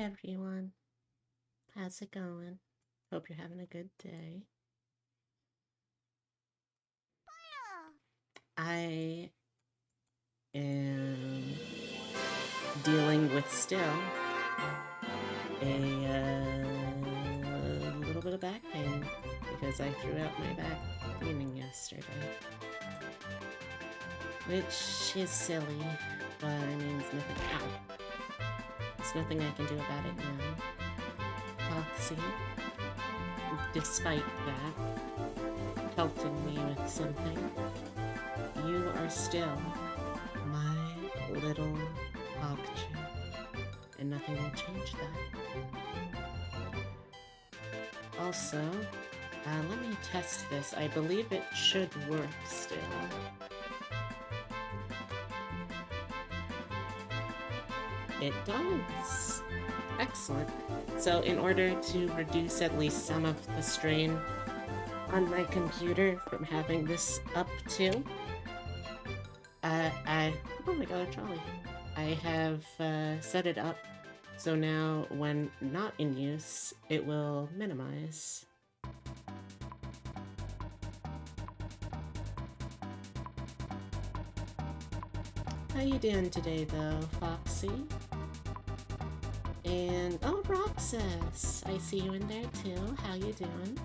everyone. How's it going? Hope you're having a good day. I am dealing with still a little bit of back pain because I threw out my back cleaning yesterday. Which is silly, but I mean, there's nothing I can do about it now. Foxy, despite that, pelting me with something, you are still my little object, and nothing will change that. Also, let me test this. I believe it should work still. It does. Excellent. So in order to reduce at least some of the strain on my computer from having this up too, oh my god, Charlie. I have set it up so now when not in use, it will minimize. How you doing today though, Foxy? And, oh, Roxas! I see you in there too. How you doing?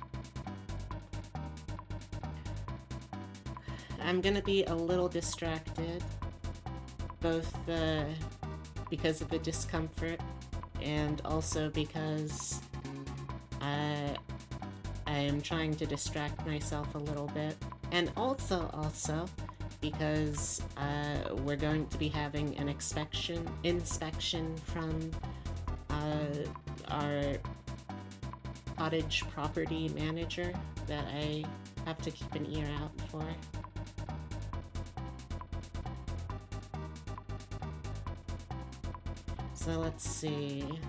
I'm gonna be a little distracted, both because of the discomfort and also because I am trying to distract myself a little bit, and also because we're going to be having an inspection from our cottage property manager that I have to keep an ear out for. So let's see.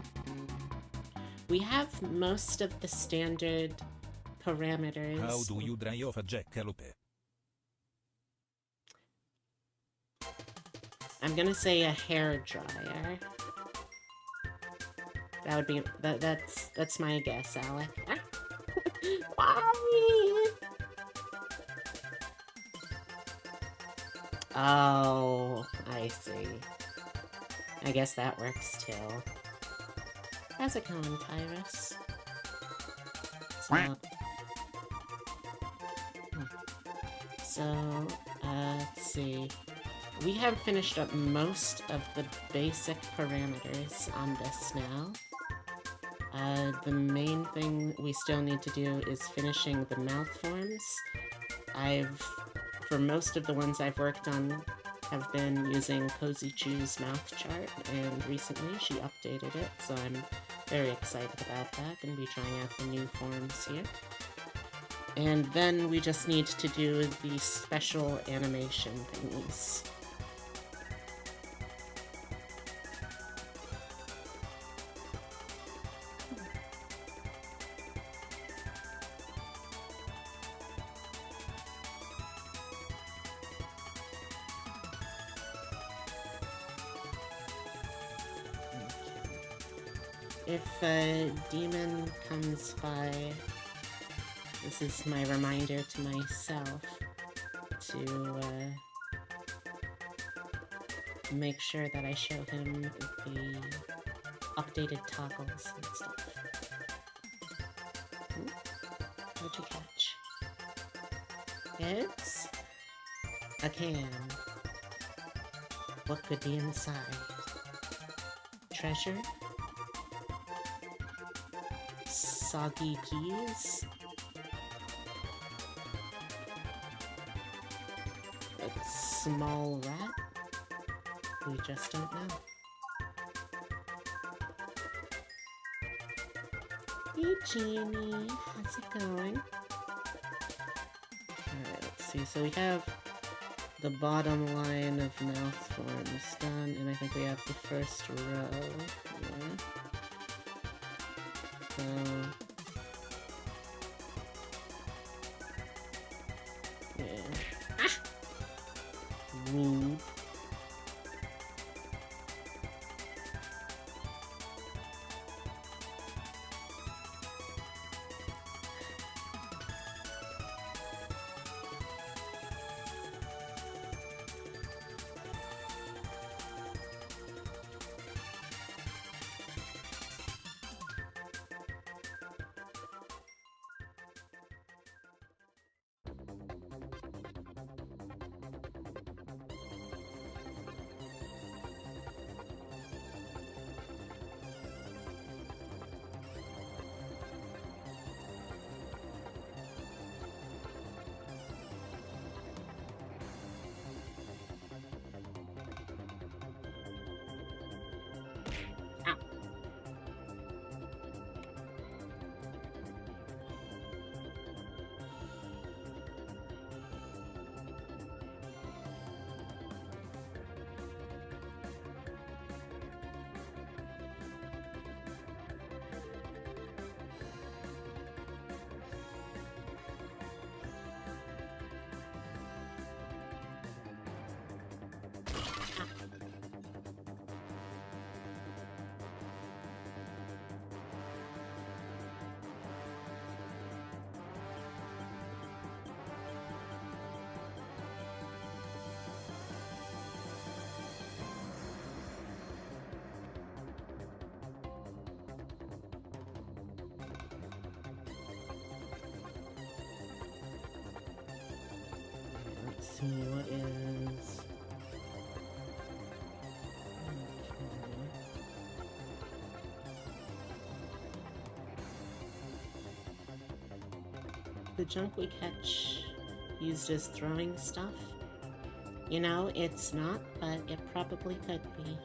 We have most of the standard parameters. How do you dry off a jackalope? I'm gonna say a hair dryer. That would be that's my guess, Alec. Why? Oh, I see. I guess that works too. How's it going, Tyrus? So, let's see. We have finished up most of the basic parameters on this now. The main thing we still need to do is finishing the mouth forms. For most of the ones I've worked on, have been using Cozy Chew's mouth chart, and recently she updated it, so I'm very excited about that. Gonna be trying out the new forms here. And then we just need to do the special animation thingies. If a demon comes by, this is my reminder to myself to make sure that I show him the updated toggles and stuff. Ooh, what'd you catch? It's a can. What could be inside? Treasure? Soggy peas? A small rat? We just don't know. Hey Jeannie, how's it going? Alright, let's see. So we have the bottom line of mouth forms done, and I think we have the first row. Yeah. So yeah. Ah! see what is. The junk we catch used as throwing stuff? You know, it's not, but it probably could be.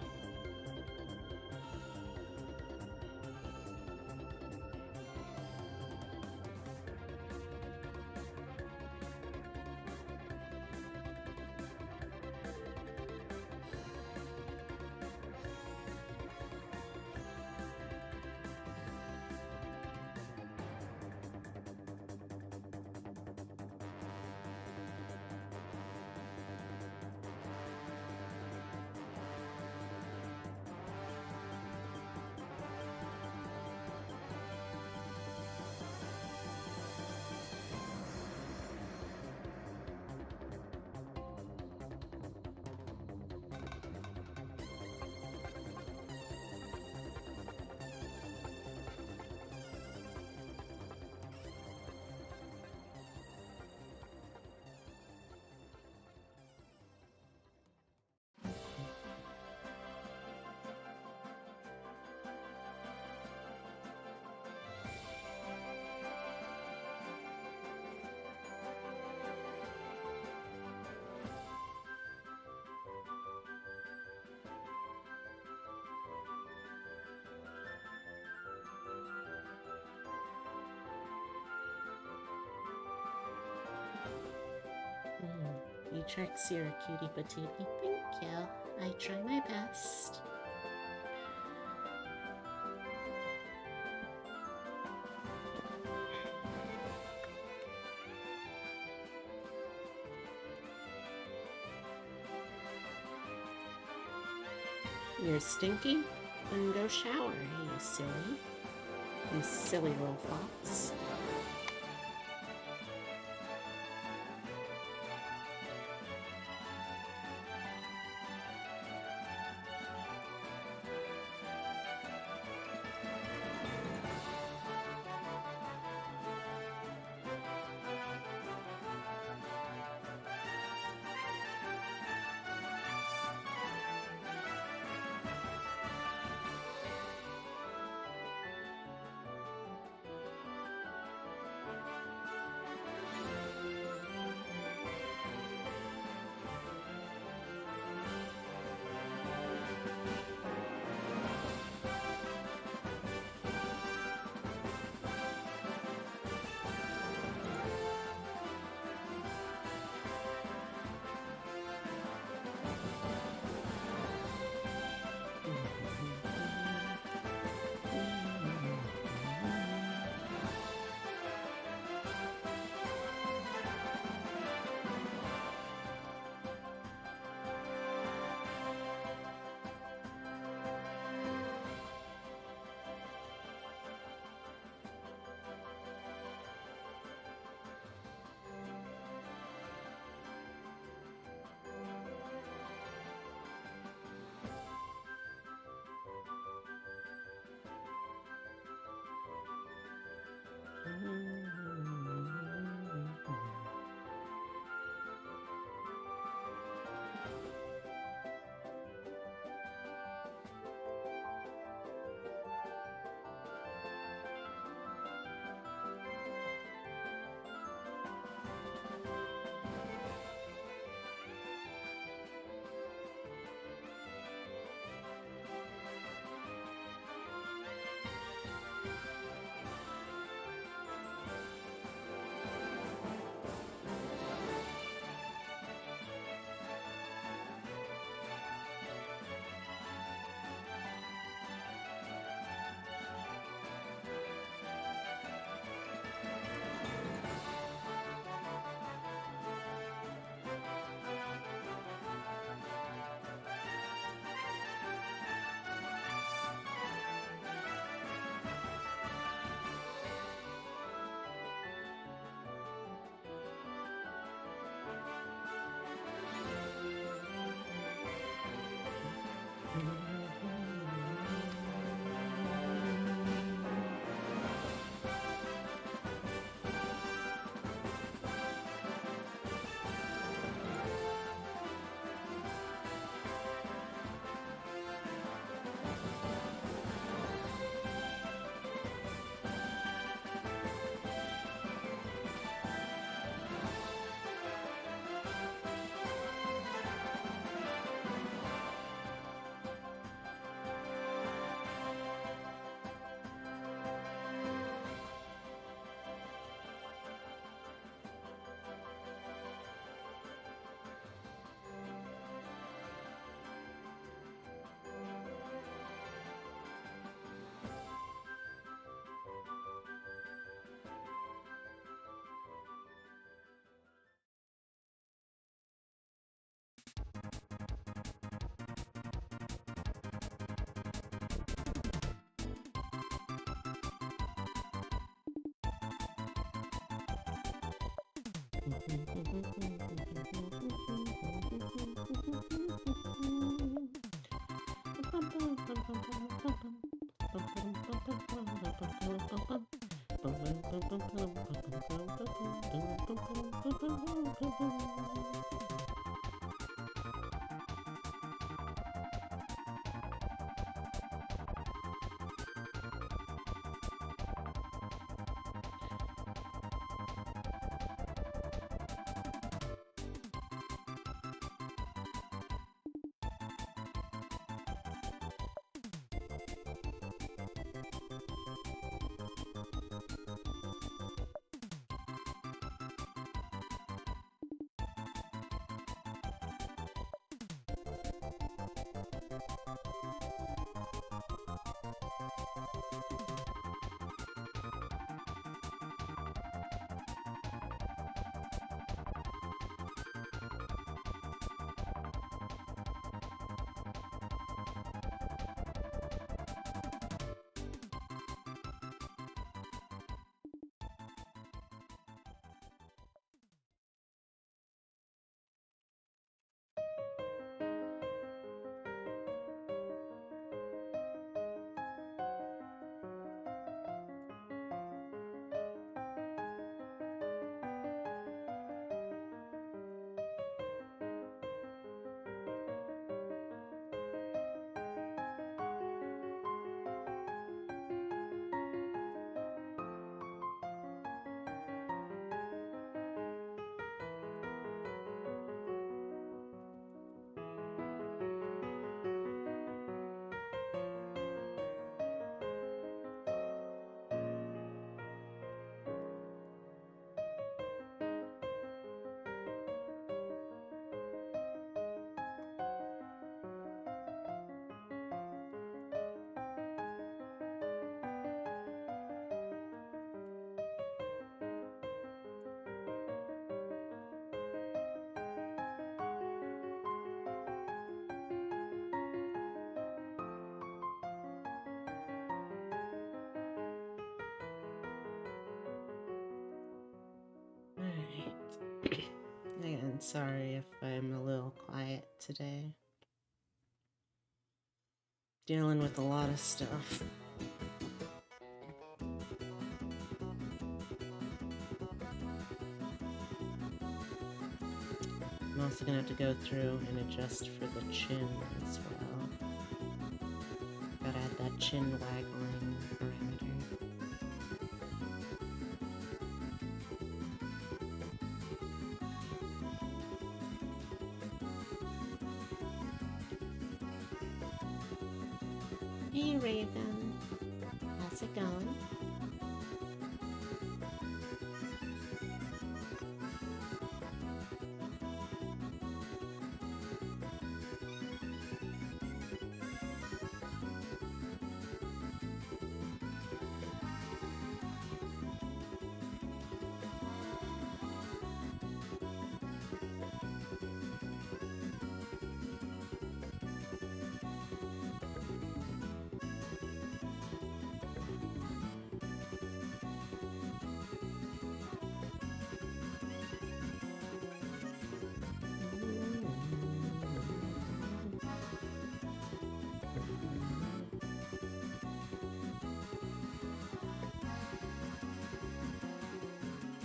You Trixie are a cutie patootie. Thank you. I try my best. You're stinky? Then go shower, you silly. You silly little fox. Alright. And sorry if I'm a little quiet today. Dealing with a lot of stuff. I'm also gonna have to go through and adjust for the chin as well. Gotta add that chin waggling parameter. Hey Raven, how's it going?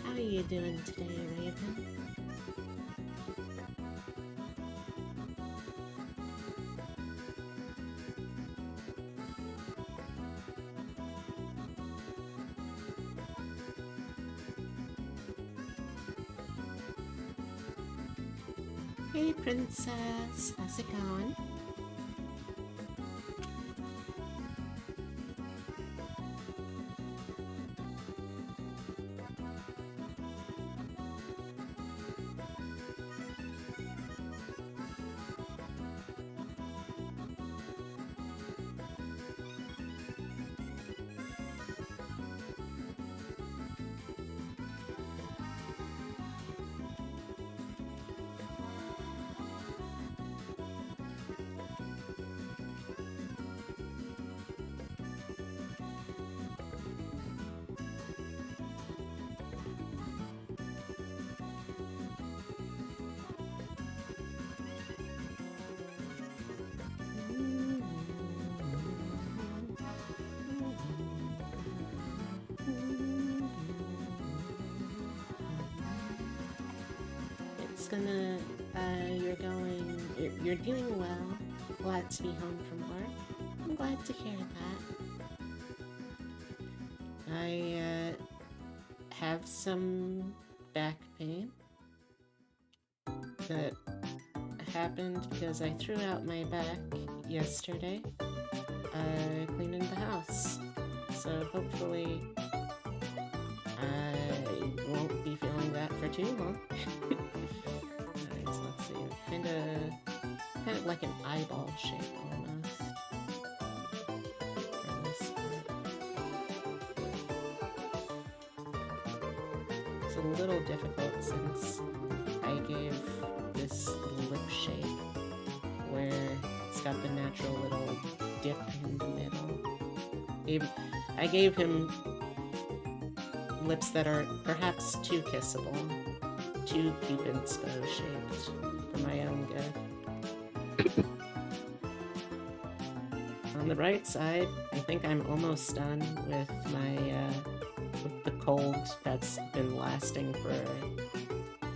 How are you doing today, Raven? Hey Princess, how's it going? you're doing well. Glad to be home from work. I'm glad to hear that. I have some back pain that happened because I threw out my back yesterday cleaning the house. So hopefully I won't be feeling that for too long. Alright, so let's see. Kind of like an eyeball shape almost. For this part. It's a little difficult since I gave this lip shape where it's got the natural little dip in the middle. I gave him lips that are perhaps too kissable, too Cupid's bow shaped for my own good. On the right side, I think I'm almost done with with the cold that's been lasting for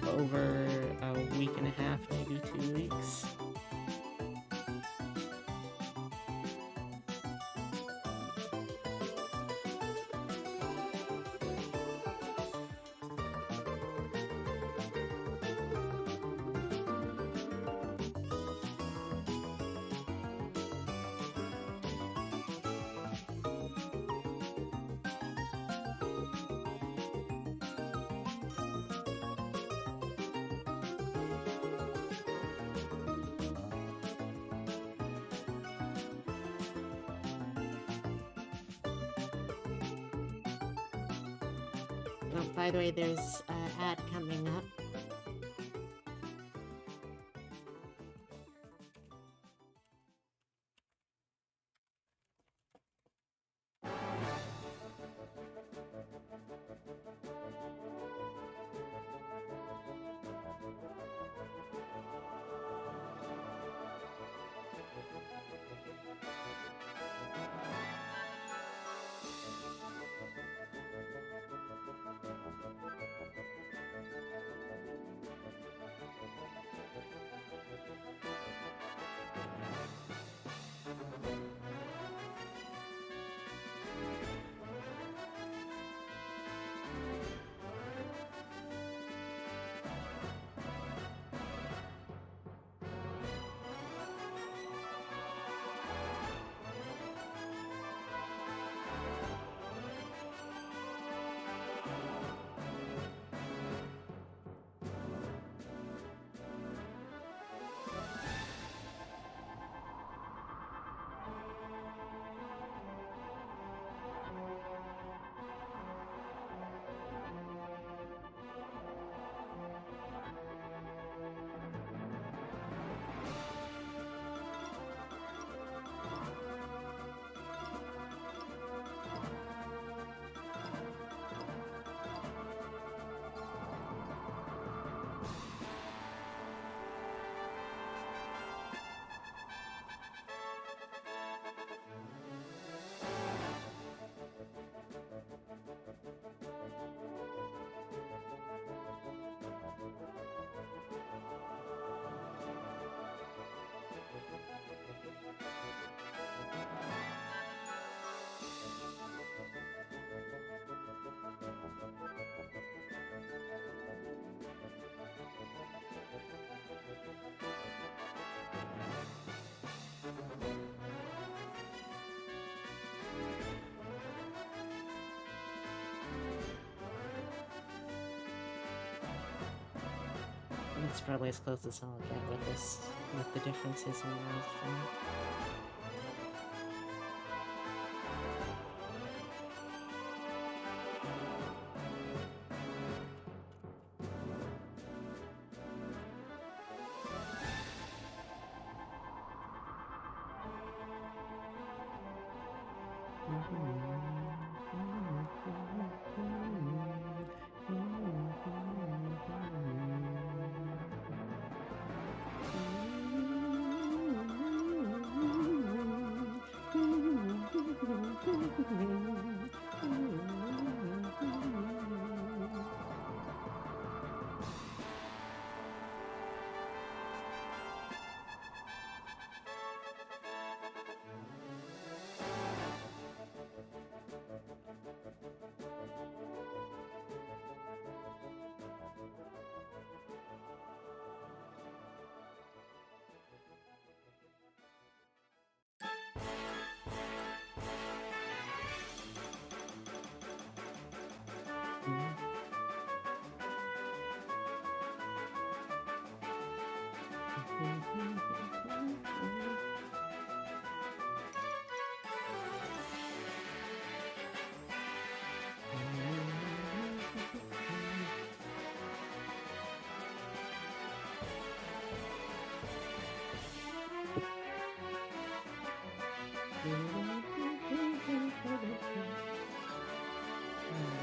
over a week and a half, maybe 2 weeks. Oh, by the way, there's an ad coming up. It's probably as close as I'll get with this, with the differences in mouth form.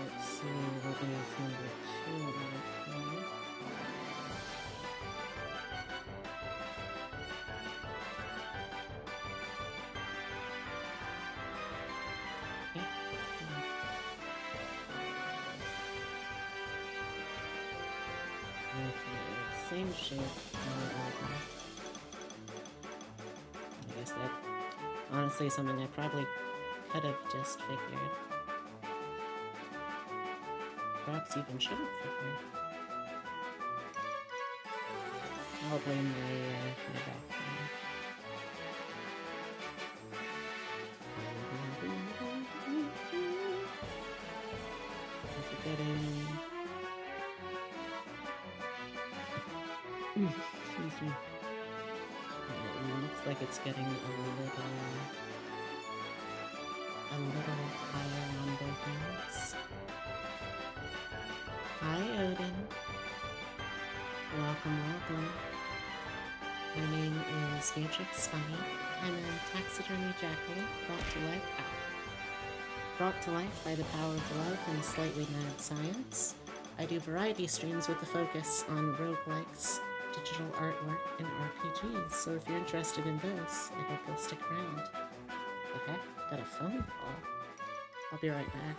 Let's see, we'll do number 2 right here. Okay, same shape. I guess that honestly something I probably could have just figured. Perhaps even should have figured. I'll blame my background. Is it getting... Excuse me. It looks like it's getting a little higher on both ends. Hi, Odin. Welcome. My name is Beatrix Funny. I'm a taxidermy jackal brought to life by the power of love and slightly mad science. I do variety streams with the focus on roguelikes, digital artwork, and RPGs, so if you're interested in those, I hope you'll stick around. The heck? Got a phone call? I'll be right back.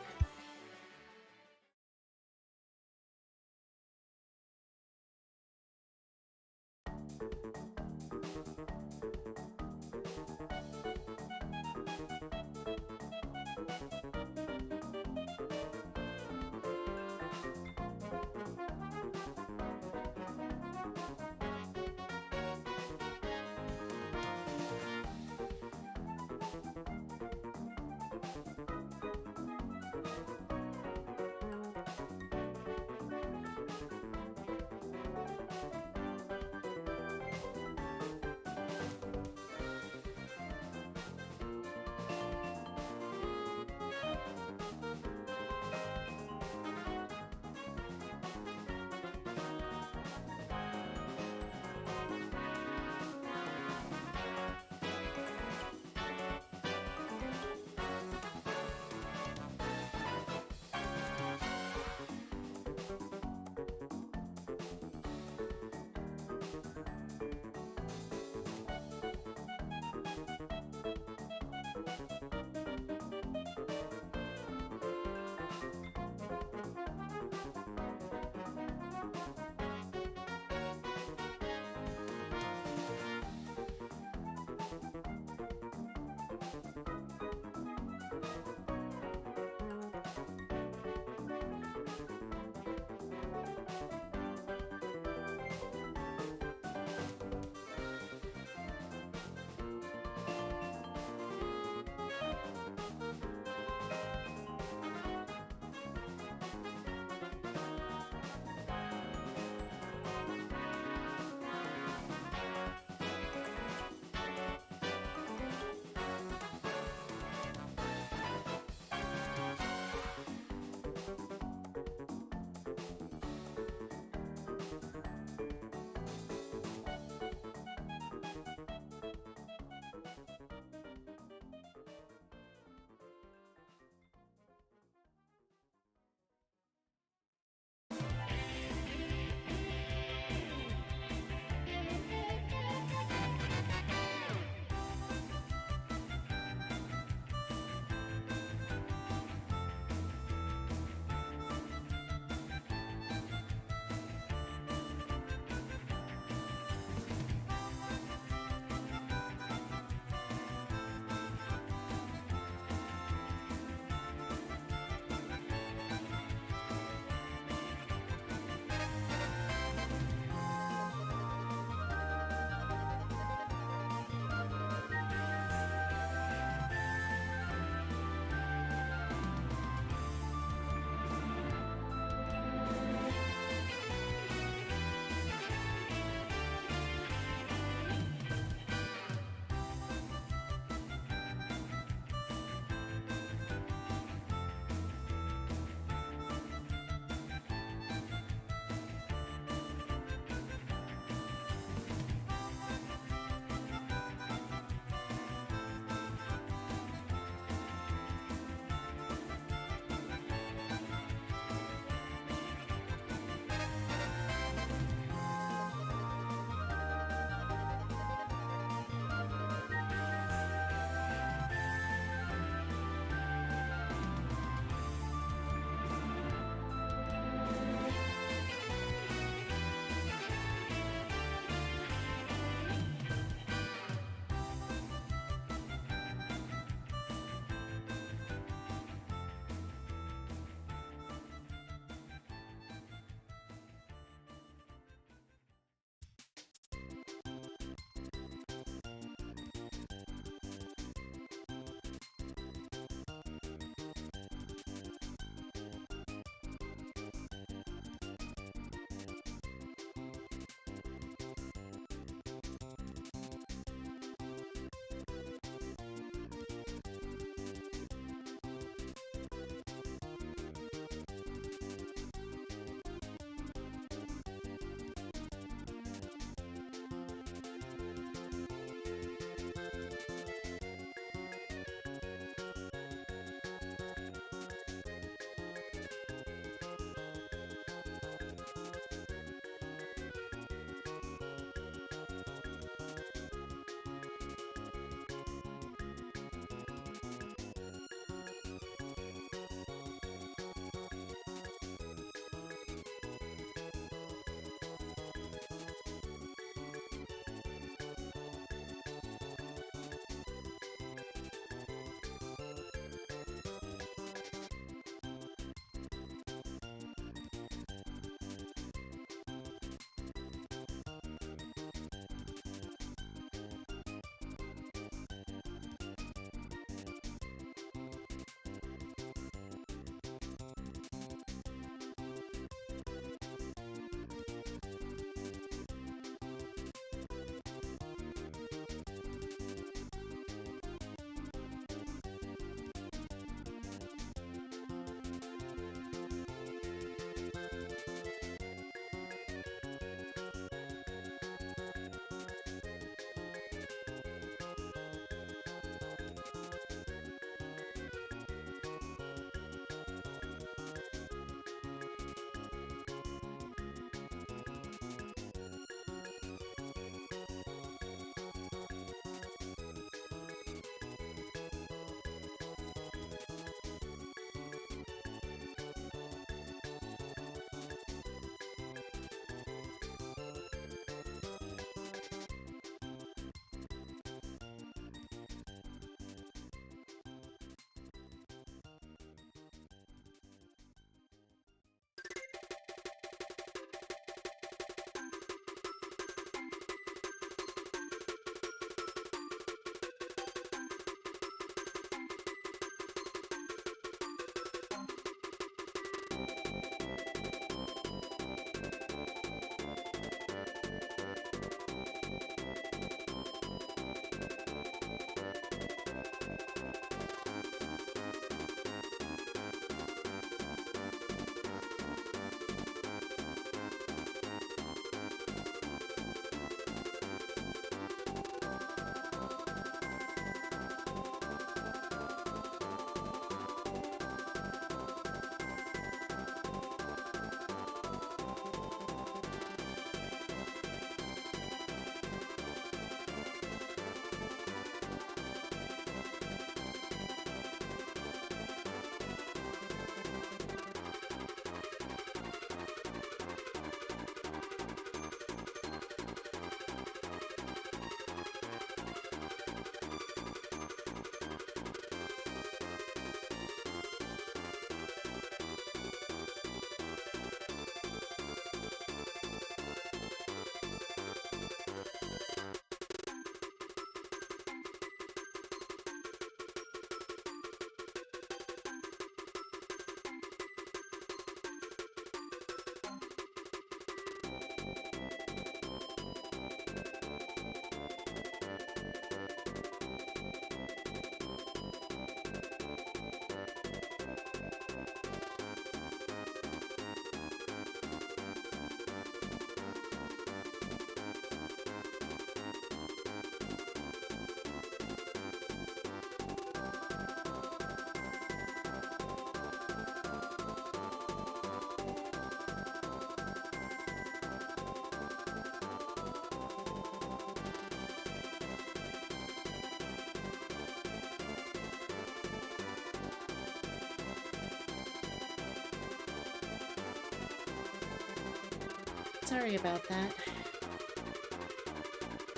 Sorry about that.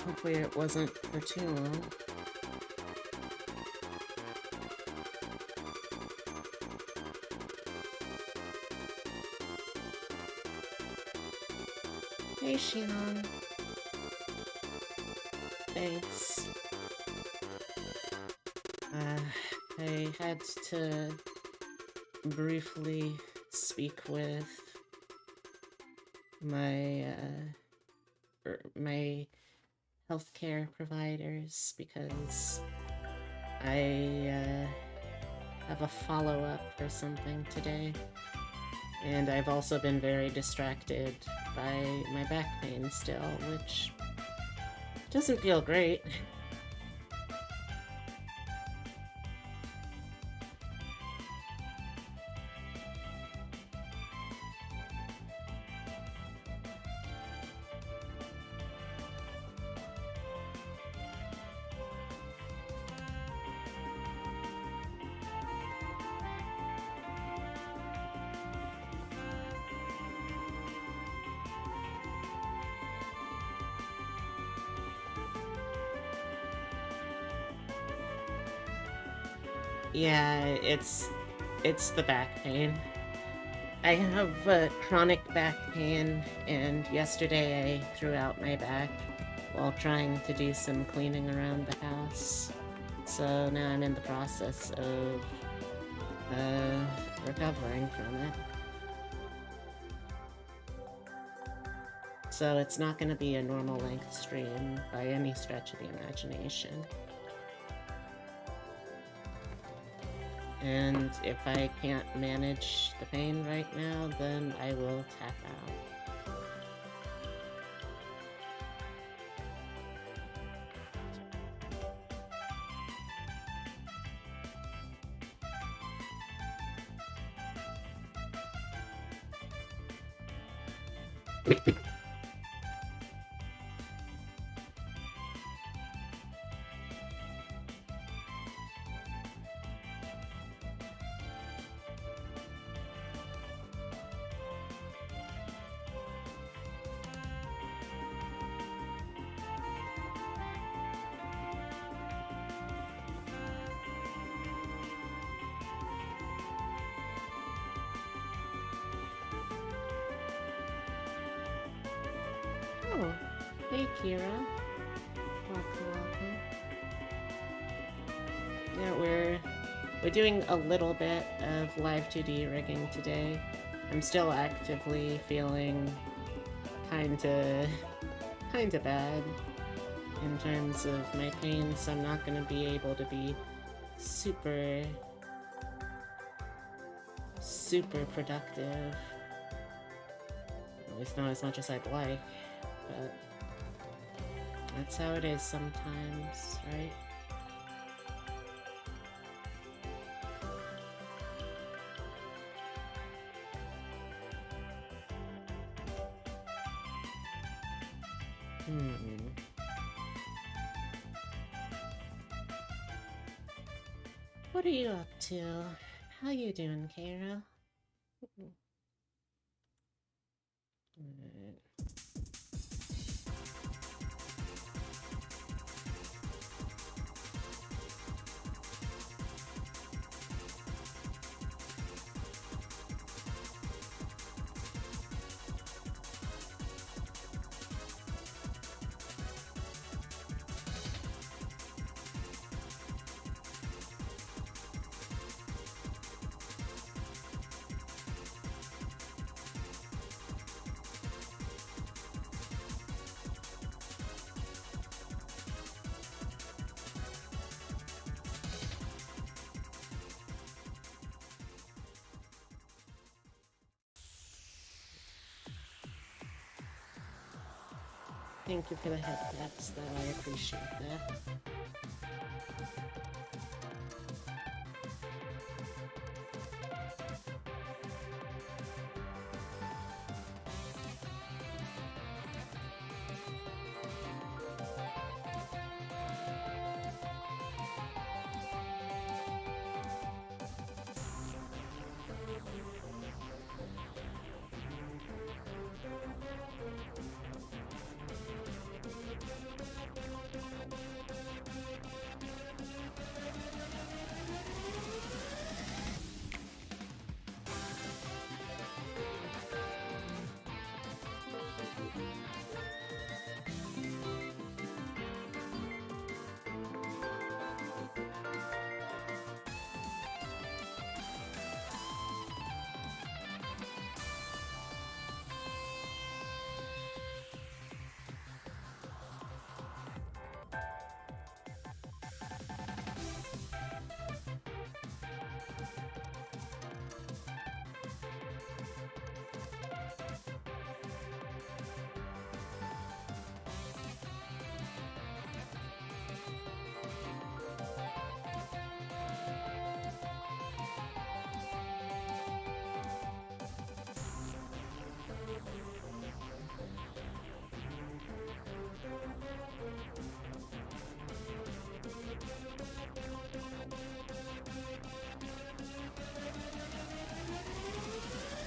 Hopefully it wasn't for too long. Hey, Shinon. Thanks. I had to briefly speak with my healthcare providers because I have a follow-up for something today, and I've also been very distracted by my back pain still, which doesn't feel great. Yeah, it's the back pain. I have chronic back pain, and yesterday I threw out my back while trying to do some cleaning around the house. So now I'm in the process of recovering from it. So it's not going to be a normal length stream by any stretch of the imagination. And if I can't manage the pain right now, then I will tap out. Oh, hey Kira. Welcome. Yeah, we're doing a little bit of live 2D rigging today. I'm still actively feeling kinda bad in terms of my pain, so I'm not gonna be able to be super productive. At least not as much as I'd like, but that's how it is sometimes, right? What are you up to? How you doing, Kara? Alright. Thank you for the head pats, though. I appreciate that.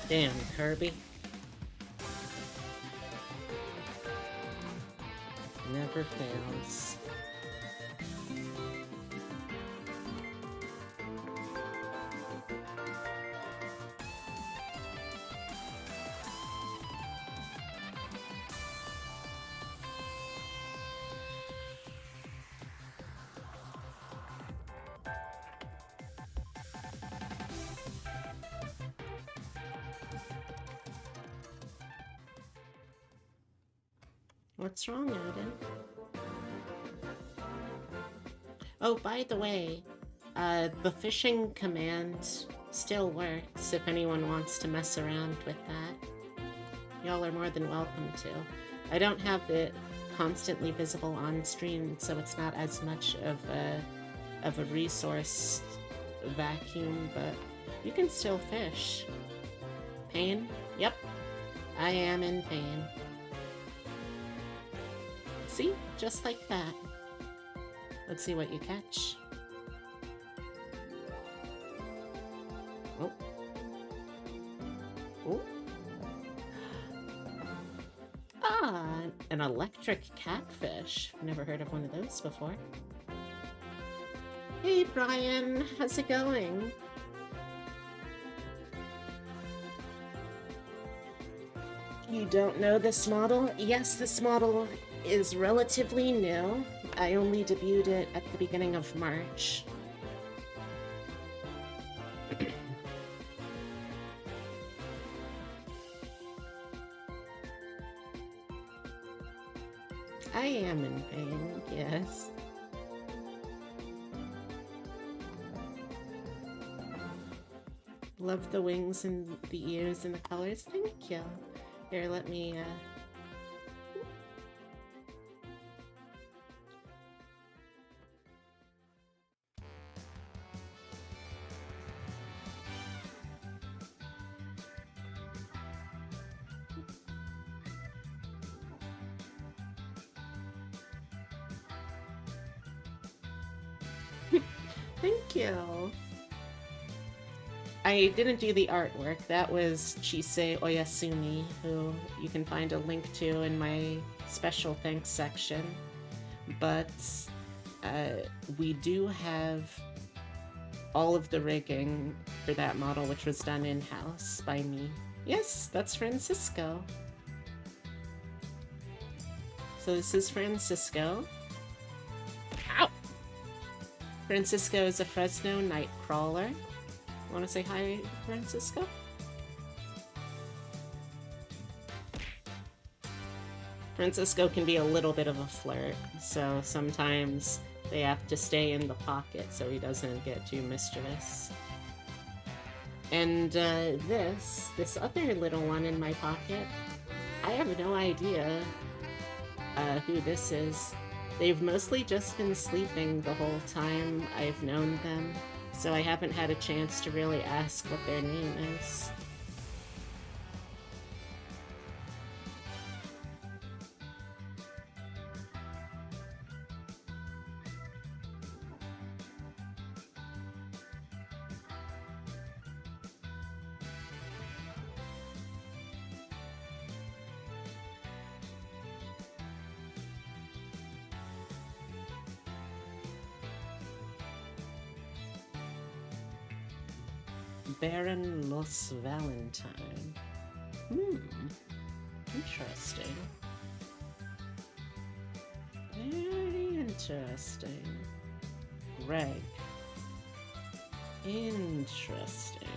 Damn, Kirby. Never fails. What's wrong, Odin? Oh, by the way, the fishing command still works if anyone wants to mess around with that. Y'all are more than welcome to. I don't have it constantly visible on stream, so it's not as much of a resource vacuum, but you can still fish. Pain? Yep. I am in pain. See? Just like that. Let's see what you catch. Oh. Oh. Ah, an electric catfish. Never heard of one of those before. Hey, Brian. How's it going? You don't know this model? Yes, this model is relatively new. I only debuted it at the beginning of March. I am in pain, yes. Love the wings and the ears and the colors. Thank you. Here, let me, Thank you. I didn't do the artwork. That was Chise Oyasumi, who you can find a link to in my special thanks section. But we do have all of the rigging for that model, which was done in-house by me. Yes, that's Francisco. So this is Francisco. Ow! Francisco is a Fresno Nightcrawler. Want to say hi, Francisco? Francisco can be a little bit of a flirt, so sometimes they have to stay in the pocket so he doesn't get too mischievous. And this other little one in my pocket, I have no idea who this is. They've mostly just been sleeping the whole time I've known them, so I haven't had a chance to really ask what their name is. Baron Los Valentine. Interesting. Very interesting. Greg. Interesting.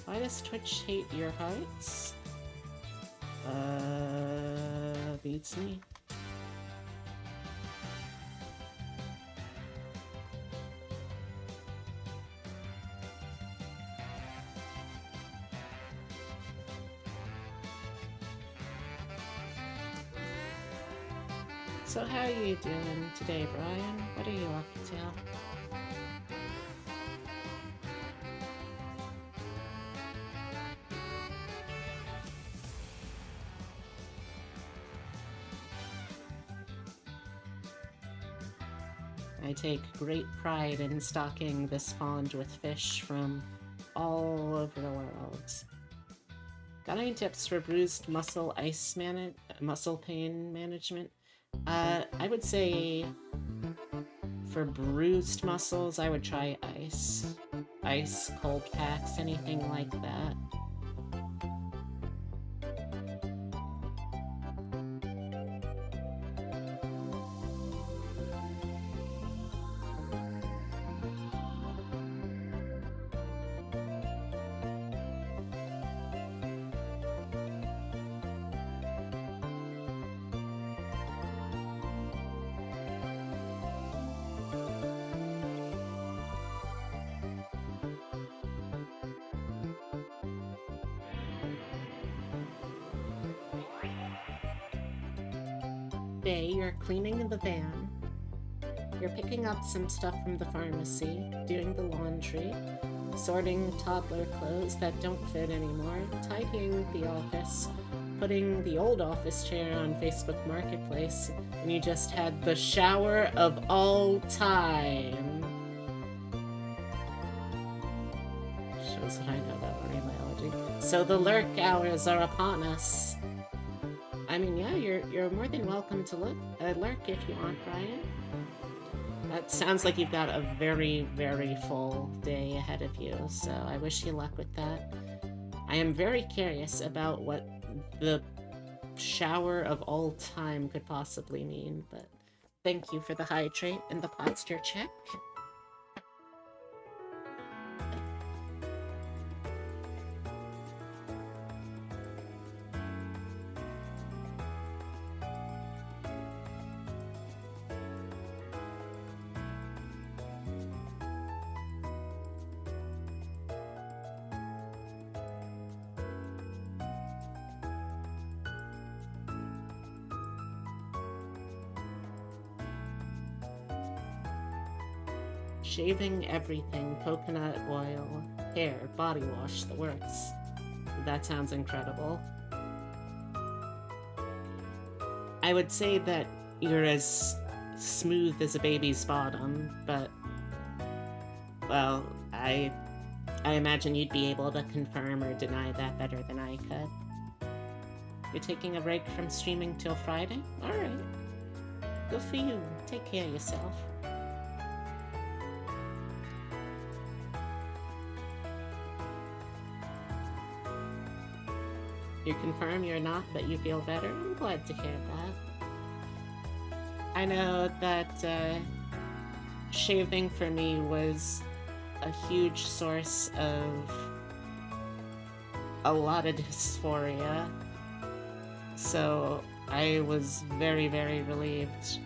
Why does Twitch hate your hearts? Beats me. So how are you doing today, Brian? What are you up to? I take great pride in stocking this pond with fish from all over the world. Got any tips for bruised muscle muscle pain management? I would say for bruised muscles, I would try ice. Ice, cold packs, anything like that. Day, you're cleaning the van, you're picking up some stuff from the pharmacy, doing the laundry, sorting toddler clothes that don't fit anymore, tidying the office, putting the old office chair on Facebook Marketplace, and you just had the shower of all time. Shows what I know about marine biology. So the lurk hours are upon us. I mean, yeah, you're more than welcome to lurk if you want, Brian. That sounds like you've got a very, very full day ahead of you, so I wish you luck with that. I am very curious about what the shower of all time could possibly mean, but thank you for the hydrate and the posture check. Shaving everything, coconut oil, hair, body wash, the works. That sounds incredible. I would say that you're as smooth as a baby's bottom, but, well, I imagine you'd be able to confirm or deny that better than I could. You're taking a break from streaming till Friday? Alright. Good for you. Take care of yourself. You confirm you're not, but you feel better? I'm glad to hear that. I know that shaving for me was a huge source of a lot of dysphoria, so I was very, very relieved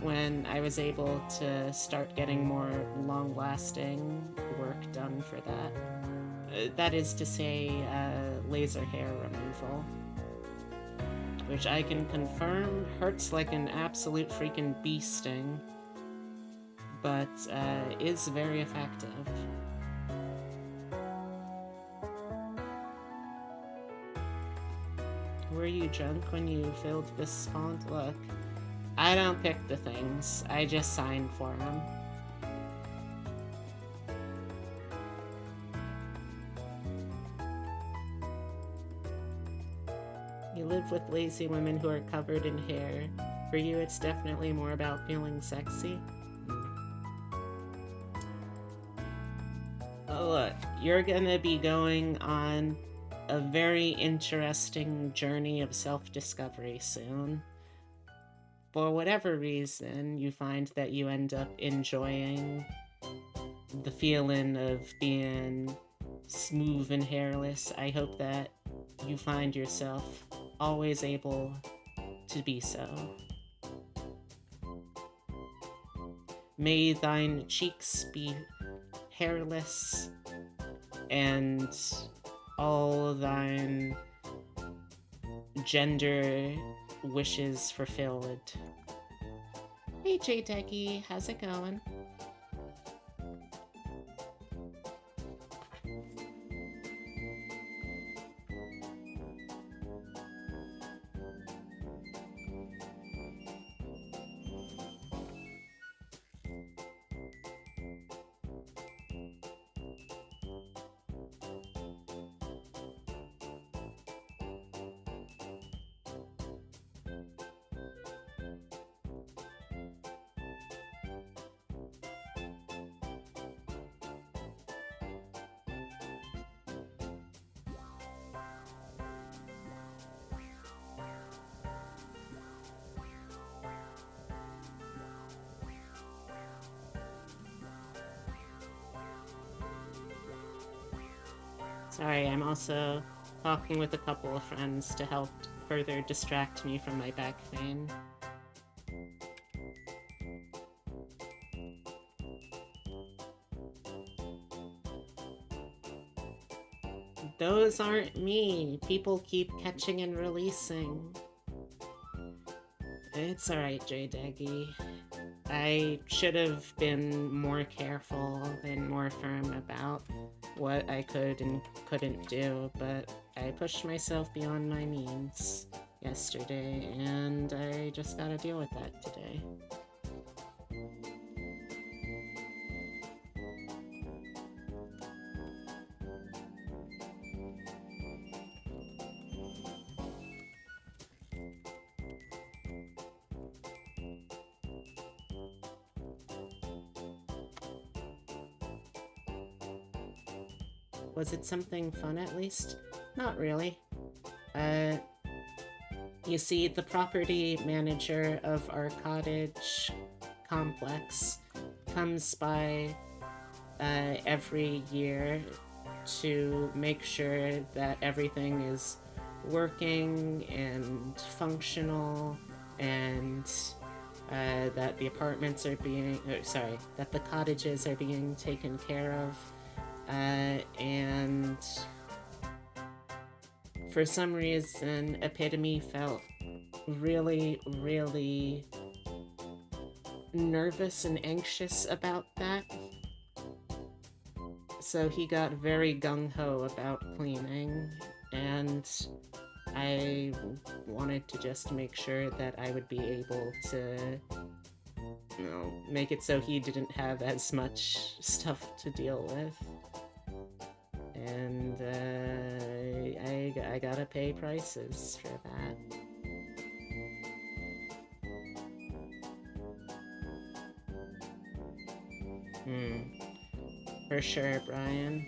when I was able to start getting more long-lasting work done for that. That is to say, laser hair removal. Which I can confirm hurts like an absolute freaking bee sting, but is very effective. Were you drunk when you filled this font? Look, I don't pick the things, I just sign for them. You live with lazy women who are covered in hair. For you, it's definitely more about feeling sexy. Oh, look, you're gonna be going on a very interesting journey of self-discovery soon. For whatever reason, you find that you end up enjoying the feeling of being smooth and hairless. I hope that you find yourself always able to be so. May thine cheeks be hairless, and all thine gender wishes fulfilled. Hey J-Techie, how's it going? Sorry, I'm also talking with a couple of friends to help further distract me from my back pain. Those aren't me. People keep catching and releasing. It's alright, J-Daggy. I should have been more careful and more firm about what I could and couldn't do, but I pushed myself beyond my means yesterday, and I just gotta deal with that today. Was it something fun at least? Not really. You see, the property manager of our cottage complex comes by every year to make sure that everything is working and functional, and that the apartments are being, that the cottages are being taken care of. And for some reason, Epitome felt really, really nervous and anxious about that. So he got very gung-ho about cleaning, and I wanted to just make sure that I would be able to, you know, make it so he didn't have as much stuff to deal with. And I gotta pay prices for that. For sure, Brian.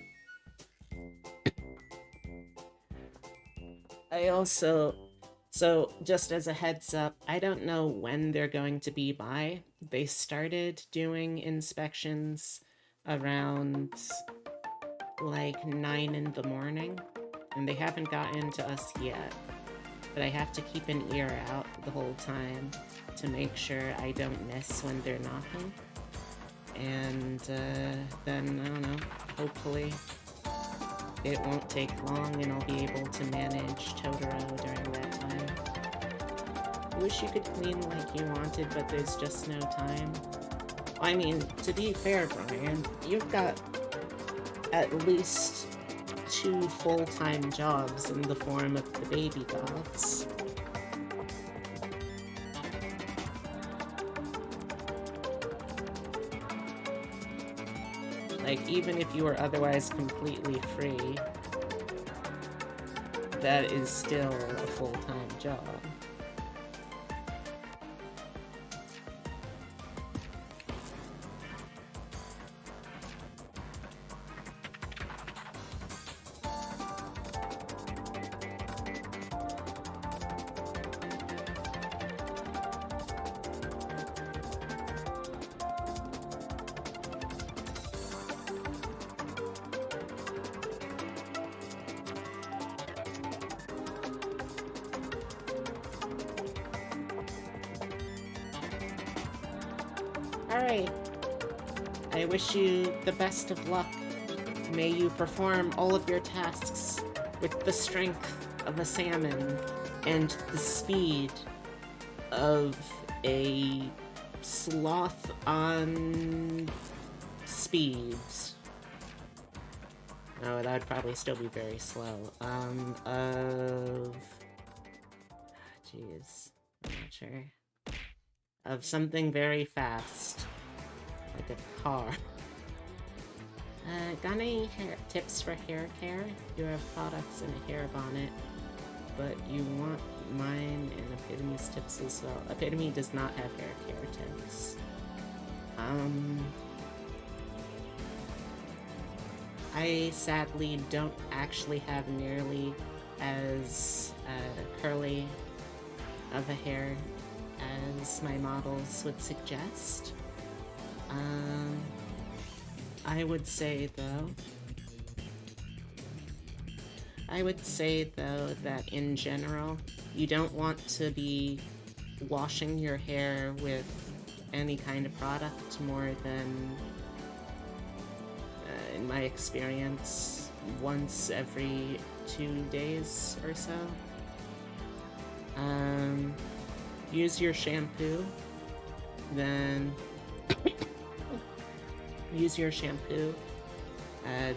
So just as a heads up, I don't know when they're going to be by. They started doing inspections around like 9 in the morning, and they haven't gotten to us yet. But I have to keep an ear out the whole time to make sure I don't miss when they're knocking. And then, I don't know, hopefully it won't take long and I'll be able to manage Totoro during that time. Wish you could clean like you wanted, but there's just no time. I mean, to be fair, Brian, you've got at least 2 full-time jobs in the form of the baby goths. Like, even if you were otherwise completely free, that is still a full-time job. Alright. I wish you the best of luck. May you perform all of your tasks with the strength of a salmon and the speed of a sloth on speed. Oh, that would probably still be very slow. Jeez. I'm not sure. Of something very fast. Like a car. Got any tips for hair care? You have products and a hair bonnet, but you want mine and Epitomy's tips as well. Epitome does not have hair care tips. I sadly don't actually have nearly as curly of a hair as my models would suggest. I would say though that in general, you don't want to be washing your hair with any kind of product more than, in my experience, once every 2 days or so. Use your shampoo, then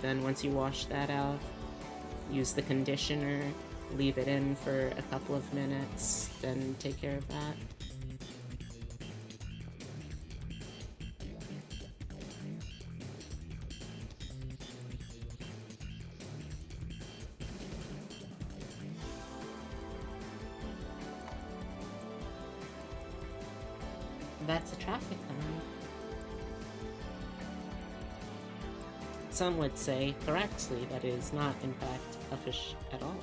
then once you wash that out, use the conditioner, leave it in for a couple of minutes, then take care of that. That's a traffic cone. Some would say, correctly, that it is not, in fact, a fish at all.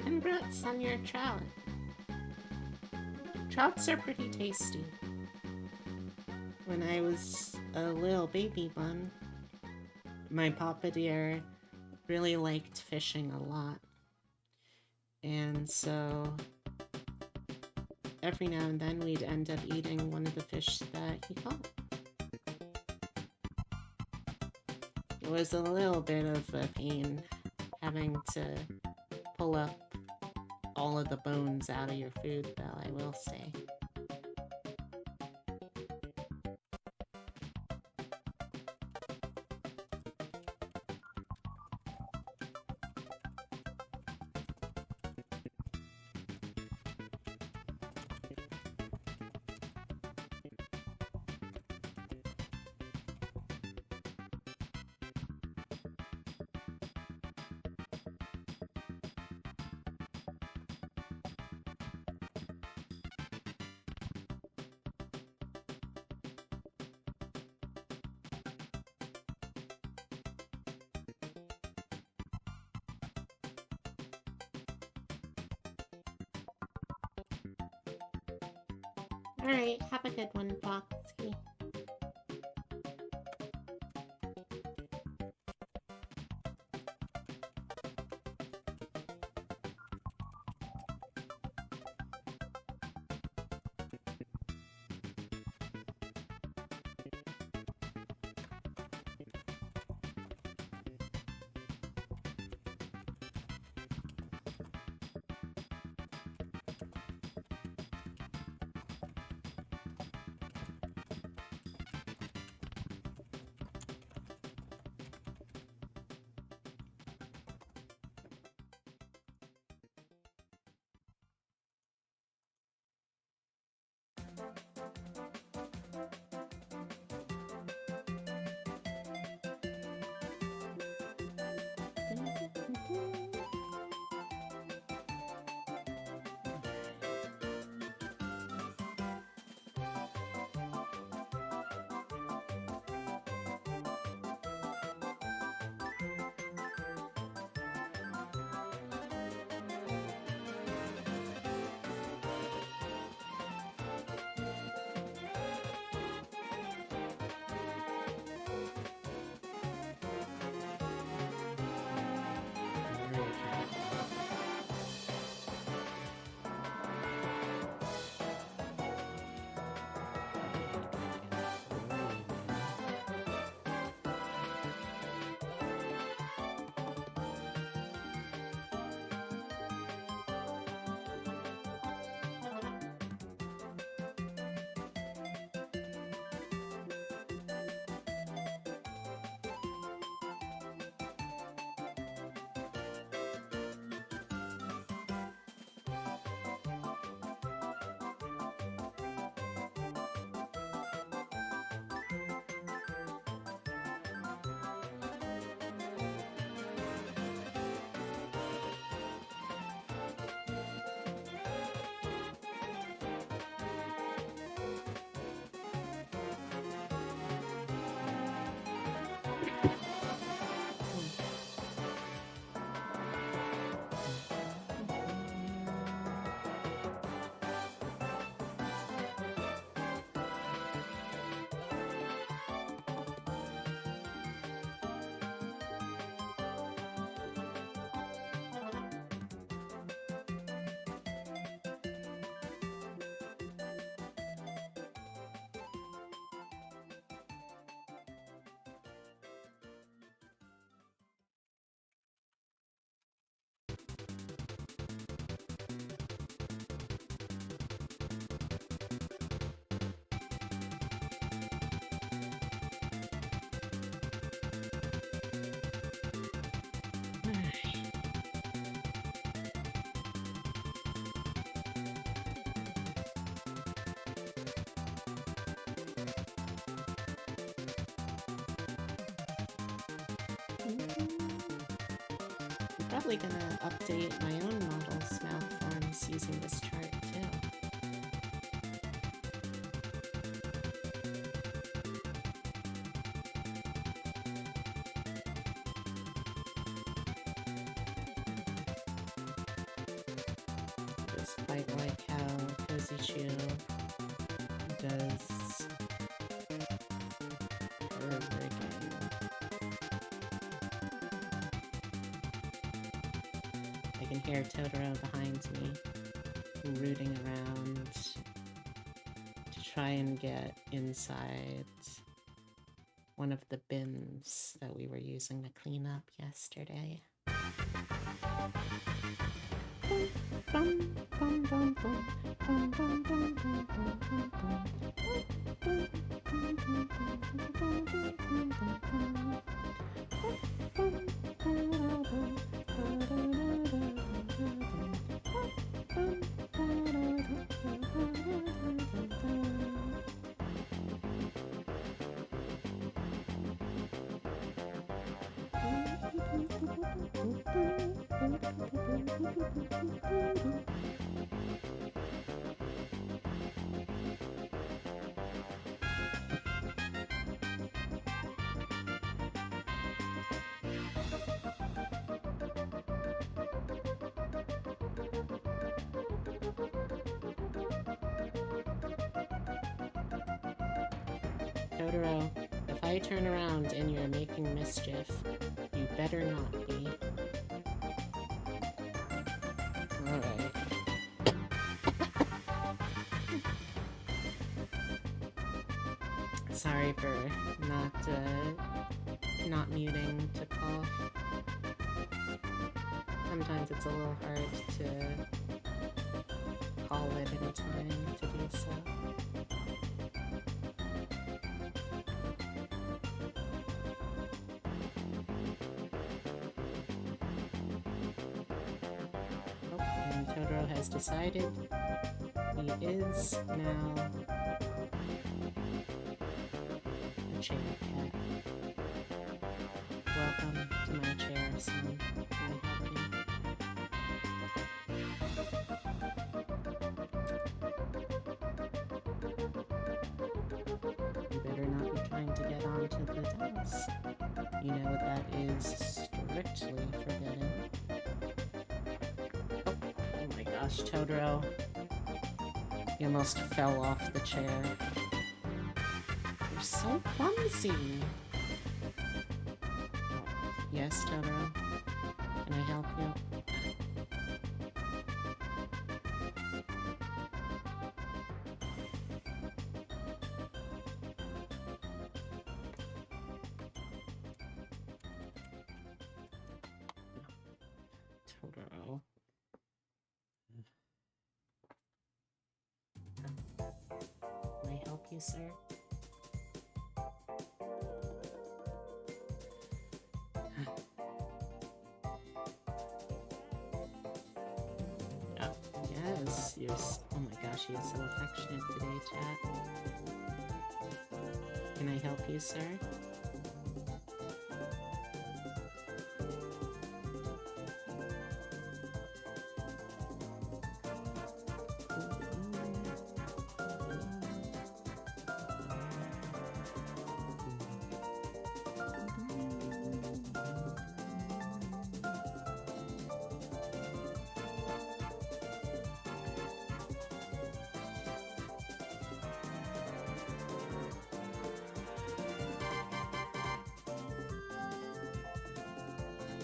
Congrats on your trout. Trouts are pretty tasty. When I was a little baby bun, my papa dear really liked fishing a lot. And so every now and then we'd end up eating one of the fish that he caught. It was a little bit of a pain having to pull up all of the bones out of your food, though, I will say. Alright, have a good one, Foxy. probably gonna update my own model's mouth forms using this chart too. It's quite like how Cozy Chew does bird rigging. I can hear Totoro behind me, rooting around to try and get inside one of the bins that we were using to clean up yesterday. Totoro, if I turn around and you're making mischief, you better not be. Alright. Sorry for not muting to cough. Sometimes it's a little hard to call it in time to do so. And Totoro has decided he is now a chair cat. Welcome to my chair, son. Can I help you? You better not be trying to get onto the desk. You know that is strictly forbidden. Oh my gosh, Totoro. You almost fell off the chair. You're so clumsy. Yes, Totoro? Can I help you? Totoro. Can I help you, sir? Yes, you're oh my gosh, he is so affectionate today, chat. Can I help you, sir?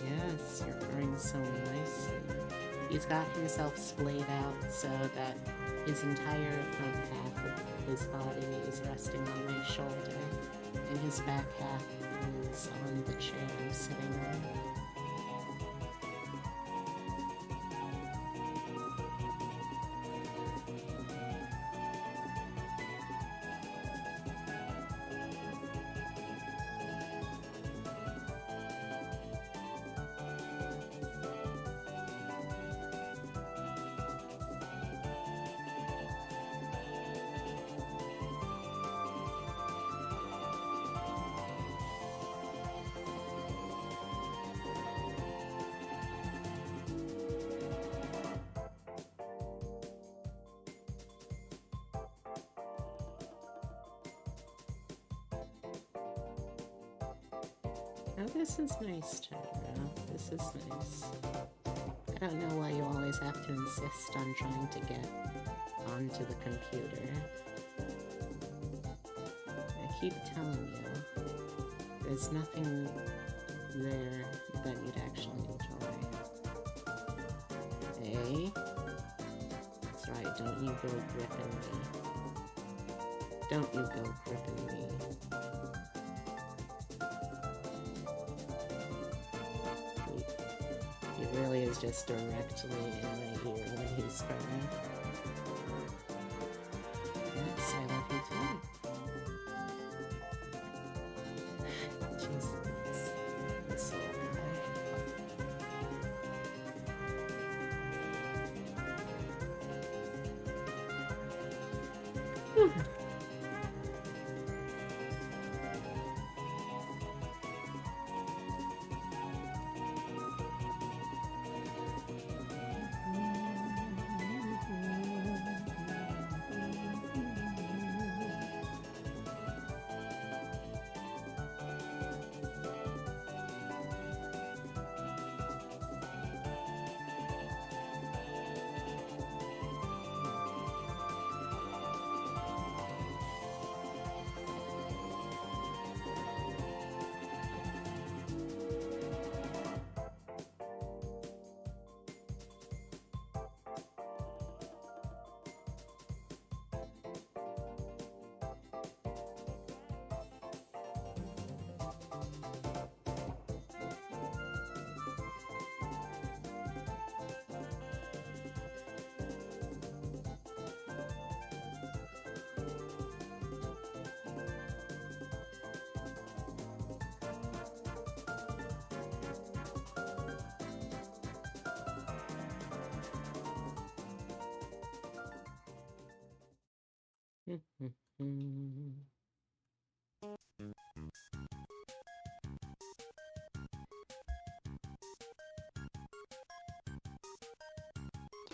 Yes, you're purring so nicely. He's got himself splayed out so that his entire front half of his body is resting on my shoulder, and his back half is on the chair I'm sitting on. Oh, this is nice, Tyra. This is nice. I don't know why you always have to insist on trying to get onto the computer. I keep telling you, there's nothing there that you'd actually enjoy. Hey? That's right, don't you go gripping me. Don't you go gripping me. He really is just directly in my ear when he's purring. Yes, I love you too. Jesus. I'm so high.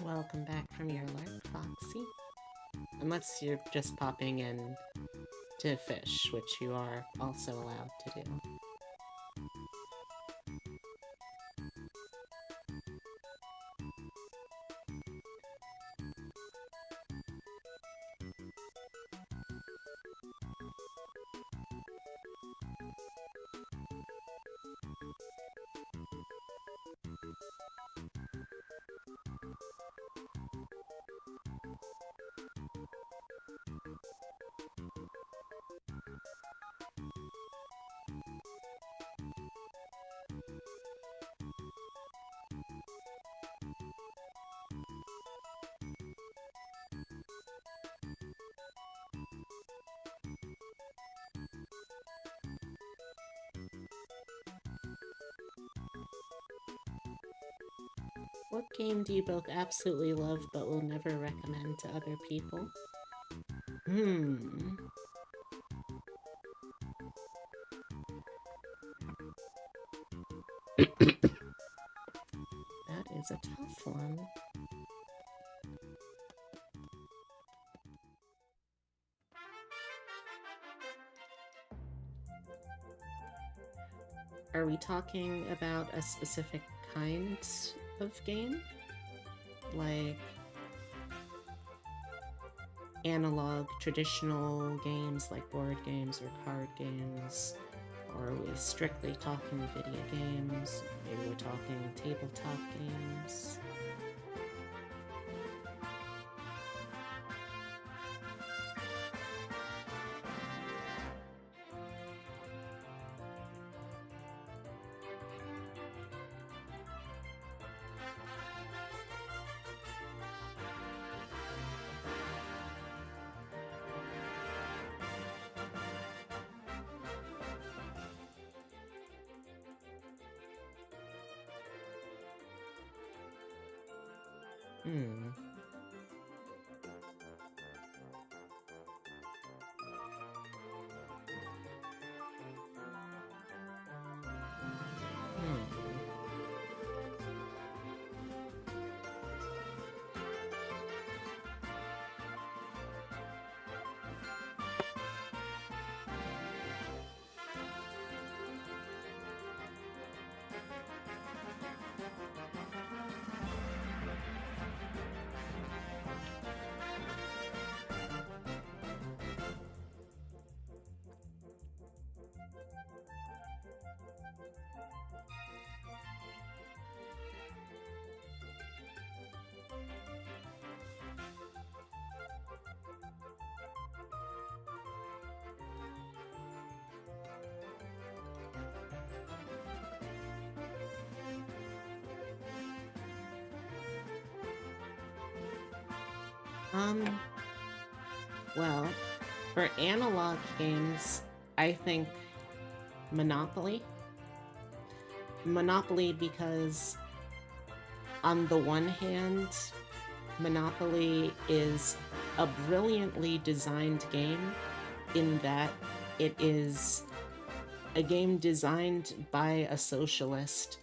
Welcome back from your lurk, Foxy. Unless you're just popping in to fish, which you are also allowed to do. What game do you both absolutely love but will never recommend to other people? That is a tough one. Are we talking about a specific kind of game? Like analog, traditional games like board games or card games? Or are we strictly talking video games? Maybe we're talking tabletop games? Well, for analog games, I think Monopoly. Monopoly because, on the one hand, Monopoly is a brilliantly designed game in that it is a game designed by a socialist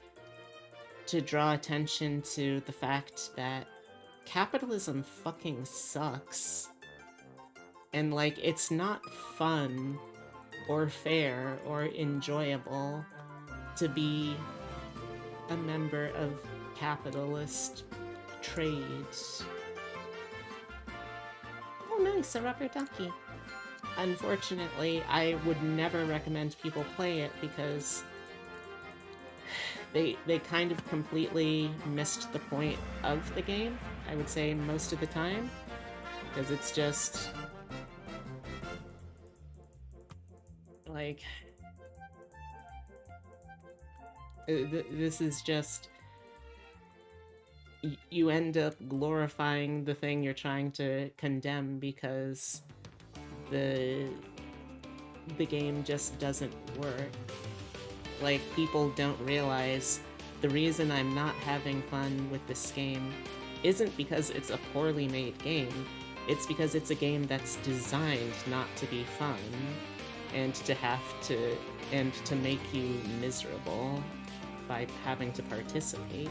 to draw attention to the fact that capitalism fucking sucks. And, like, it's not fun or fair or enjoyable to be a member of capitalist trades. Oh, nice, a rubber ducky. Unfortunately, I would never recommend people play it because they kind of completely missed the point of the game, I would say most of the time, because it's just like this is just you end up glorifying the thing you're trying to condemn because the game just doesn't work. Like, people don't realize the reason I'm not having fun with this game isn't because it's a poorly made game. It's because it's a game that's designed not to be fun and to make you miserable by having to participate.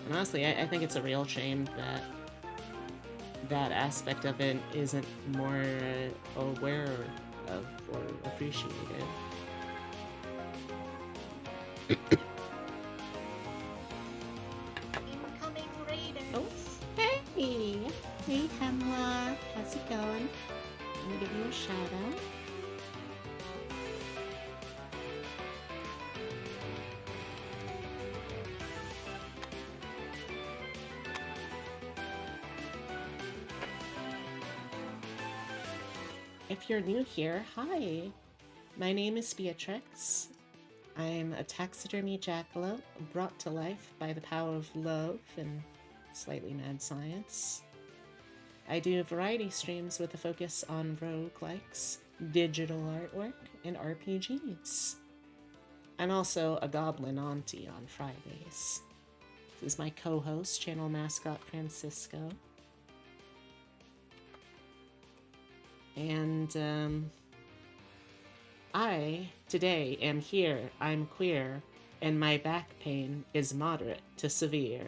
And honestly, I think it's a real shame that that aspect of it isn't more aware of or appreciated. Incoming raiders. Oh, hey! Hey, Hemlock. How's it going? I'm gonna give you a shout out. If you're new here, hi! My name is Beatrix. I'm a taxidermy jackalope brought to life by the power of love and slightly mad science. I do variety streams with a focus on roguelikes, digital artwork, and RPGs. I'm also a goblin auntie on Fridays. This is my co-host, channel mascot Francisco. And, I, today, am here, I'm queer, and my back pain is moderate to severe.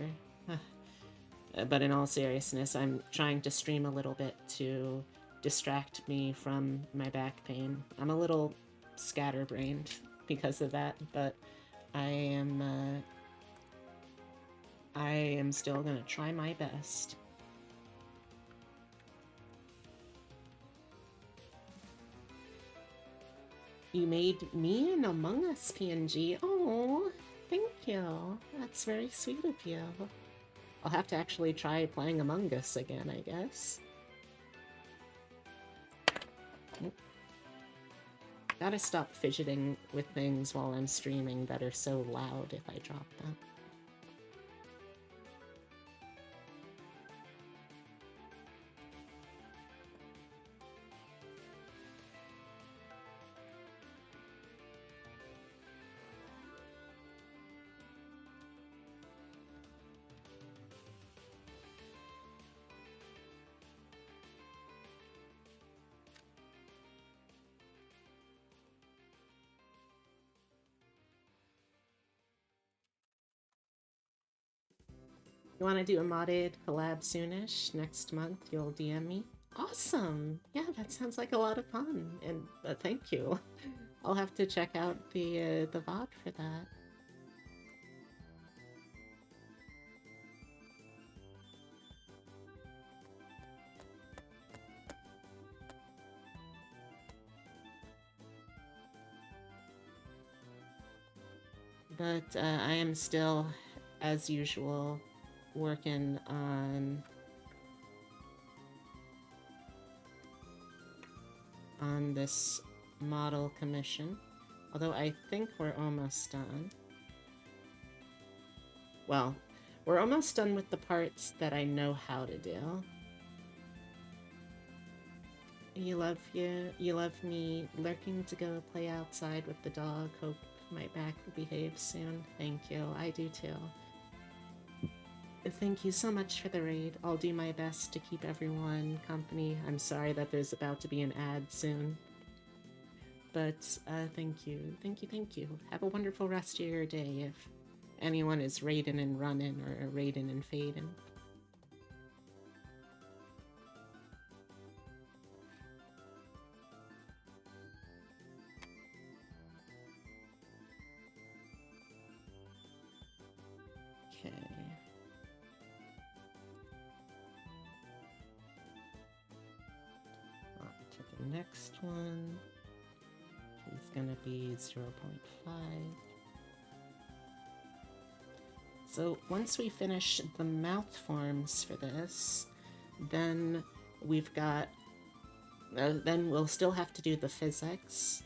But in all seriousness, I'm trying to stream a little bit to distract me from my back pain. I'm a little scatterbrained because of that, but I am still gonna try my best. You made me an Among Us PNG. Oh, thank you. That's very sweet of you. I'll have to actually try playing Among Us again, I guess. Gotta stop fidgeting with things while I'm streaming that are so loud if I drop them. You want to do a modded collab soonish? Next month, you'll DM me? Awesome! Yeah, that sounds like a lot of fun, and thank you. I'll have to check out the VOD for that. But I am still, as usual, working on this model commission. Although I think we're almost done. Well, we're almost done with the parts that I know how to do. You love me lurking to go play outside with the dog. Hope my back will behave soon. Thank you. I do too. Thank you so much for the raid. I'll do my best to keep everyone company. I'm sorry that there's about to be an ad soon. But thank you. Thank you. Have a wonderful rest of your day if anyone is raiding and running or raiding and fading. Okay. On to the next one. He's gonna be 0.5. So once we finish the mouth forms for this, then we've got, then we'll still have to do the physics,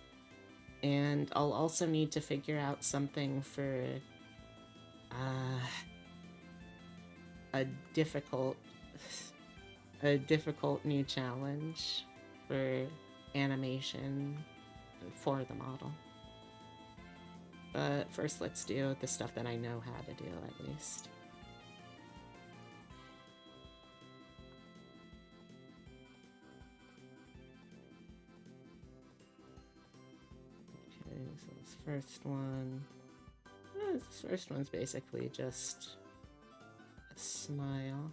and I'll also need to figure out something for a difficult new challenge for animation for the model. But first, let's do the stuff that I know how to do, at least. Okay, so this first one... this first one's basically just a smile.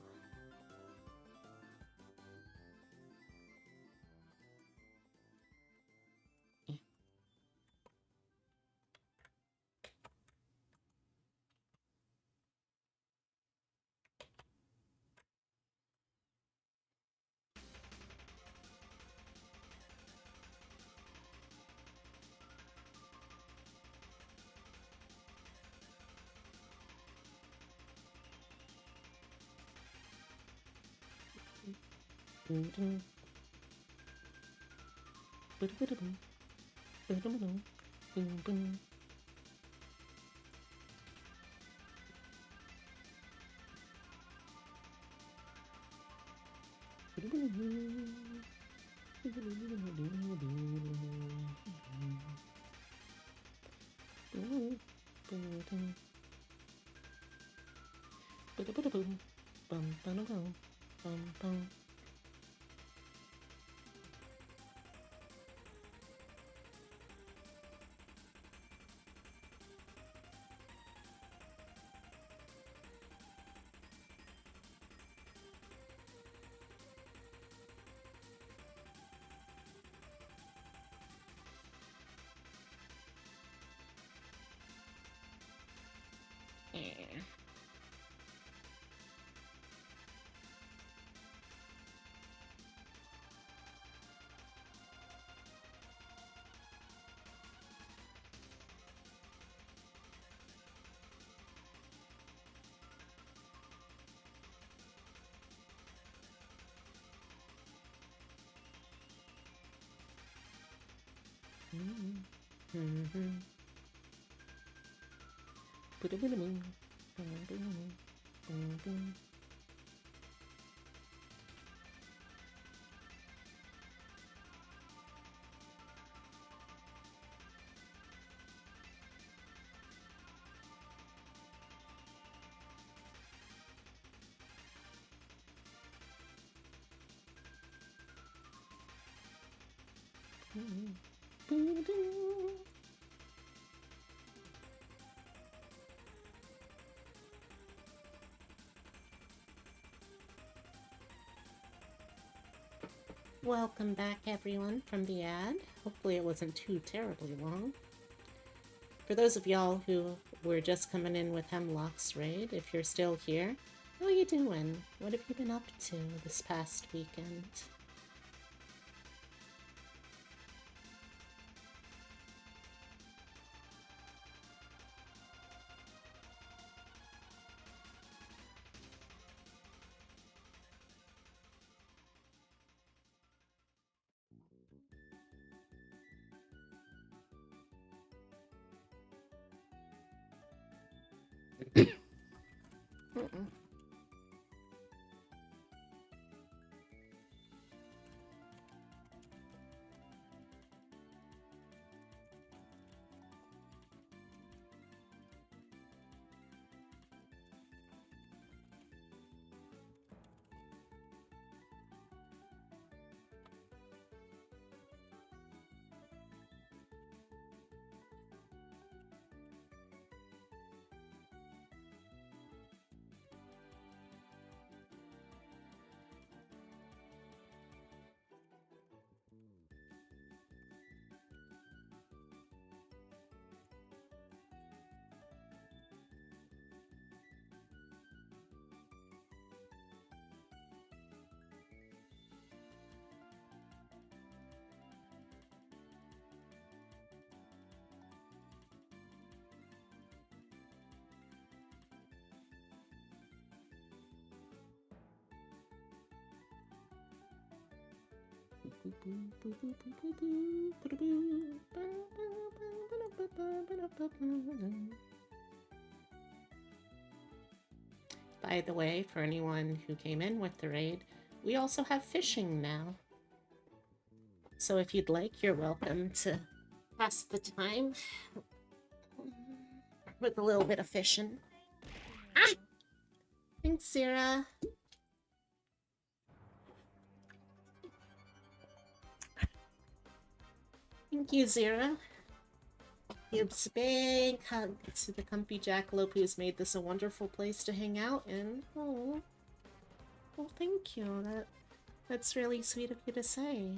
Welcome back, everyone, from the ad. Hopefully it wasn't too terribly long. For those of y'all who were just coming in with Hemlock's raid, if you're still here, how you doing? What have you been up to this past weekend? Mm-mm. By the way, for anyone who came in with the raid, we also have fishing now. So if you'd like, you're welcome to pass the time with a little bit of fishing. Ah! Thanks, Sarah. Thank you, Zira. Gives a big hug to the comfy jackalope who's made this a wonderful place to hang out in. Oh, well, thank you. That's really sweet of you to say.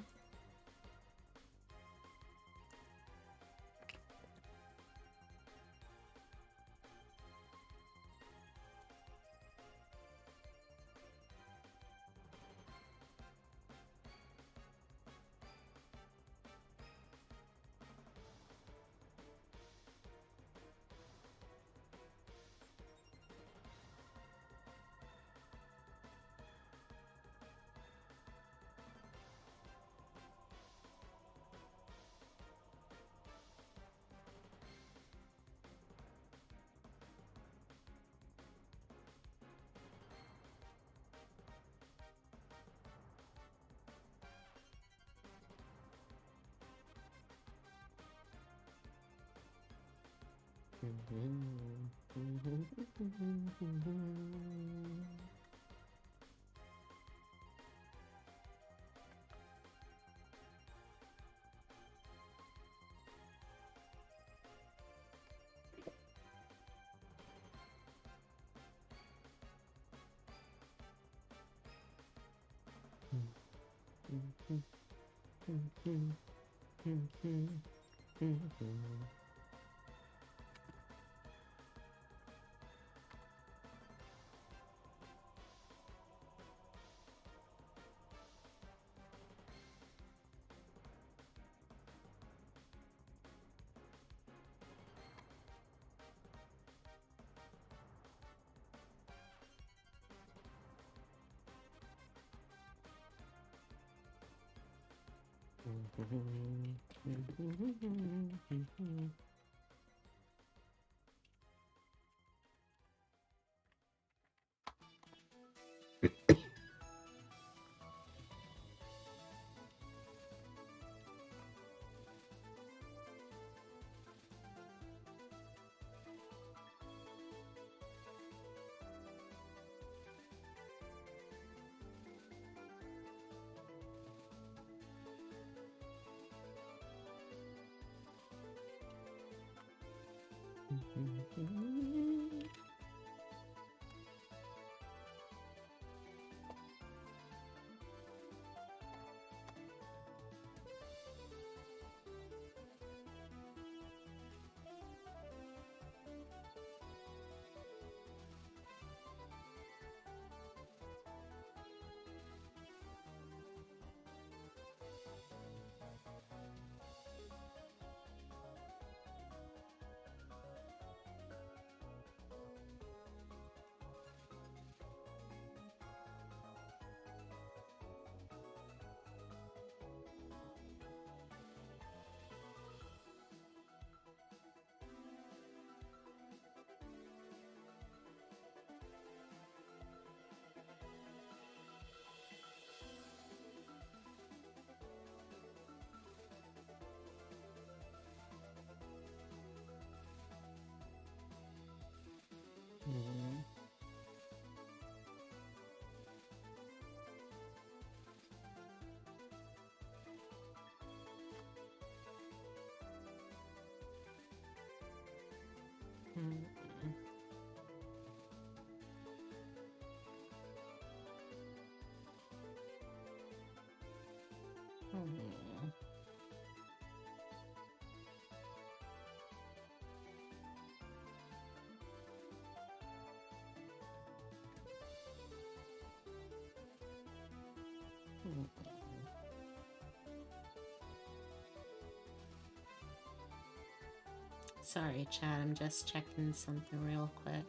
Sorry, chat, I'm just checking something real quick.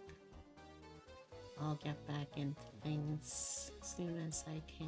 I'll get back into things as soon as I can.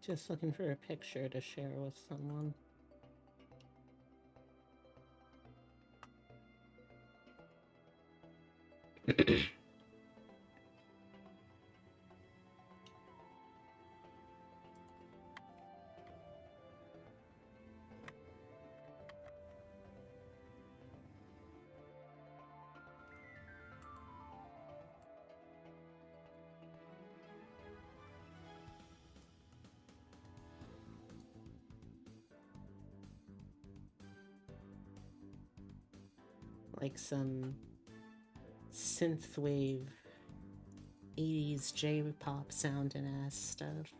Just looking for a picture to share with someone. Like some synthwave 80s J-pop sounding ass stuff.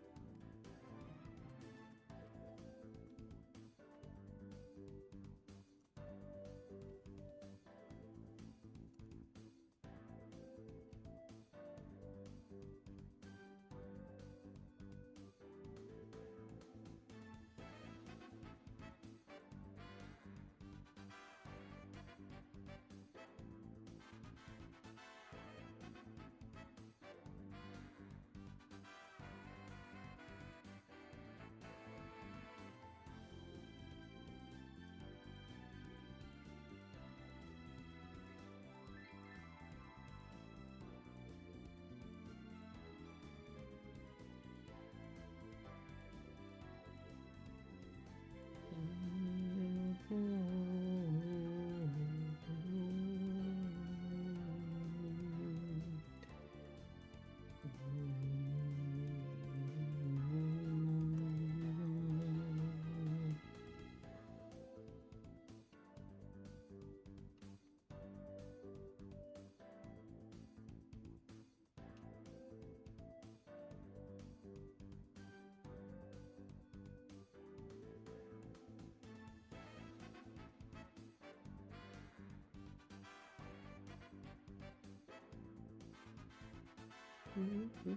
Okay.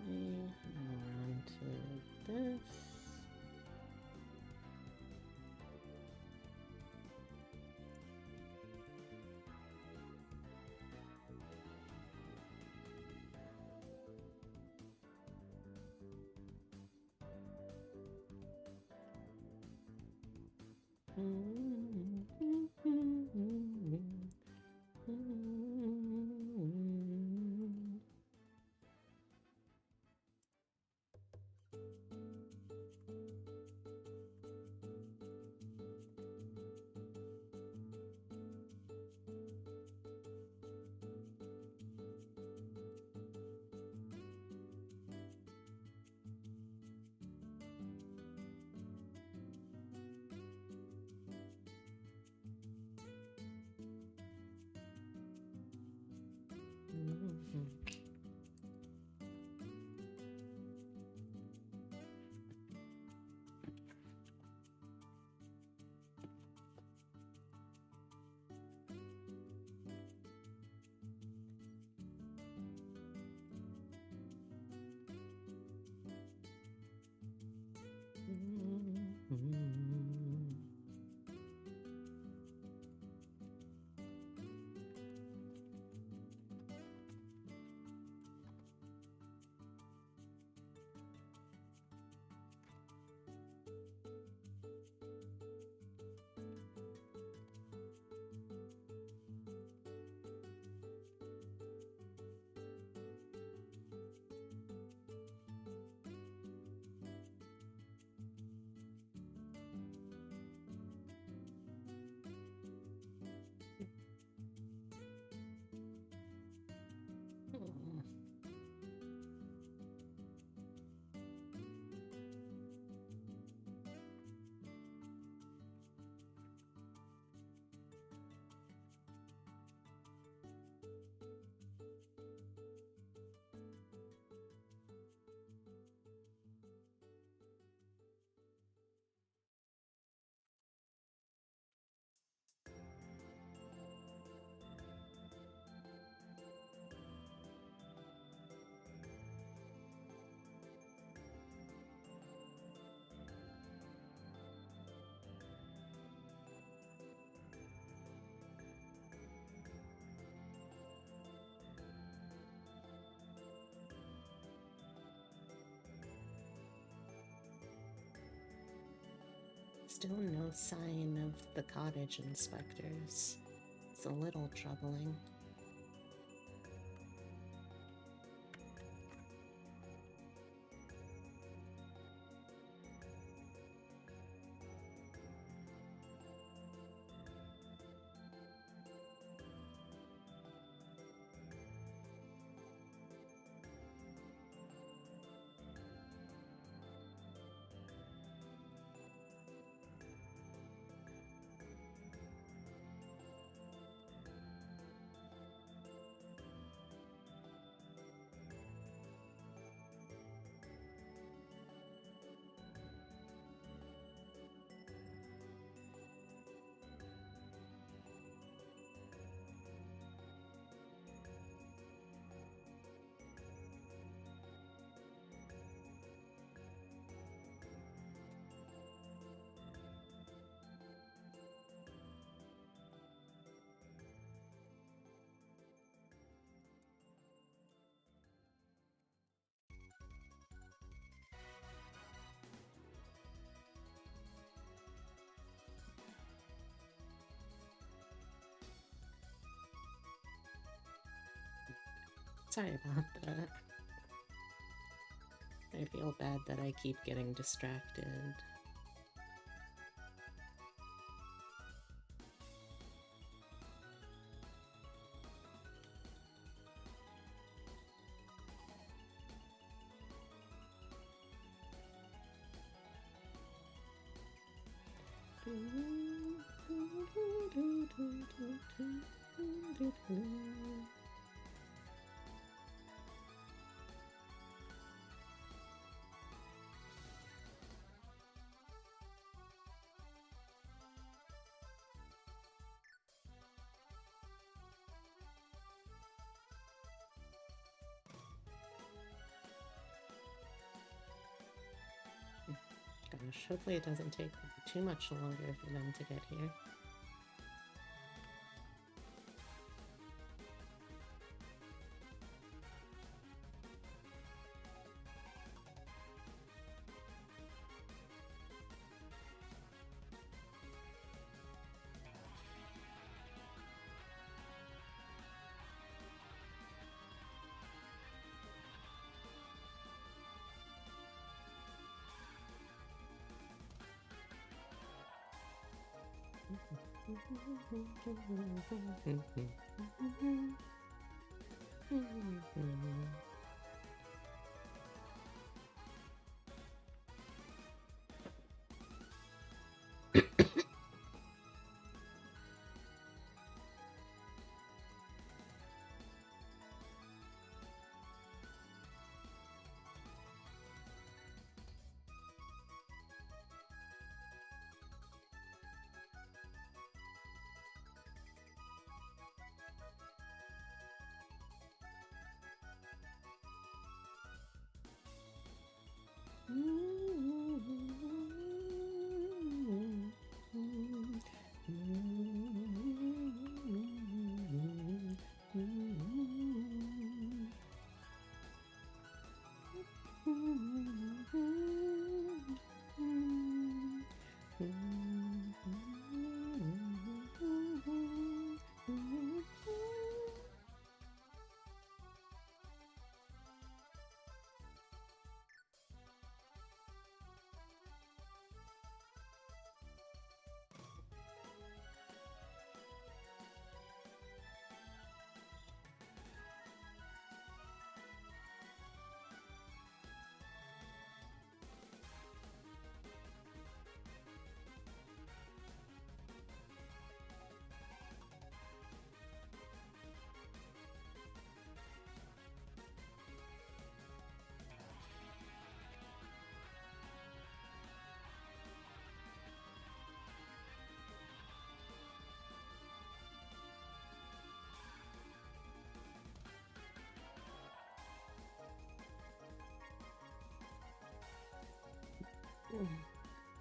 On to this. Still no sign of the cottage inspectors. It's a little troubling. Sorry about that. I feel bad that I keep getting distracted. Gosh, hopefully it doesn't take too much longer for them to get here.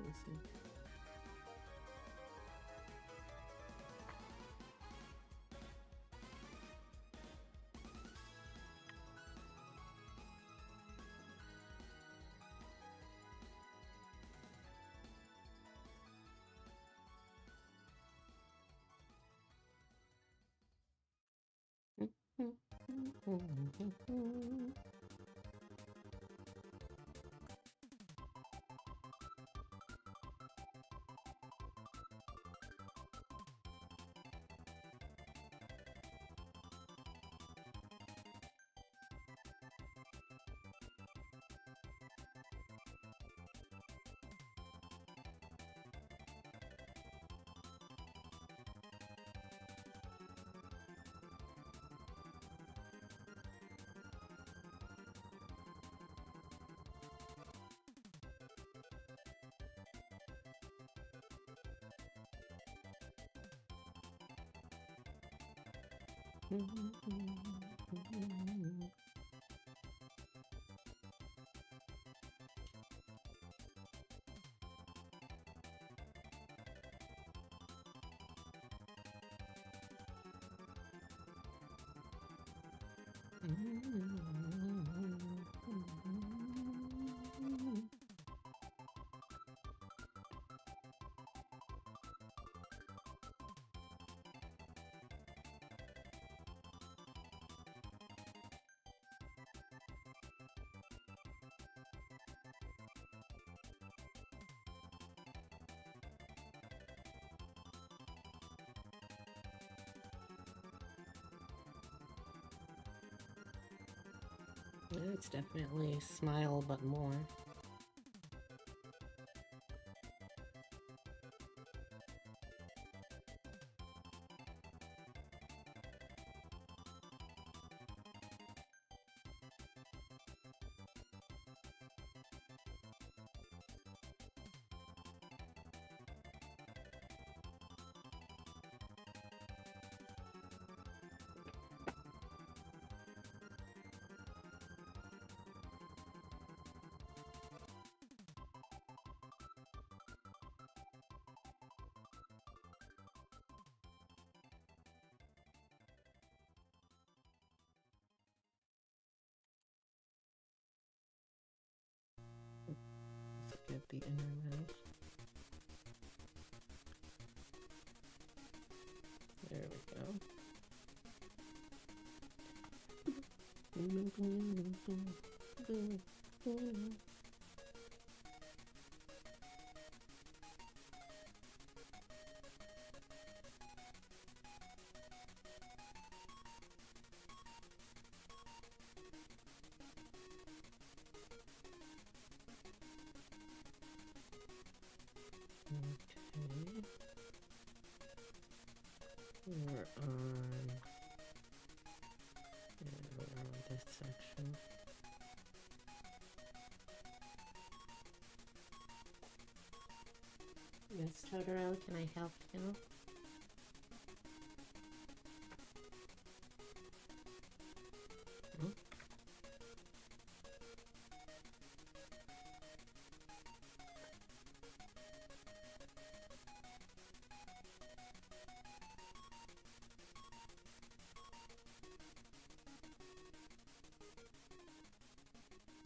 Let's see. It's definitely Smile, but more. Let's get the internet. There we go. Okay. We're on this section. Yes, Totoro, can I help you? Hmm?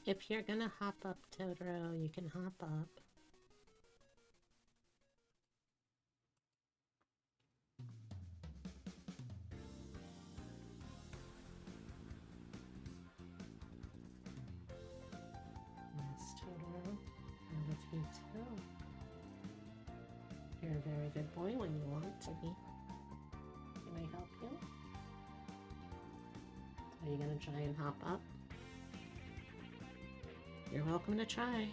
If you're gonna hop up, Totoro, you can hop up. Yes, Totoro. I love you too. You're a very good boy when you want to be. Can I help you? Are you gonna try and hop up? You're welcome to try.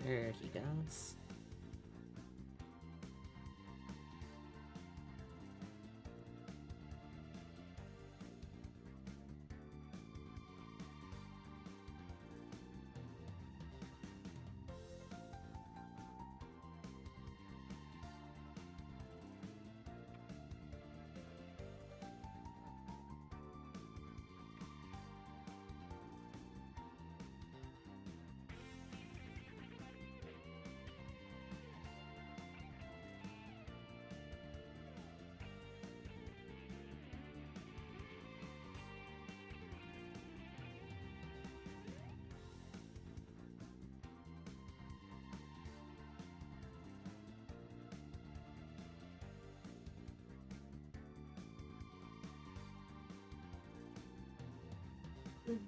There he goes. Really,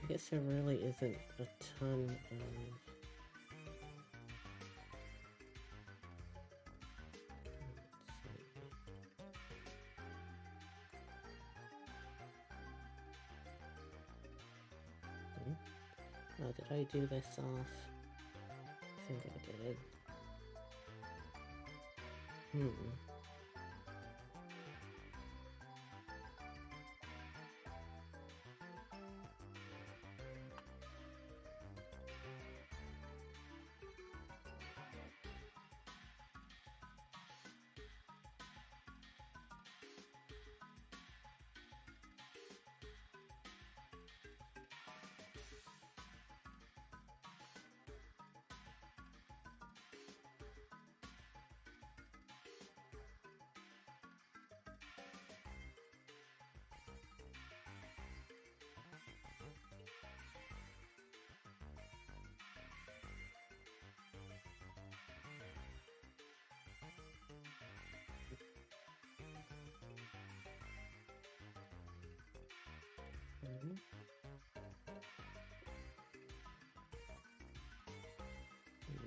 I guess there really isn't a ton of. Oh, did I do this off? I think I did.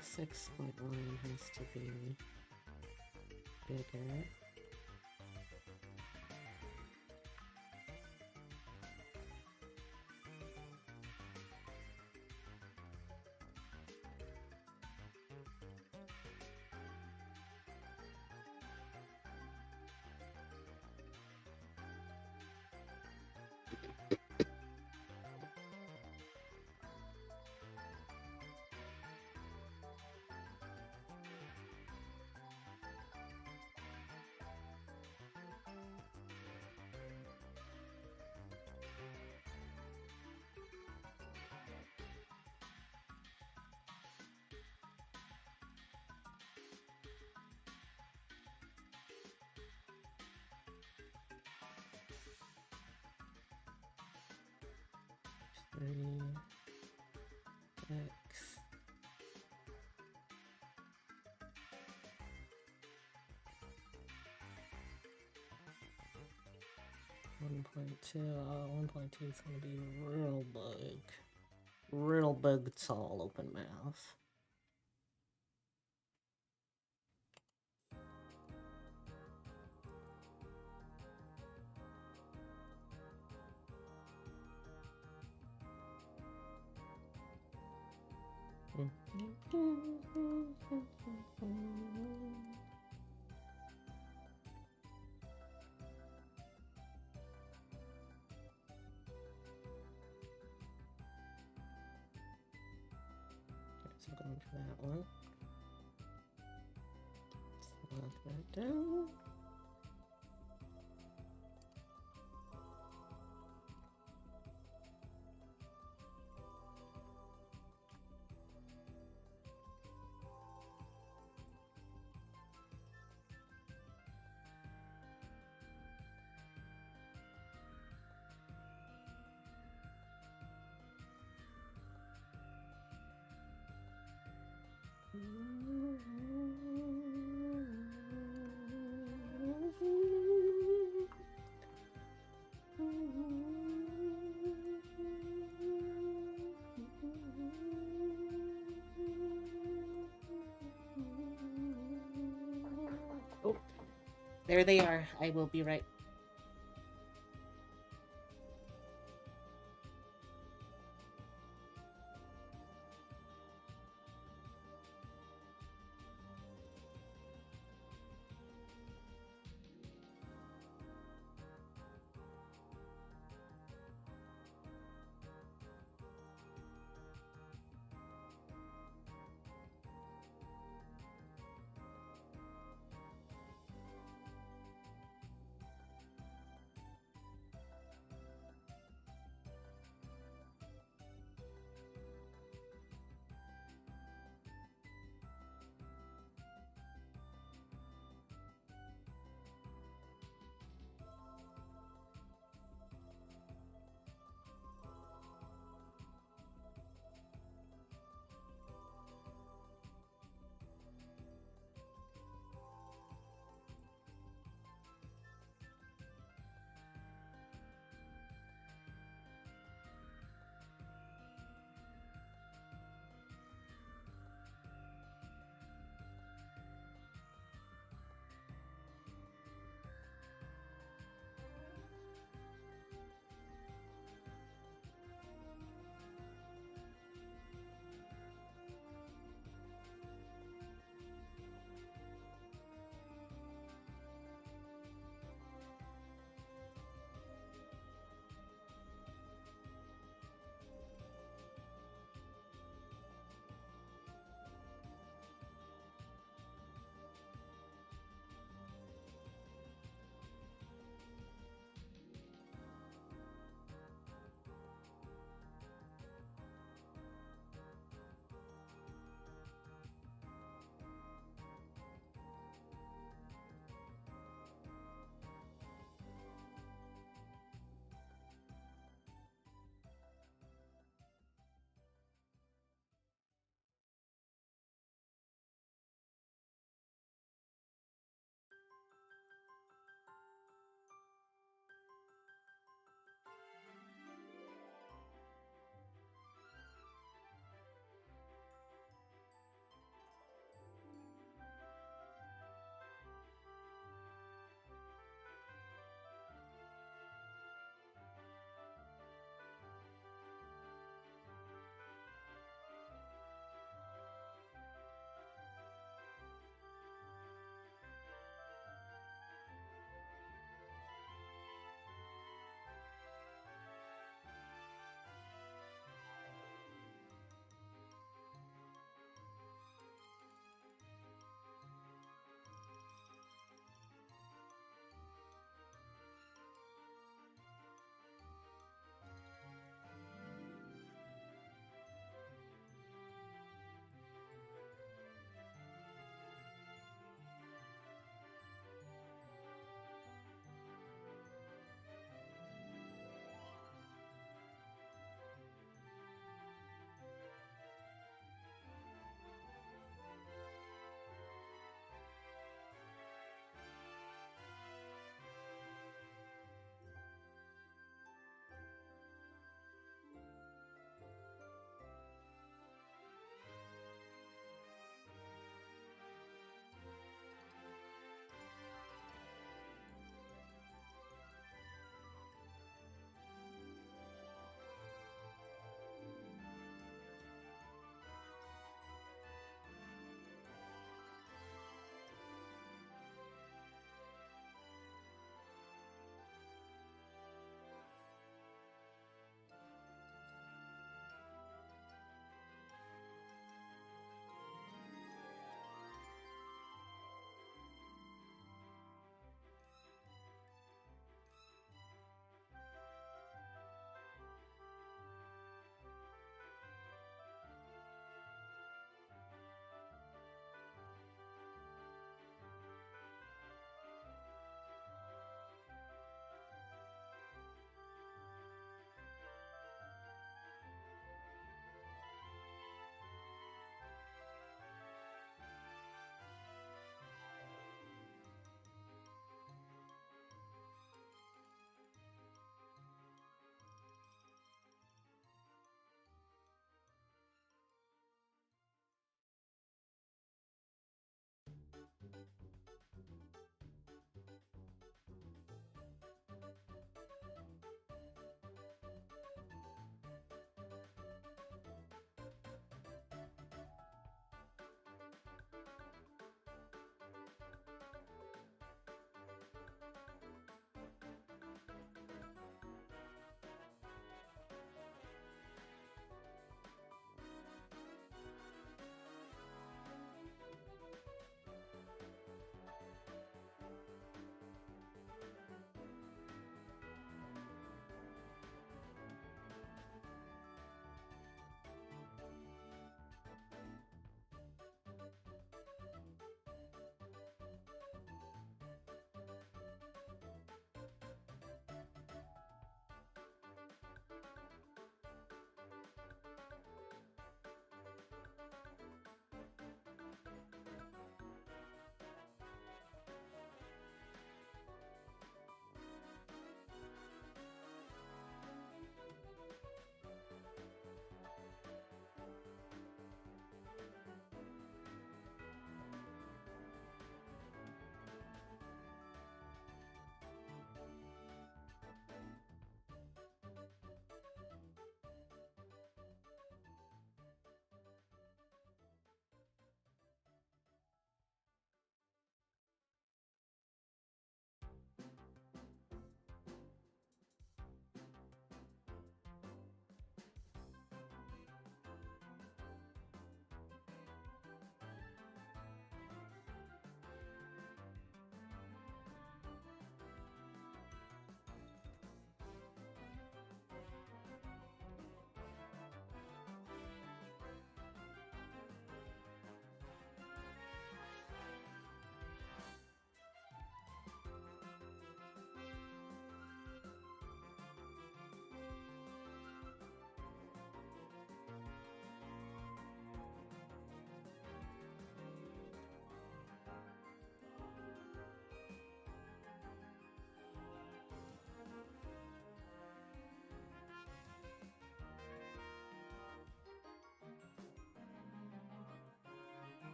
The 6-point line has to be bigger. X 1.2. 1.2 is going to be real big. Real big, tall, open mouth. So going for that one. Slide that down. Oh, there they are. I will be right.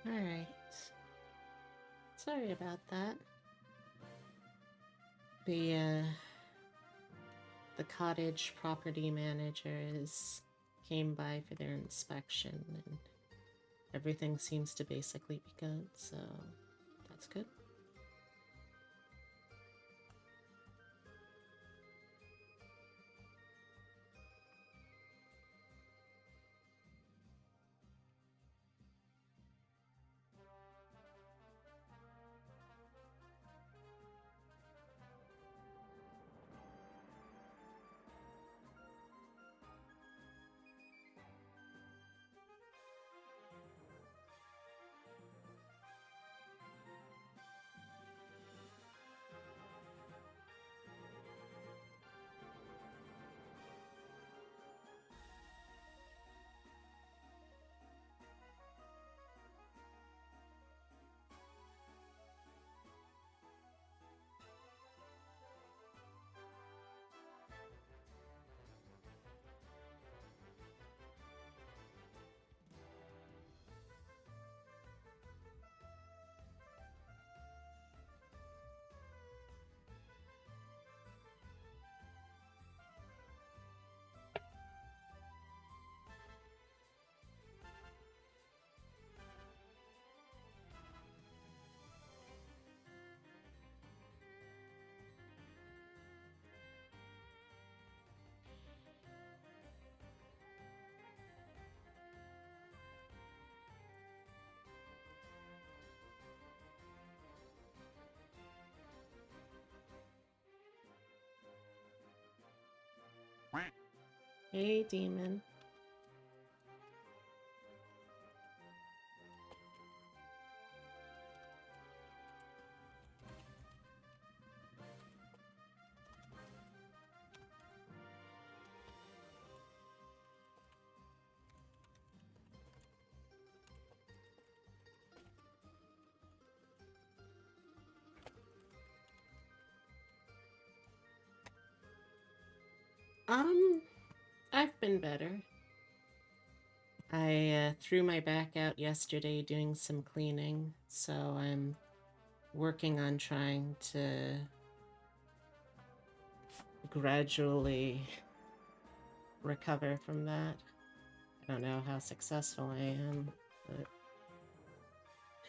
Alright. Sorry about that. The cottage property managers came by for their inspection, and everything seems to basically be good, so that's good. Hey, demon. I've been better. I threw my back out yesterday doing some cleaning, so I'm working on trying to gradually recover from that. I don't know how successful I am, but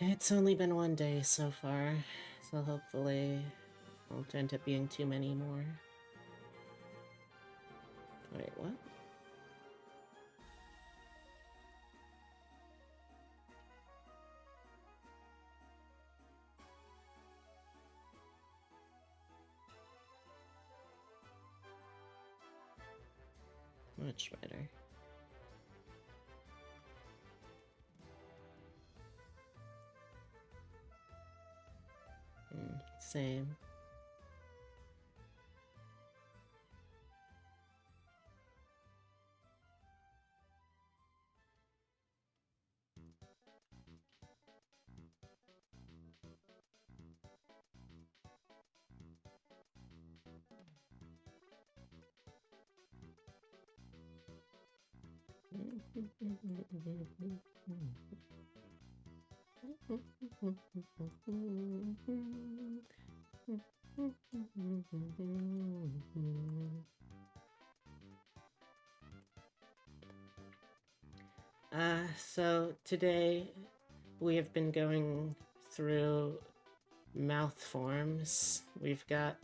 it's only been one day so far, so hopefully it won't end up being too many more. Wait, what? Much better. Same. So today we have been going through mouth forms. We've got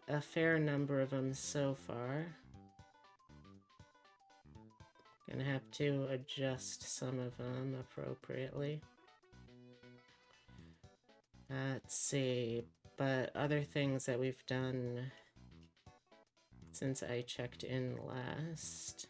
a fair number of them so far. Gonna have to adjust some of them appropriately. Let's see, but other things that we've done since I checked in last.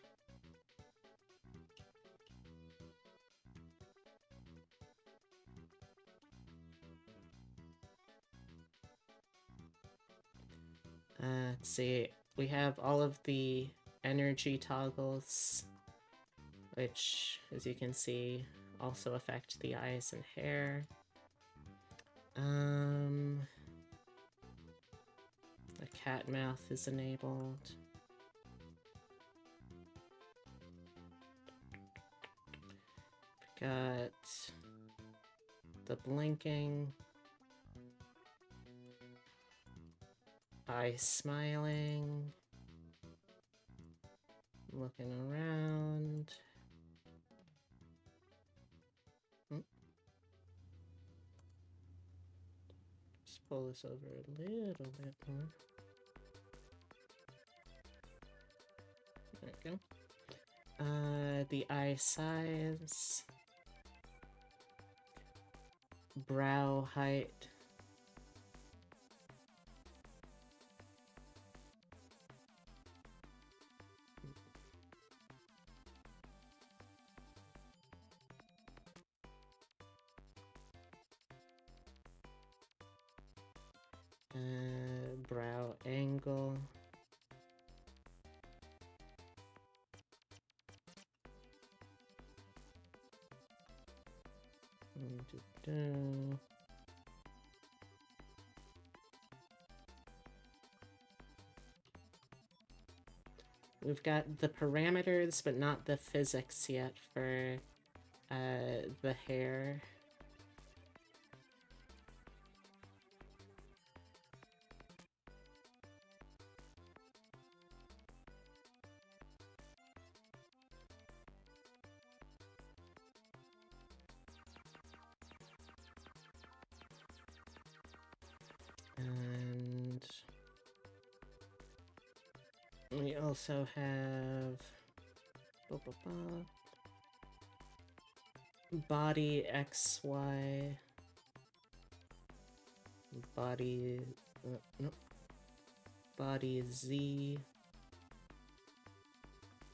Let's see, we have all of the energy toggles, which, as you can see, also affect the eyes and hair. The cat mouth is enabled. Got the blinking. Eye smiling. Looking around. Just pull this over a little bit more. There we go. The eye size. Brow height. Brow angle. We've got the parameters, but not the physics yet for the hair. And we also have body XY, body nope, body Z,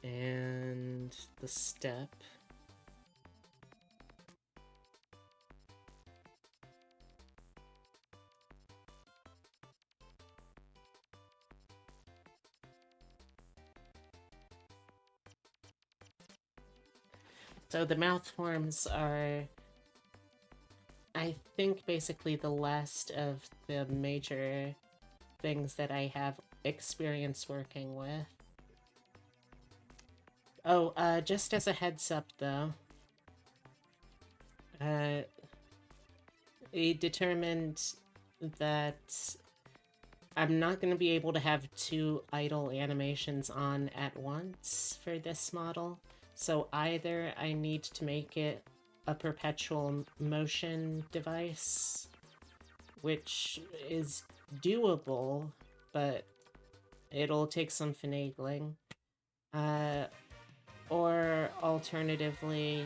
and the step. So the mouth forms are, I think, basically the last of the major things that I have experience working with. Oh, just as a heads up though, we determined that I'm not going to be able to have two idle animations on at once for this model. So either I need to make it a perpetual motion device, which is doable, but it'll take some finagling. Or alternatively,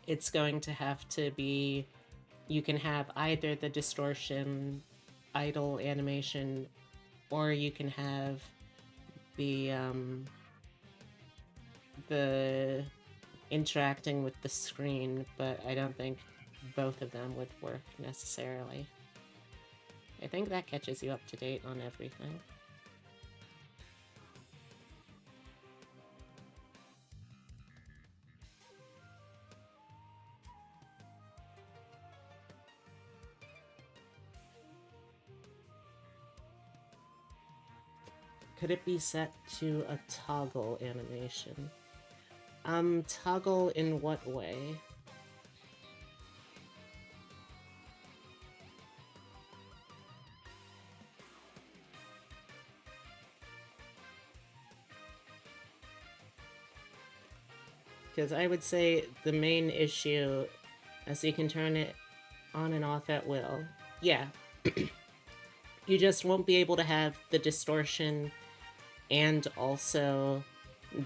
it's going to have to be, you can have either the distortion idle animation, or you can have the interacting with the screen, but I don't think both of them would work necessarily. I think that catches you up to date on everything. Could it be set to a toggle animation? Toggle in what way? Because I would say the main issue is you can turn it on and off at will. Yeah. You just won't be able to have the distortion and also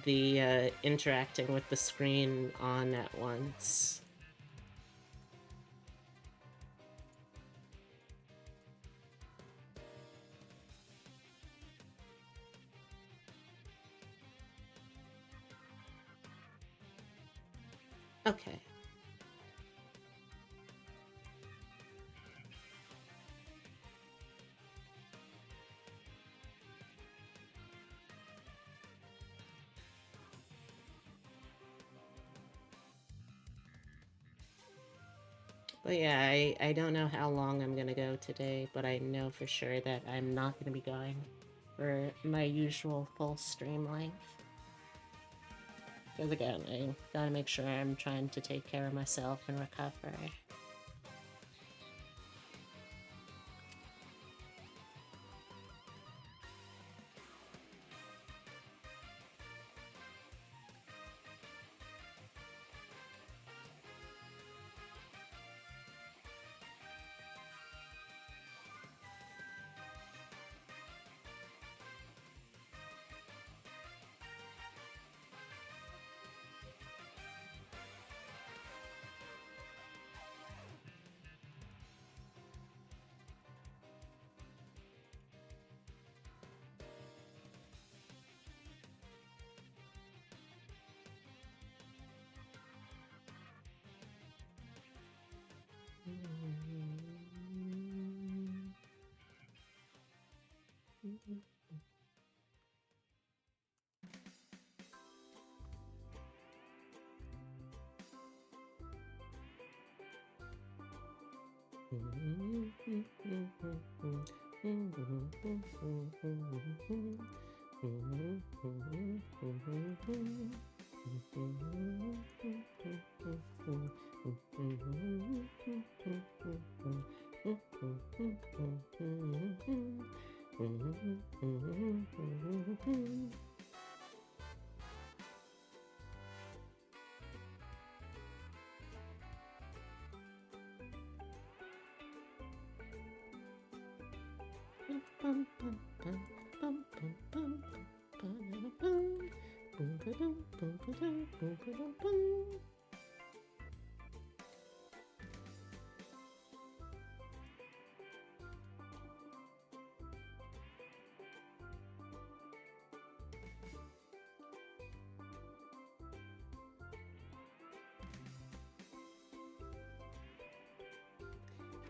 the interacting with the screen on at once. Okay. But yeah, I don't know how long I'm gonna go today, but I know for sure that I'm not gonna be going for my usual full stream length. Because again, I gotta make sure I'm trying to take care of myself and recover.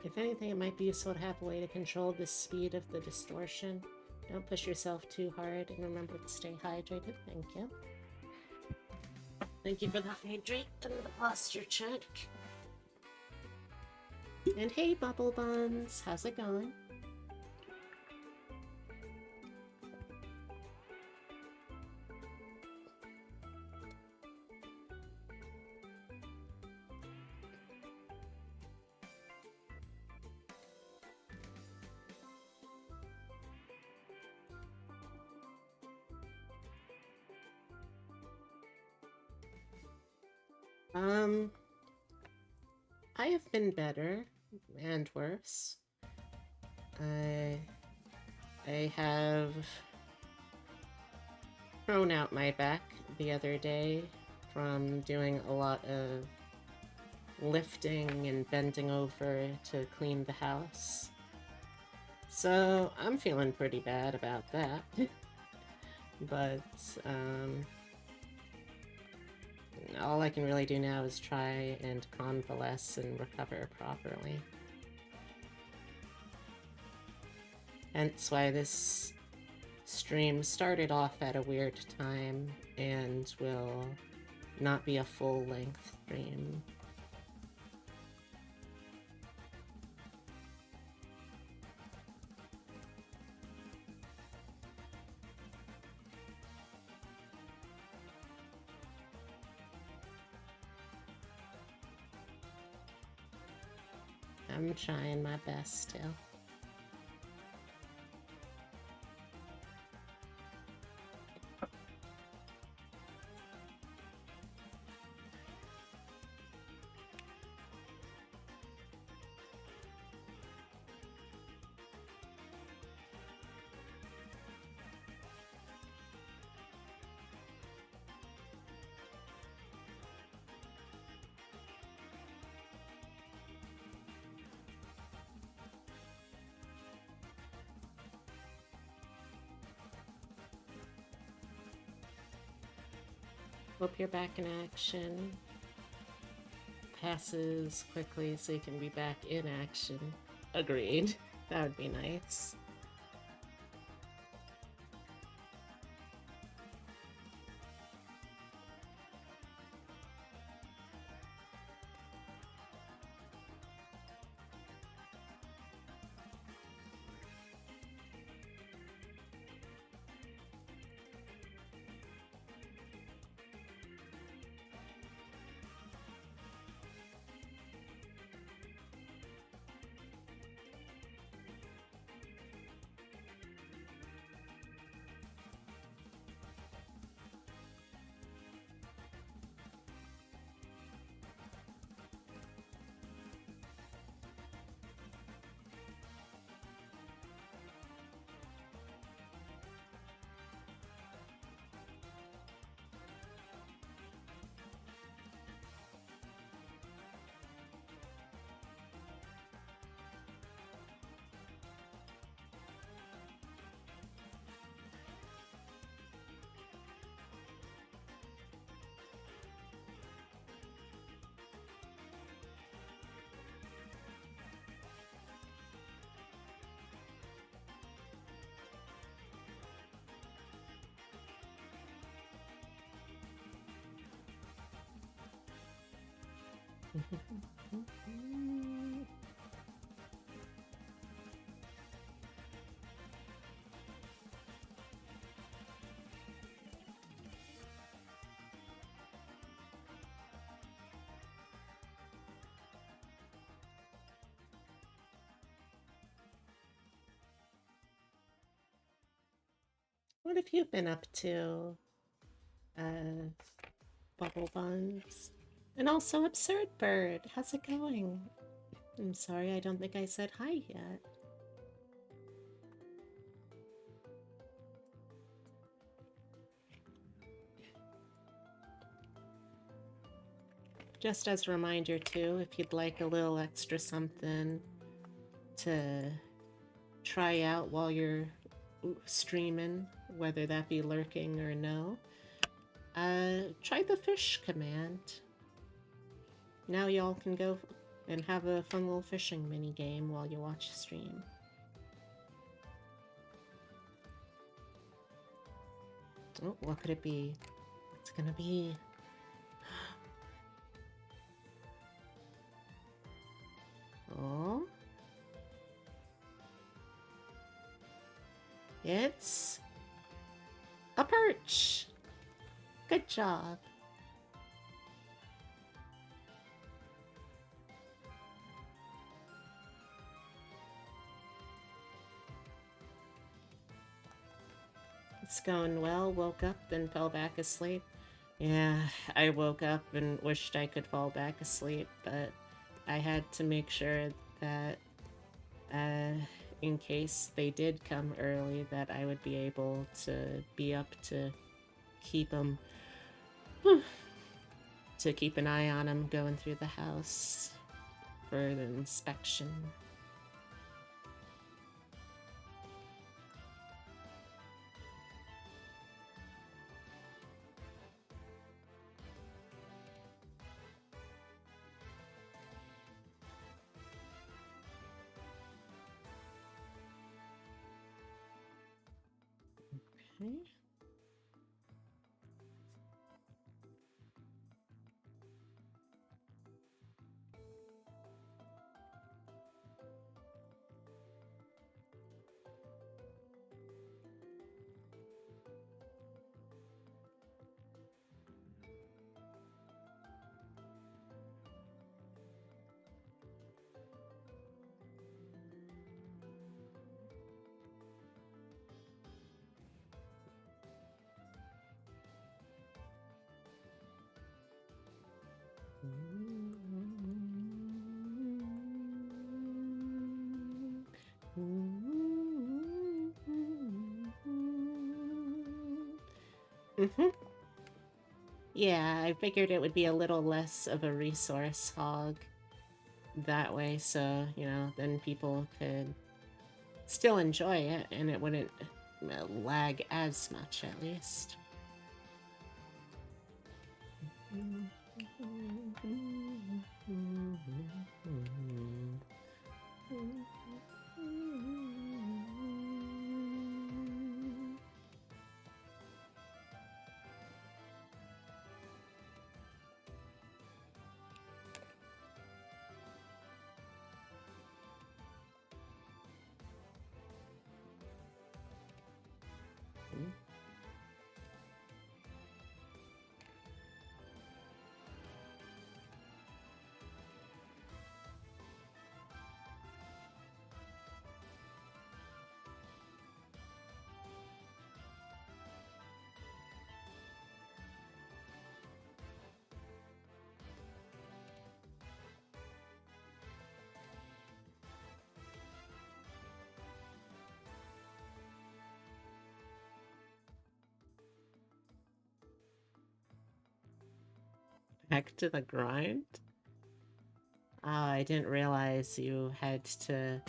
If anything, it might be useful to have a way to control the speed of the distortion. Don't push yourself too hard, and remember to stay hydrated. Thank you. Thank you for the hydrate and the posture check. And hey, Bubble Buns, how's it going? I have been better and worse. I have thrown out my back the other day from doing a lot of lifting and bending over to clean the house. So I'm feeling pretty bad about that. But all I can really do now is try and convalesce and recover properly. Hence why this stream started off at a weird time and will not be a full-length stream. I'm trying my best still. Hope you're back in action. Passes quickly so you can be back in action. Agreed. That would be nice. What have you been up to, uh, Bubble Buns? And also Absurd Bird, how's it going? I'm sorry, I don't think I said hi yet. Just as a reminder too, if you'd like a little extra something to try out while you're streaming, whether that be lurking or no, try the fish command. Now y'all can go and have a fun little fishing mini game while you watch stream. Oh, what could it be? It's gonna be... Oh. It's... a perch! Good job. It's going well. Woke up and fell back asleep. Yeah, I woke up and wished I could fall back asleep, but I had to make sure that in case they did come early, that I would be able to be up to keep them, to keep an eye on them going through the house for the inspection. Okay. Mm-hmm. Yeah, I figured it would be a little less of a resource hog that way, so, you know, then people could still enjoy it and it wouldn't lag as much, at least. Back to the grind? I didn't realize you had to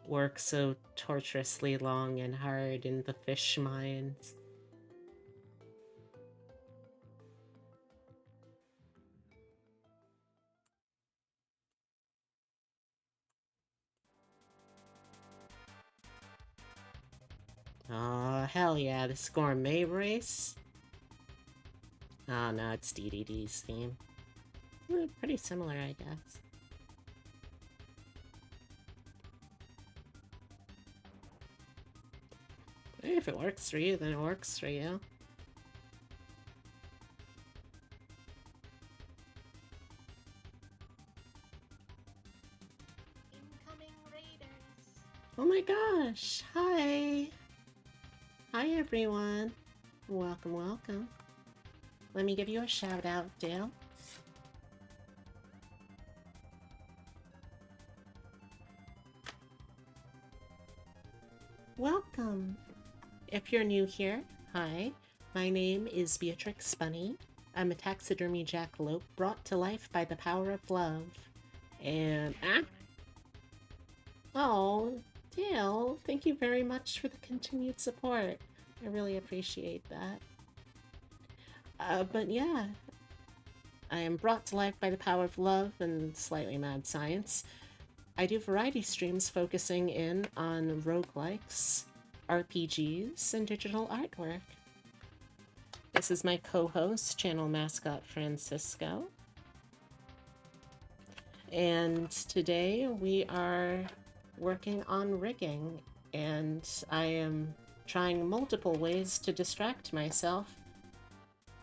work so torturously long and hard in the fish mines. Oh, hell yeah, this gourmet race? Oh no, it's DDD's theme. Pretty similar, I guess. Hey, if it works for you, then it works for you. Incoming raiders. Oh my gosh, hi! Hi everyone. Welcome, welcome. Let me give you a shout out, Dale. Welcome. If you're new here, hi. My name is Beatrix Bunny. I'm a taxidermy jackalope brought to life by the power of love. And oh, Dale, thank you very much for the continued support. I really appreciate that. But yeah, I am brought to life by the power of love and slightly mad science. I do variety streams focusing in on roguelikes, RPGs, and digital artwork. This is my co-host, channel mascot Francisco. And today we are working on rigging, and I am trying multiple ways to distract myself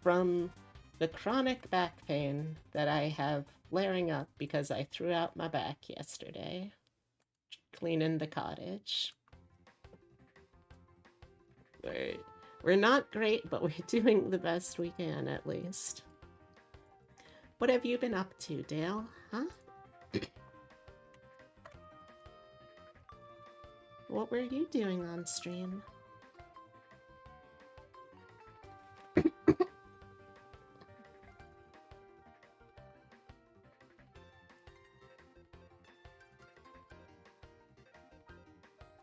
from the chronic back pain that I have flaring up because I threw out my back yesterday cleaning the cottage. We're not great, but we're doing the best we can, at least. What have you been up to, Dale? Huh? What were you doing on stream?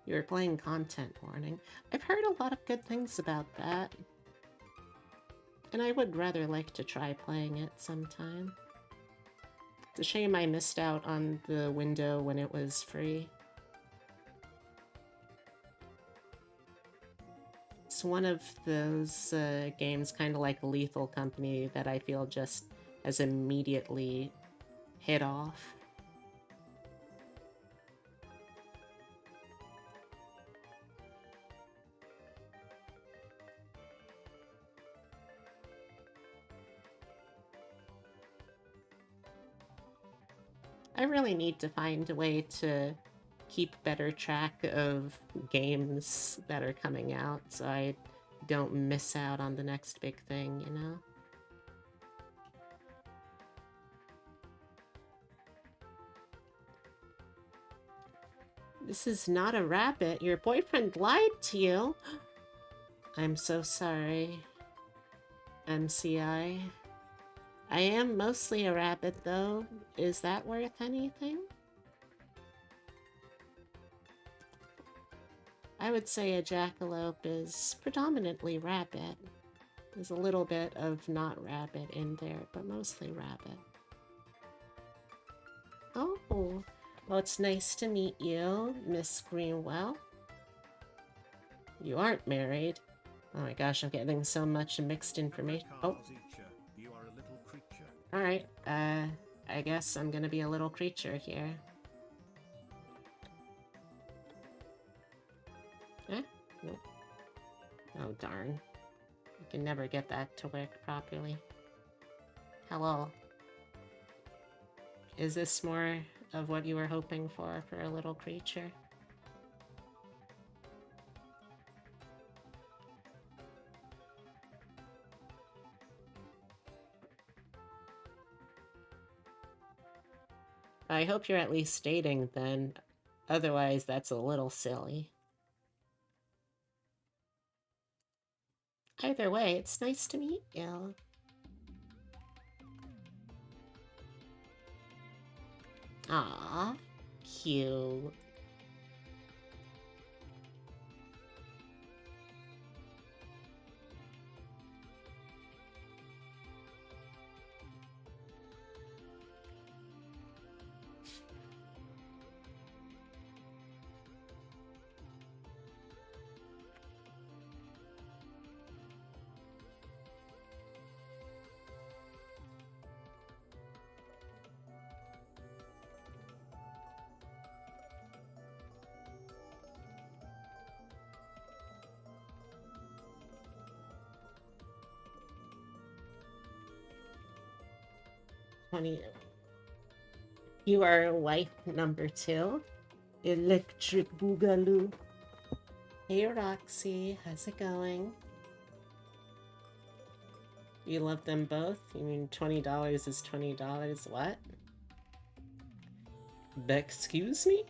You were playing content warning. I've heard a lot of good things about that. And I would rather like to try playing it sometime. It's a shame I missed out on the window when it was free. It's one of those games, kind of like Lethal Company, that I feel just has immediately hit off. I really need to find a way to keep better track of games that are coming out so I don't miss out on the next big thing, you know? This is not a rabbit. Your boyfriend lied to you. I'm so sorry, MCI. I am mostly a rabbit, though. Is that worth anything? I would say a jackalope is predominantly rabbit. There's a little bit of not rabbit in there, but mostly rabbit. Oh, well, it's nice to meet you, Miss Greenwell. You aren't married. Oh my gosh, I'm getting so much mixed information. Oh. Alright, I guess I'm gonna be a little creature here. Eh? Nope. Oh darn. I can never get that to work properly. Hello. Is this more of what you were hoping for a little creature? I hope you're at least dating then. Otherwise, that's a little silly. Either way, it's nice to meet you. Aw, cute. Honey, you are wife number 2. Electric Boogaloo. Hey Roxy, how's it going? You love them both? You mean $20 is $20? What? Excuse me?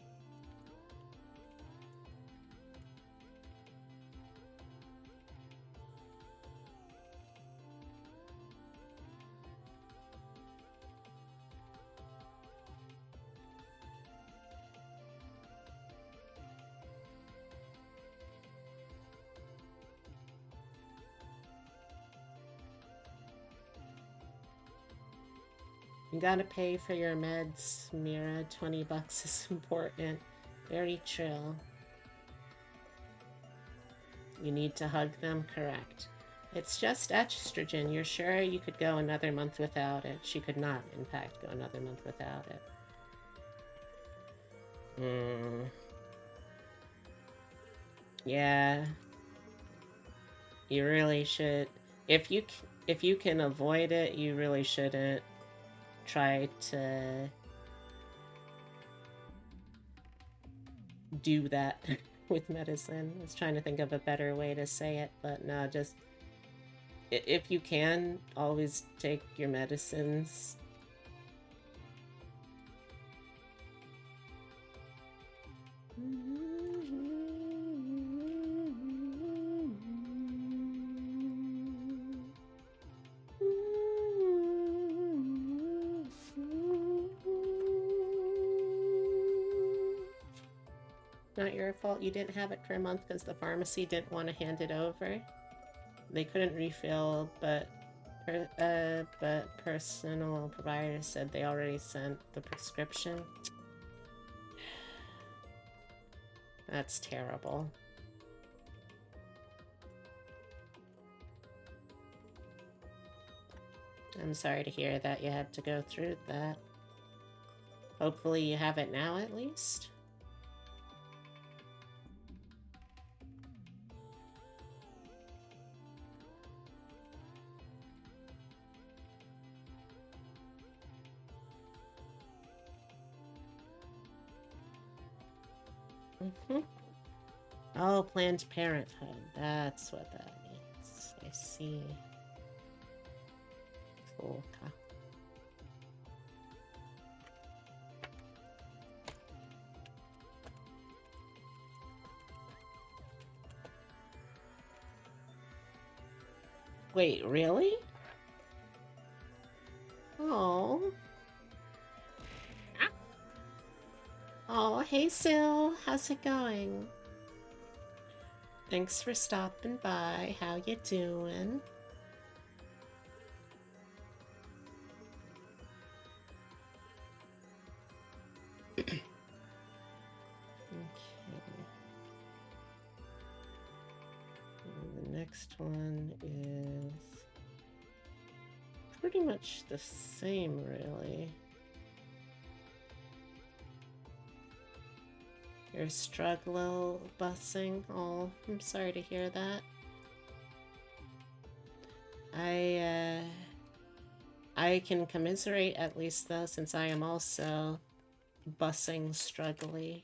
You gotta pay for your meds, Mira. 20 bucks is important. Very true. You need to hug them, correct. It's just estrogen. You're sure you could go another month without it? She could not, in fact, go another month without it. Yeah. You really should. If you can avoid it, you really shouldn't try to do that with medicine. I was trying to think of a better way to say it, but no, just if you can, always take your medicines. Not your fault you didn't have it for a month because the pharmacy didn't want to hand it over. They couldn't refill, but personal providers said they already sent the prescription. That's terrible. I'm sorry to hear that you had to go through that. Hopefully you have it now at least. Oh, Planned Parenthood. That's what that means. I see. Cool. Wait, really? Oh. Oh, hey Sil. How's it going? Thanks for stopping by. How you doing? Okay. And the next one is pretty much the same, really. You're struggling busing. Oh, I'm sorry to hear that. I can commiserate at least though, since I am also busing struggly.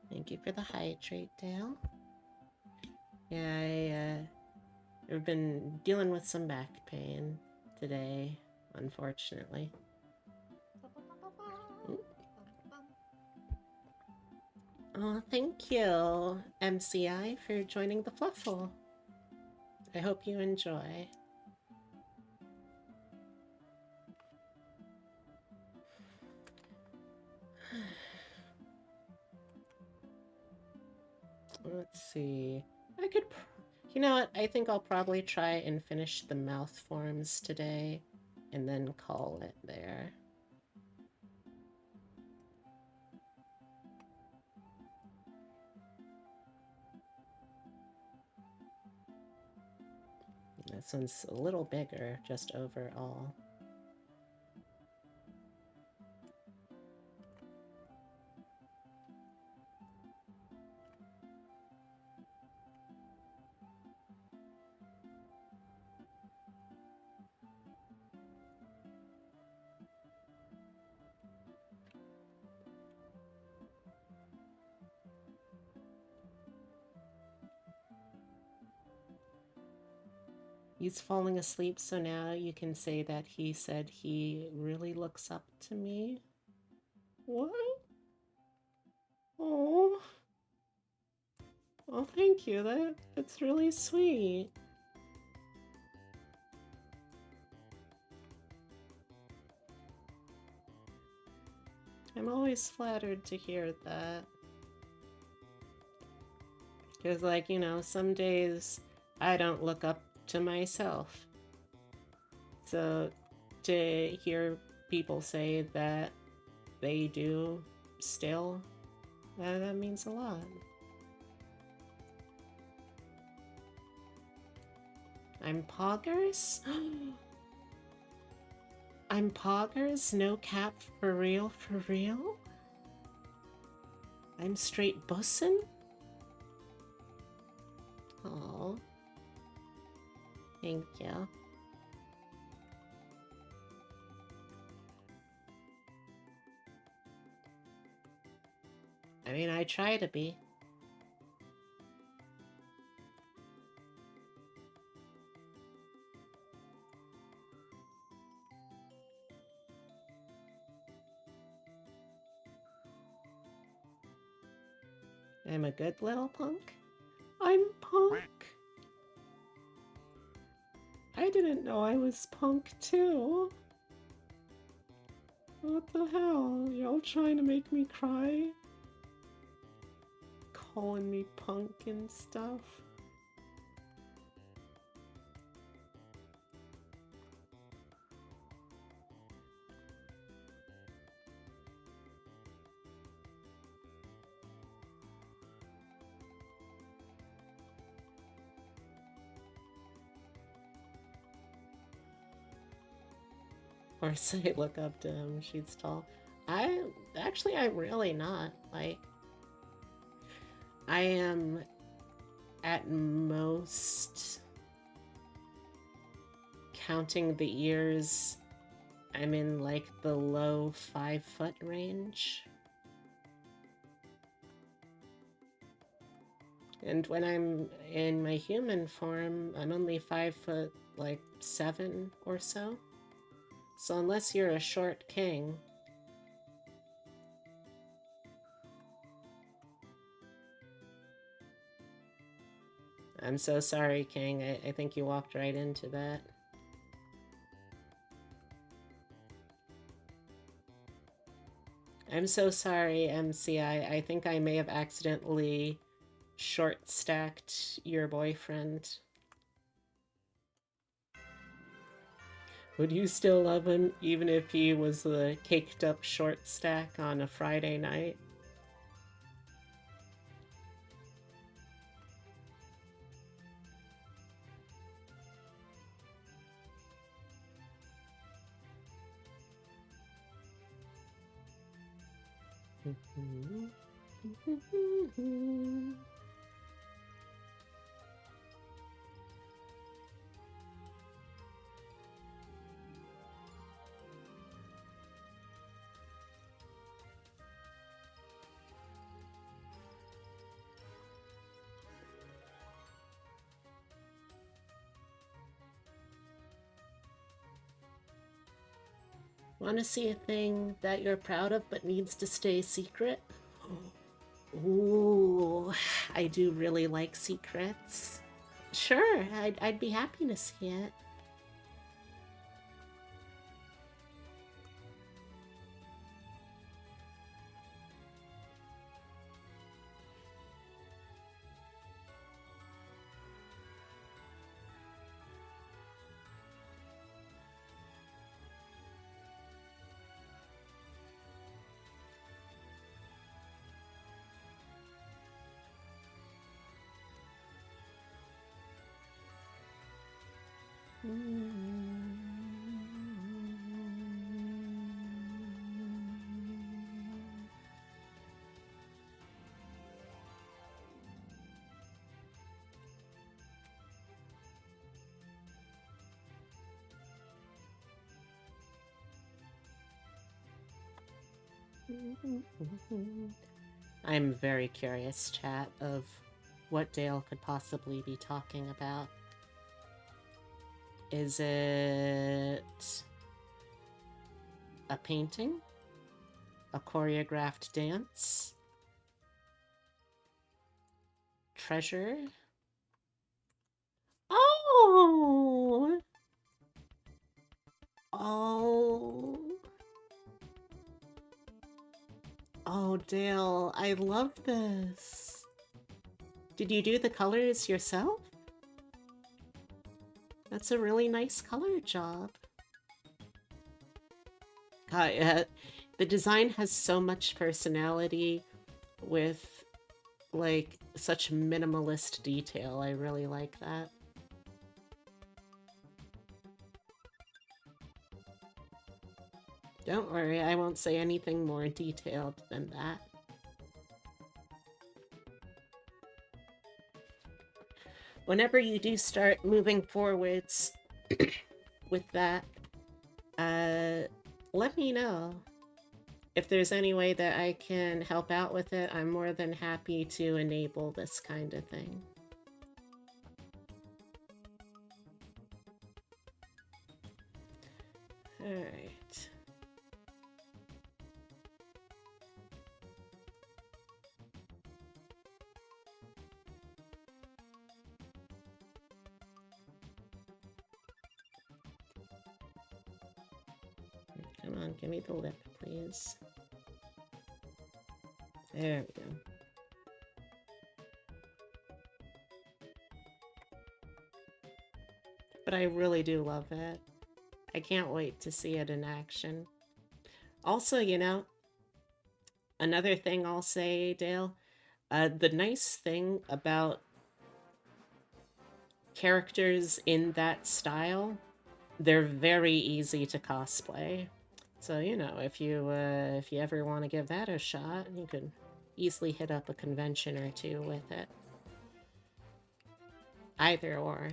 Thank you for the hydrate, Dale. Yeah, I've been dealing with some back pain today, unfortunately. Oh, thank you, MCI, for joining the Fluffle. I hope you enjoy. Let's see. I could... You know what? I think I'll probably try and finish the mouth forms today and then call it there. This one's a little bigger, just overall. He's falling asleep, so now you can say that he said he really looks up to me. What? Oh. Oh, thank you. That's really sweet. I'm always flattered to hear that. Because, like, you know, some days I don't look up to myself. So to hear people say that they do still, that means a lot. I'm poggers? I'm poggers? No cap, for real, for real? I'm straight bussin'? Oh, thank you. I mean, I try to be. I'm a good little punk. I'm punk. I didn't know I was punk too. What the hell? Y'all trying to make me cry? Calling me punk and stuff? Or say look up to him, she's tall. I'm really not. Like, I am at most, counting the ears, I'm in like the low 5-foot range. And when I'm in my human form, I'm only 5'7" or so. So unless you're a short king. I'm so sorry, King. I think you walked right into that. I'm so sorry, MC. I think I may have accidentally short-stacked your boyfriend. Would you still love him even if he was a caked-up short stack on a Friday night? Want to see a thing that you're proud of but needs to stay secret? Ooh, I do really like secrets. Sure, I'd be happy to see it. I'm very curious, chat, of what Dale could possibly be talking about. Is it a painting? A choreographed dance? Treasure? Oh! Oh. Oh, Dale, I love this. Did you do the colors yourself? That's a really nice color job. God, the design has so much personality with, like, such minimalist detail. I really like that. Don't worry, I won't say anything more detailed than that. Whenever you do start moving forwards with that, let me know. If there's any way that I can help out with it, I'm more than happy to enable this kind of thing. Alright. Come on, give me the lip, please. There we go. But I really do love it. I can't wait to see it in action. Also, you know, another thing I'll say, Dale, the nice thing about characters in that style, they're very easy to cosplay. So, you know, if you ever want to give that a shot, you could easily hit up a convention or two with it. Either or.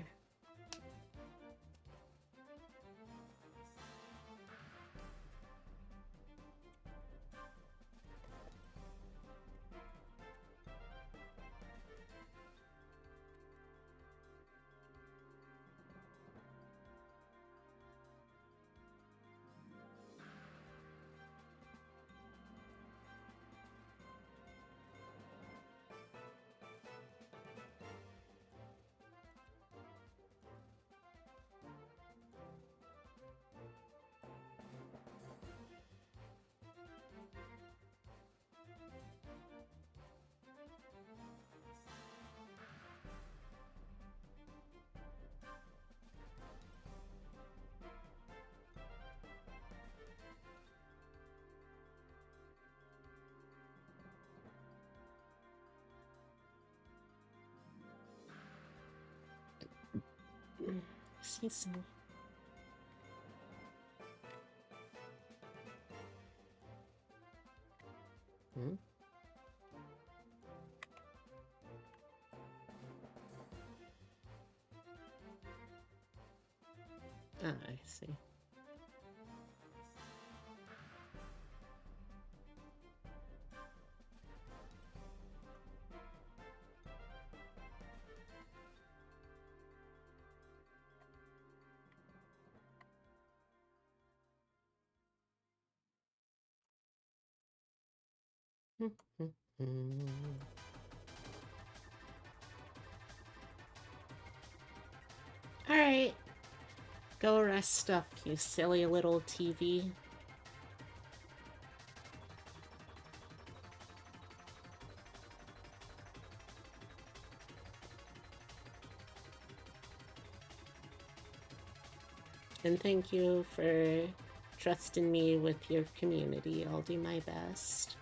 Excuse me. Hmm? Ah, I see. Alright. Go rest up, you silly little TV. And thank you for trusting me with your community. I'll do my best.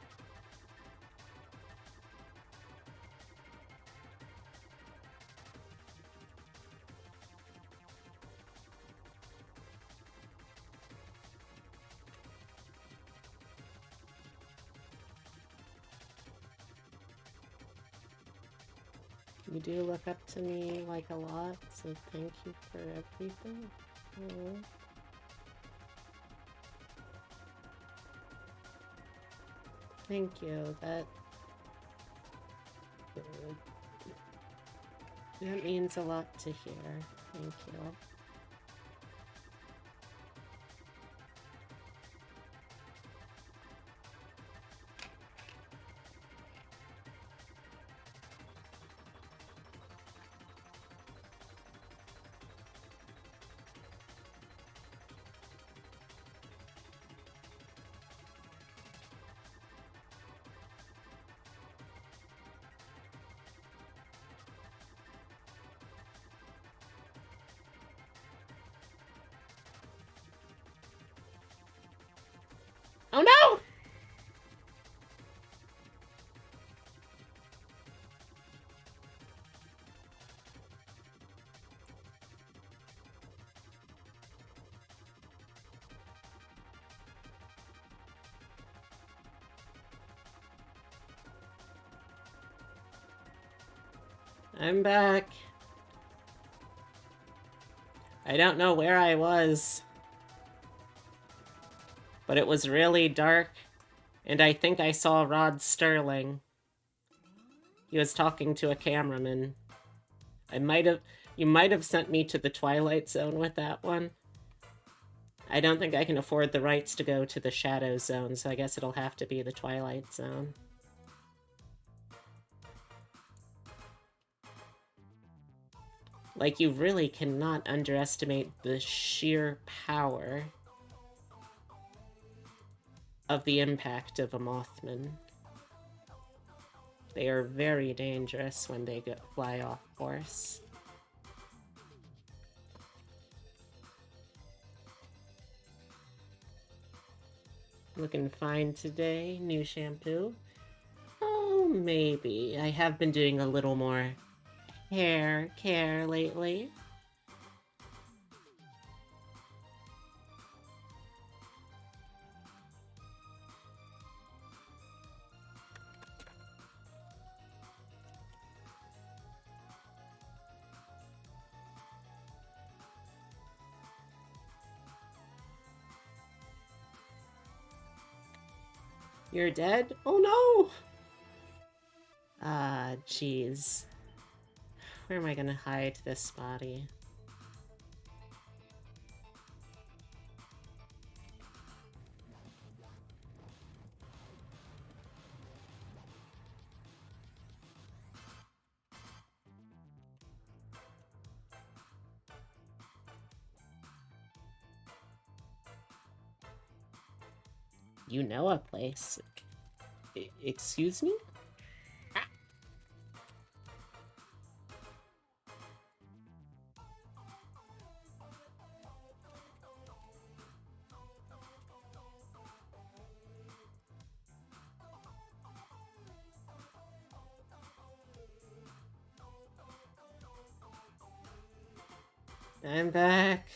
You do look up to me like a lot, so thank you for everything. Aww. Thank you. That means a lot to hear. Thank you. Oh no! I'm back. I don't know where I was, but it was really dark, and I think I saw Rod Sterling. He was talking to a cameraman. I might have... You might have sent me to the Twilight Zone with that one. I don't think I can afford the rights to go to the Shadow Zone, so I guess it'll have to be the Twilight Zone. Like, you really cannot underestimate the sheer power of the impact of a Mothman. They are very dangerous when they fly off course. Looking fine today. New shampoo. Oh, maybe. I have been doing a little more hair care lately. You're dead? Oh no! Ah, jeez. Where am I gonna hide this body? You know a place. Excuse me? I'm back.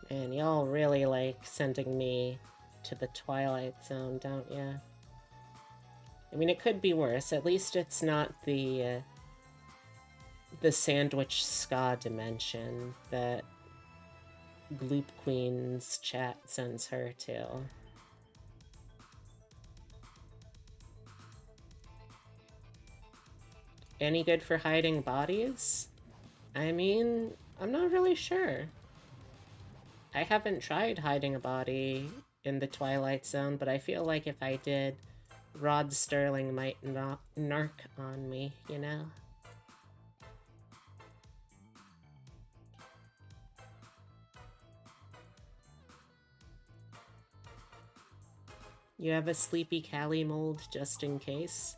Man, y'all really like sending me to the Twilight Zone, don't ya? I mean, it could be worse. At least it's not the Sandwich Ska dimension that Gloop Queen's chat sends her to. Any good for hiding bodies? I mean, I'm not really sure. I haven't tried hiding a body in the Twilight Zone, but I feel like if I did, Rod Sterling might not narc on me, you know? You have a Sleepy Cali mold just in case?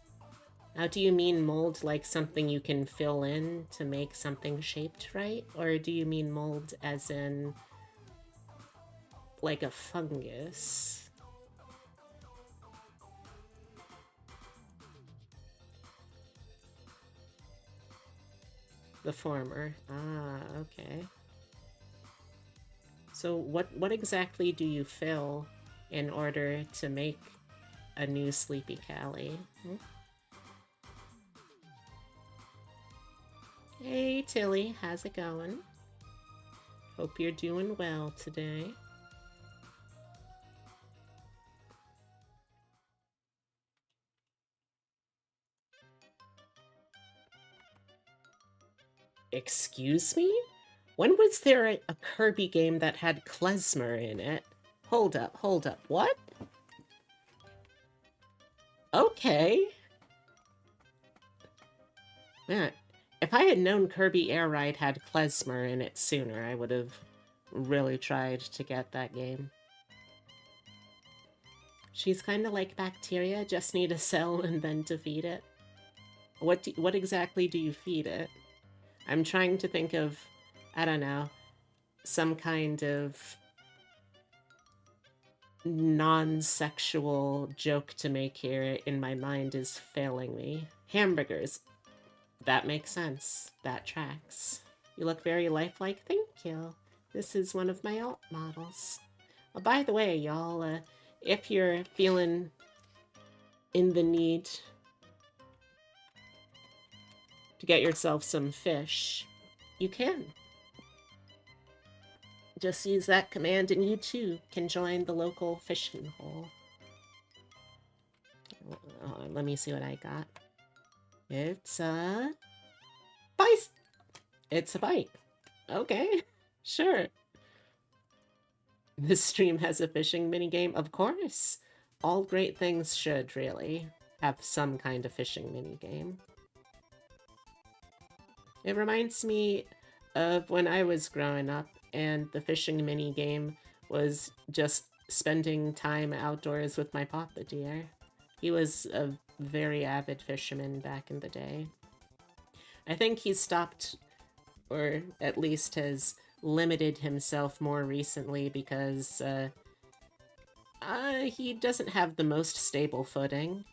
How do you mean mold like something you can fill in to make something shaped right? Or do you mean mold as in like a fungus? The former. Ah, okay. So what exactly do you fill in order to make a new Sleepy Cali? Hmm? Hey Tilly, how's it going? Hope you're doing well today. Excuse me? When was there a Kirby game that had klezmer in it? Hold up, what? Okay. Man, If I had known Kirby Air Ride had klezmer in it sooner, I would have really tried to get that game. She's kind of like bacteria, just need a cell and then to feed it. What exactly do you feed it? I'm trying to think of, I don't know, some kind of non-sexual joke to make here. In my mind is failing me. Hamburgers. That makes sense. That tracks. You look very lifelike. Thank you. This is one of my alt models. Oh, by the way, y'all, if you're feeling in the need to get yourself some fish, you can. Just use that command and you too can join the local fishing hole. Let me see what I got. It's a bite. It's a bite. Okay, sure. This stream has a fishing minigame? Of course. All great things should, really, have some kind of fishing minigame. It reminds me of when I was growing up, and the fishing minigame was just spending time outdoors with my papa dear. He was a very avid fisherman back in the day. I think he stopped, or at least has limited himself more recently because he doesn't have the most stable footing,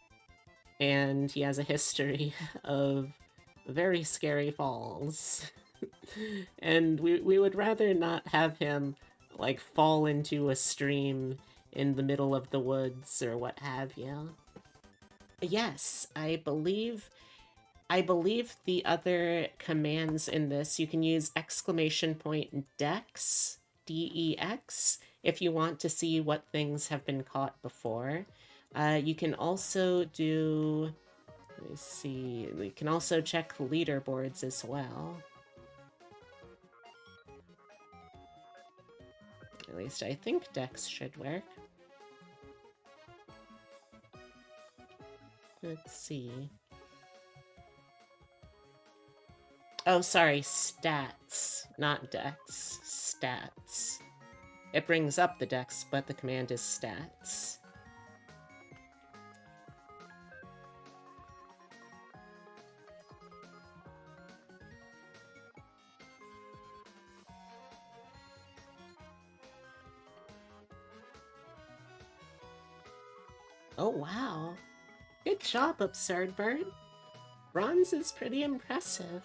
and he has a history of very scary falls. And we would rather not have him, like, fall into a stream in the middle of the woods or what have you. Yes, I believe the other commands in this, you can use exclamation point dex, D-E-X, if you want to see what things have been caught before. You can also do, let me see, you can also check leaderboards as well. At least I think dex should work. Let's see. Oh, sorry, stats, not dex. Stats. It brings up the dex, but the command is stats. Oh, wow. Good job, Absurd Bird. Bronze is pretty impressive.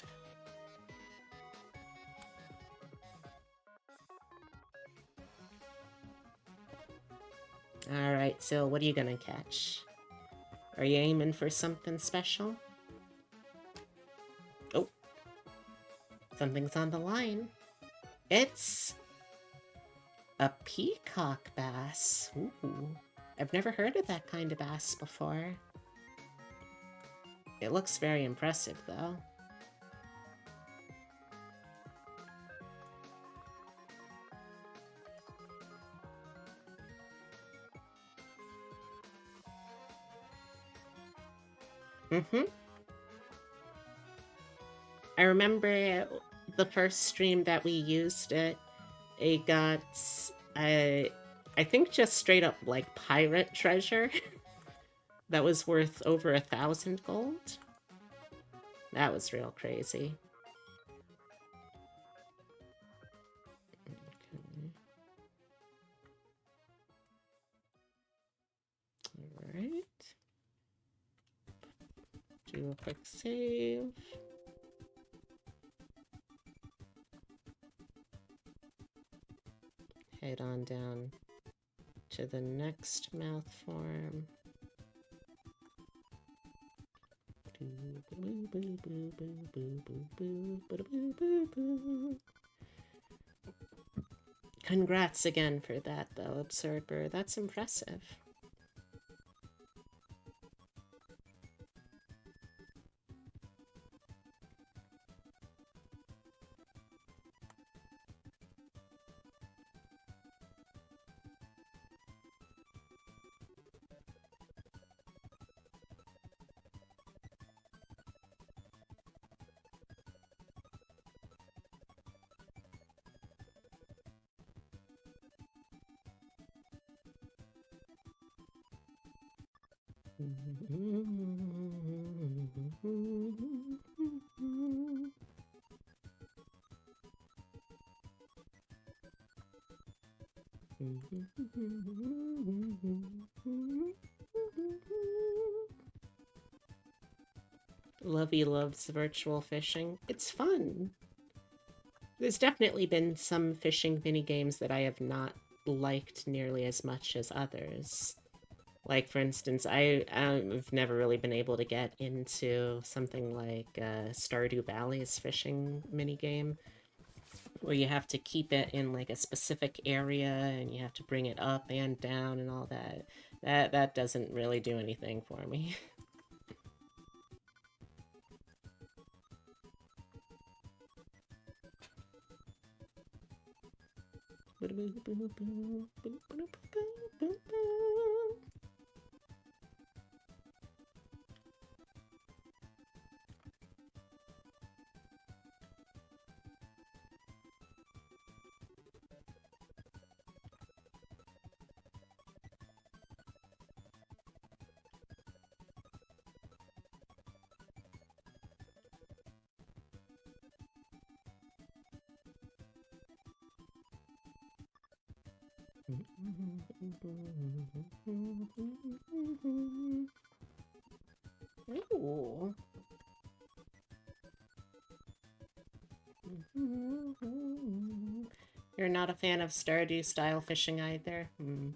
Alright, so what are you gonna catch? Are you aiming for something special? Oh. Something's on the line. It's a peacock bass. Ooh. I've never heard of that kind of bass before. It looks very impressive, though. Mm-hmm. I remember the first stream that we used it, it got, I think just straight up, like, pirate treasure. That was worth over 1,000 gold. That was real crazy. Okay. Alright. Do a quick save. Head on down to the next mouth form. Congrats again for that, though, Absurd Bird. That's impressive. Lovey loves virtual fishing. It's fun. There's definitely been some fishing mini games that I have not liked nearly as much as others. Like, for instance, I've never really been able to get into something like Stardew Valley's fishing minigame, where you have to keep it in like a specific area and you have to bring it up and down and all that. That doesn't really do anything for me. Ooh. You're not a fan of Stardew style fishing either? Hmm.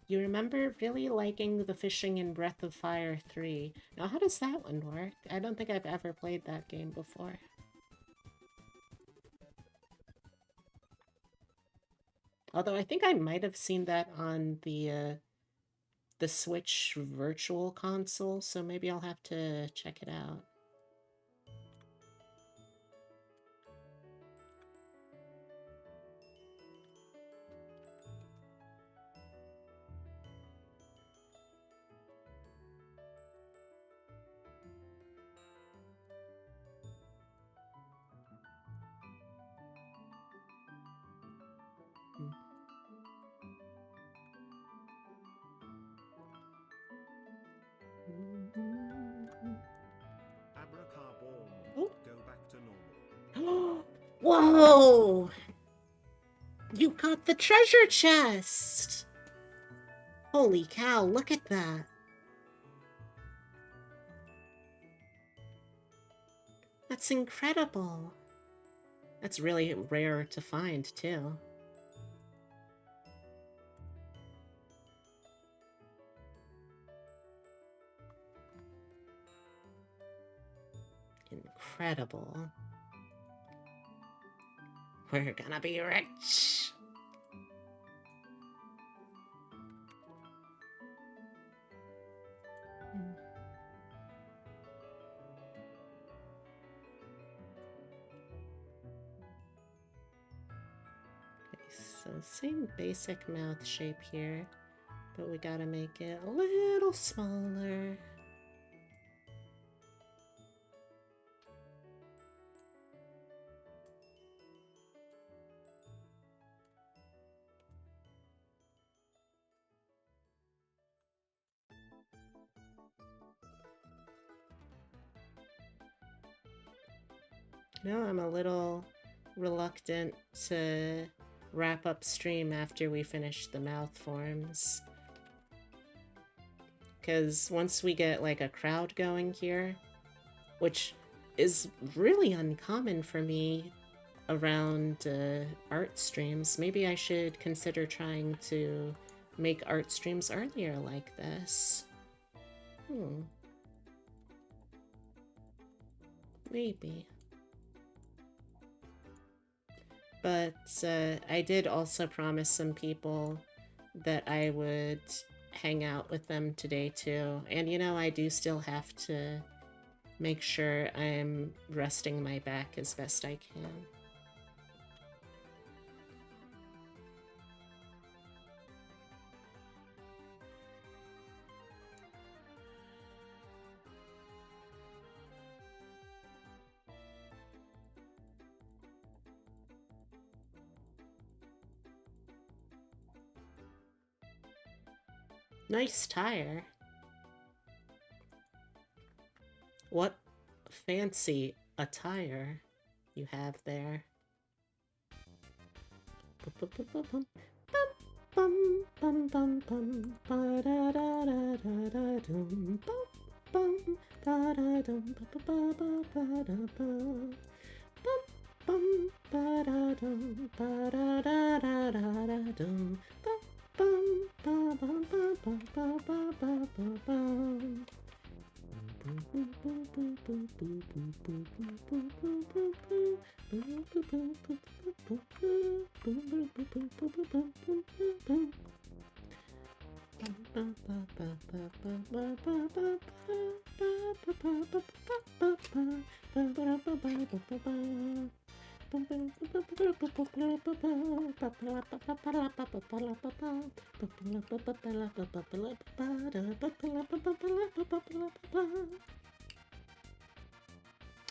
You remember really liking the fishing in Breath of Fire 3. Now, how does that one work? I don't think I've ever played that game before. Although I think I might have seen that on the Switch Virtual Console, so maybe I'll have to check it out. Oh. Go back to normal. Whoa! You got the treasure chest! Holy cow, look at that. That's incredible. That's really rare to find, too. Incredible. We're gonna be rich. Okay, so same basic mouth shape here, but we gotta make it a little smaller. No, I'm a little reluctant to wrap up stream after we finish the mouth forms. Because once we get like a crowd going here, which is really uncommon for me around art streams, maybe I should consider trying to make art streams earlier like this. Maybe. But I did also promise some people that I would hang out with them today too. And you know, I do still have to make sure I'm resting my back as best I can. Nice tire. fancy attire you have there.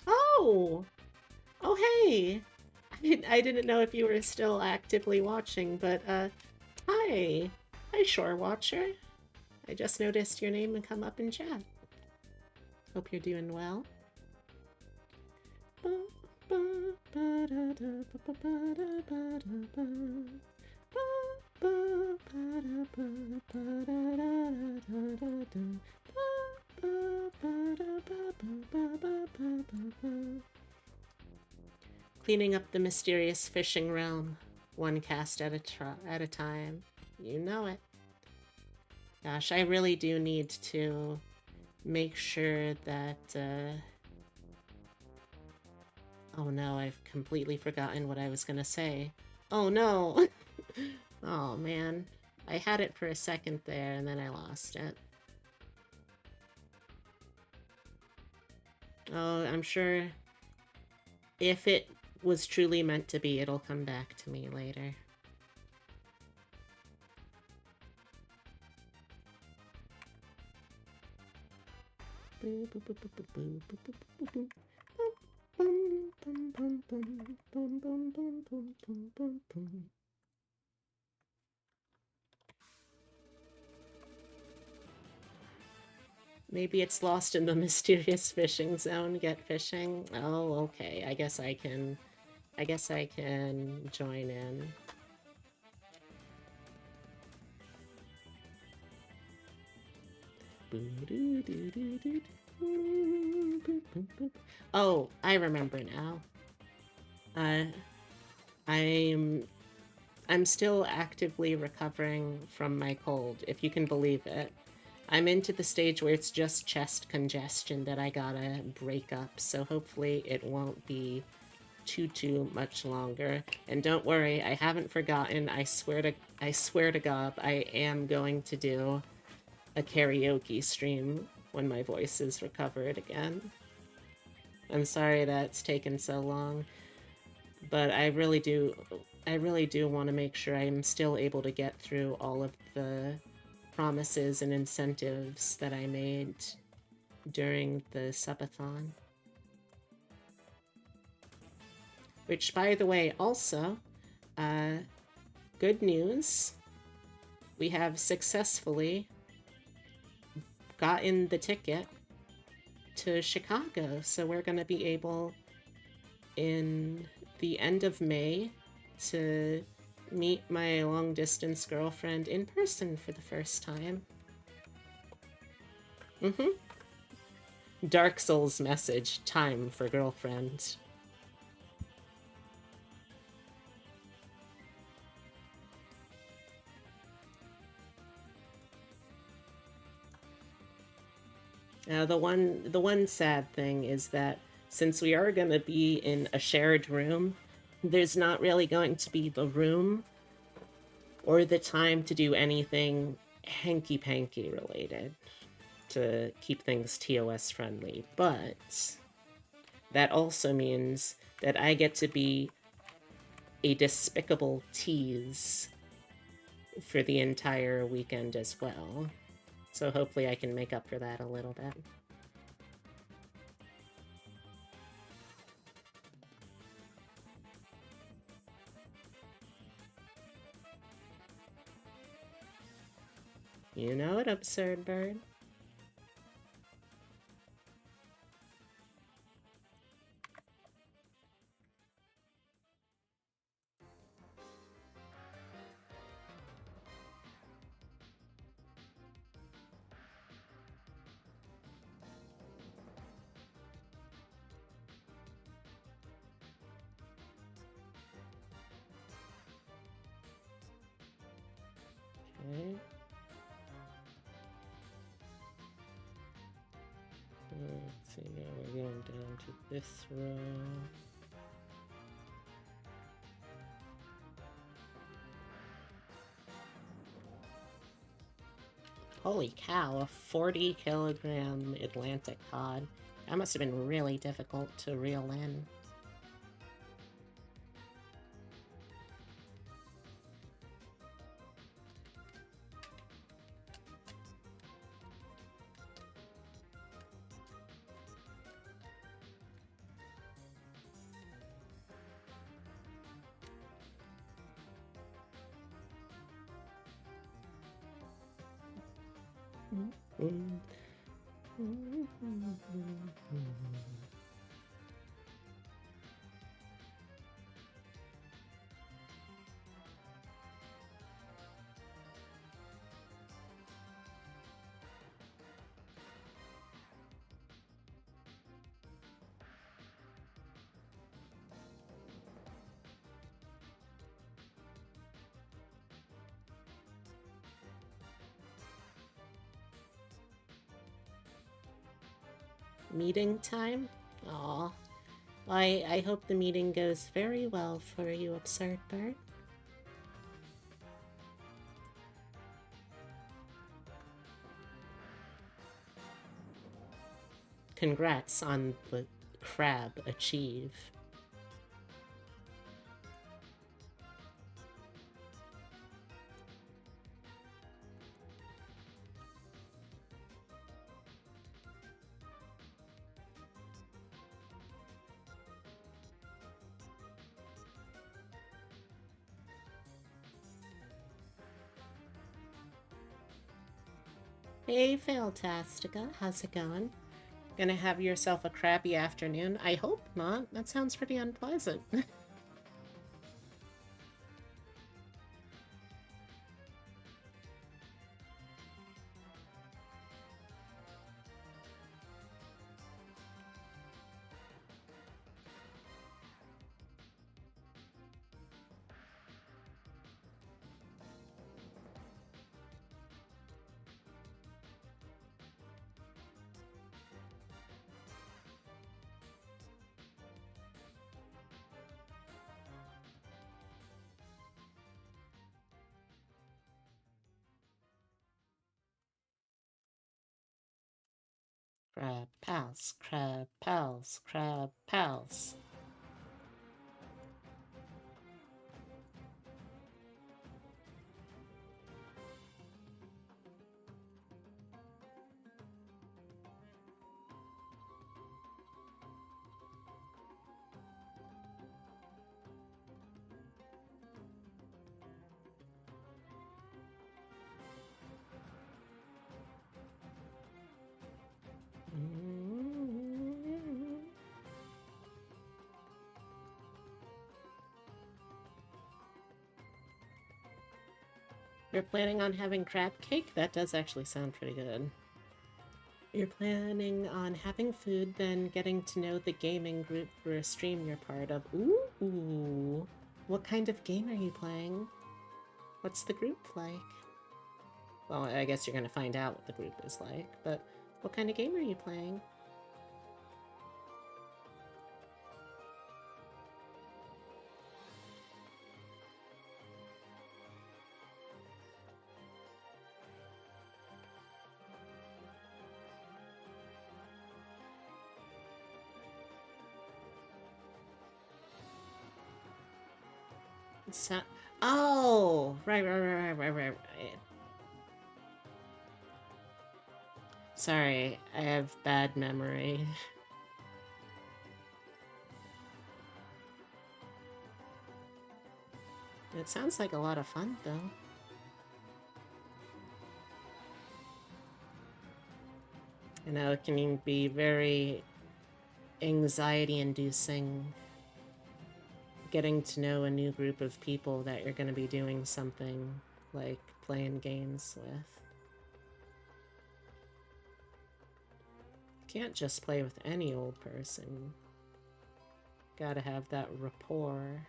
Oh! Oh, hey! I didn't know if you were still actively watching, but, hi! Hi, Shore Watcher. I just noticed your name and come up in chat. Hope you're doing well. Cleaning up the mysterious fishing realm, one cast at a time. You know it. Gosh, I really do need to make sure that, oh no, I've completely forgotten what I was gonna say. Oh no! Oh man. I had it for a second there and then I lost it. Oh, I'm sure if it was truly meant to be, it'll come back to me later. Maybe it's lost in the mysterious fishing zone. Get fishing? Oh, okay. I guess I can join in. Oh, I remember now. I'm still actively recovering from my cold, if you can believe it. I'm into the stage where it's just chest congestion that I gotta break up, so hopefully it won't be too much longer. And don't worry, I haven't forgotten. I swear to God, I am going to do a karaoke stream when my voice is recovered again. I'm sorry that's taken so long, but I really do want to make sure I'm still able to get through all of the promises and incentives that I made during the subathon. Which, by the way, also, good news, we have successfully gotten the ticket to Chicago, so we're going to be able, in the end of May, to meet my long-distance girlfriend in person for the first time. Dark Souls message, time for girlfriend. Now, the one sad thing is that since we are going to be in a shared room, there's not really going to be the room or the time to do anything hanky-panky related to keep things TOS friendly. But that also means that I get to be a despicable tease for the entire weekend as well. So hopefully I can make up for that a little bit. You know it, Absurd Bird. Okay. Let's see, now we're going down to this row. Holy cow, a 40-kilogram Atlantic cod. That must have been really difficult to reel in. Meeting time? Aw. I hope the meeting goes very well for you, Absurd Bird. Congrats on the crab achieve. Hey, Fantastica, how's it going? Gonna have yourself a crappy afternoon? I hope not. That sounds pretty unpleasant. Crab pals, crab pals, crab pals. You're planning on having crab cake? That does actually sound pretty good. You're planning on having food, then getting to know the gaming group for a stream you're part of. Ooh! What kind of game are you playing? What's the group like? Well, I guess you're gonna find out what the group is like, but what kind of game are you playing? So, oh, right. Sorry, I have bad memory. It sounds like a lot of fun, though. I know it can be very anxiety-inducing getting to know a new group of people that you're going to be doing something like playing games with. Can't just play with any old person. Gotta have that rapport.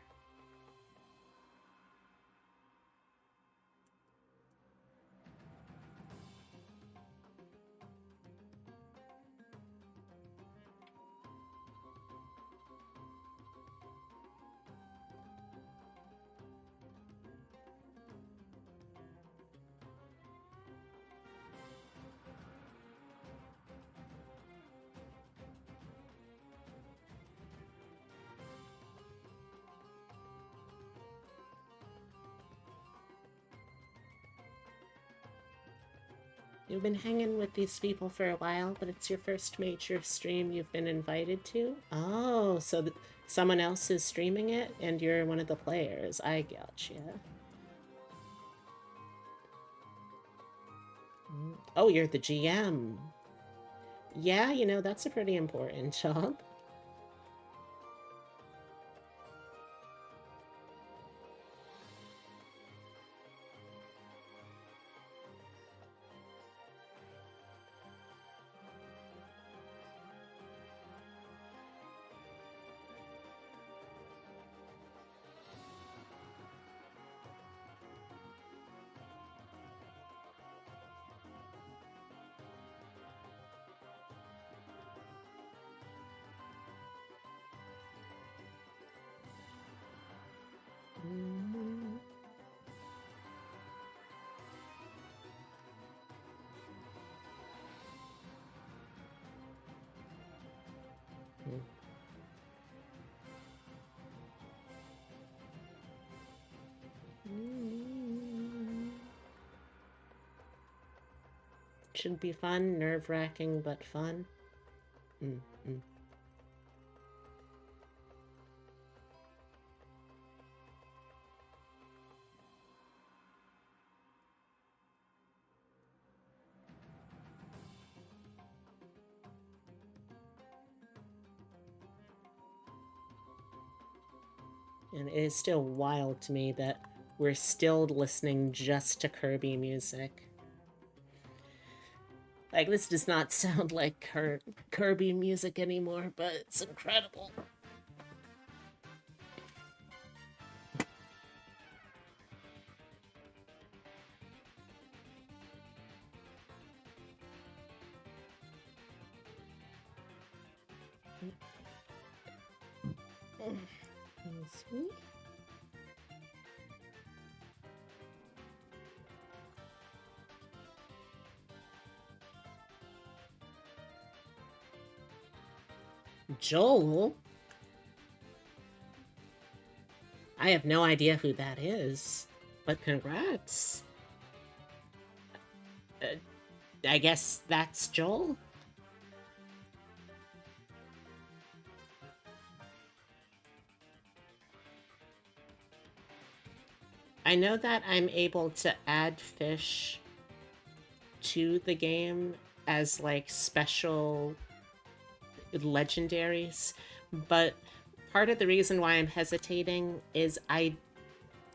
You've been hanging with these people for a while, but it's your first major stream you've been invited to? Oh, so someone else is streaming it and you're one of the players. I gotcha. Oh, you're the GM. Yeah, you know, that's a pretty important job. Mm. Should be fun, nerve-wracking, but fun. Mm -mm. And it is still wild to me that we're still listening just to Kirby music. Like, this does not sound like Kirby music anymore, but it's incredible. Sweet. Joel? I have no idea who that is, but congrats. I guess that's Joel? I know that I'm able to add fish to the game as like special legendaries, but part of the reason why I'm hesitating is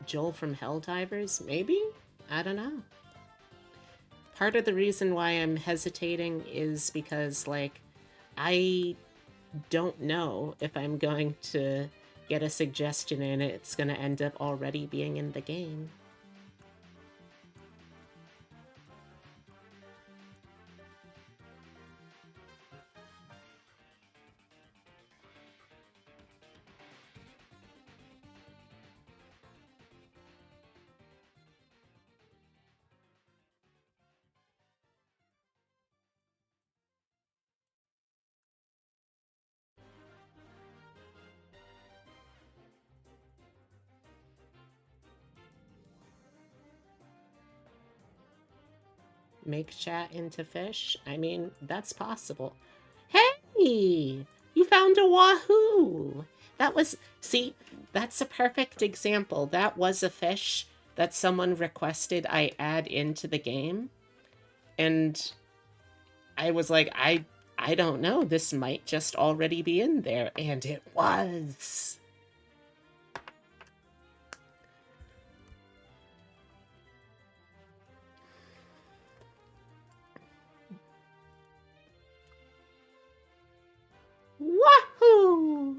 Joel from Helldivers, maybe? I don't know. Part of the reason why I'm hesitating is because, like, I don't know if I'm going to get a suggestion and it's going to end up already being in the game. Make chat into fish? I mean, that's possible. Hey! You found a wahoo! That was... See, that's a perfect example. That was a fish that someone requested I add into the game. And I was like, I don't know. This might just already be in there. And it was. Wahoo!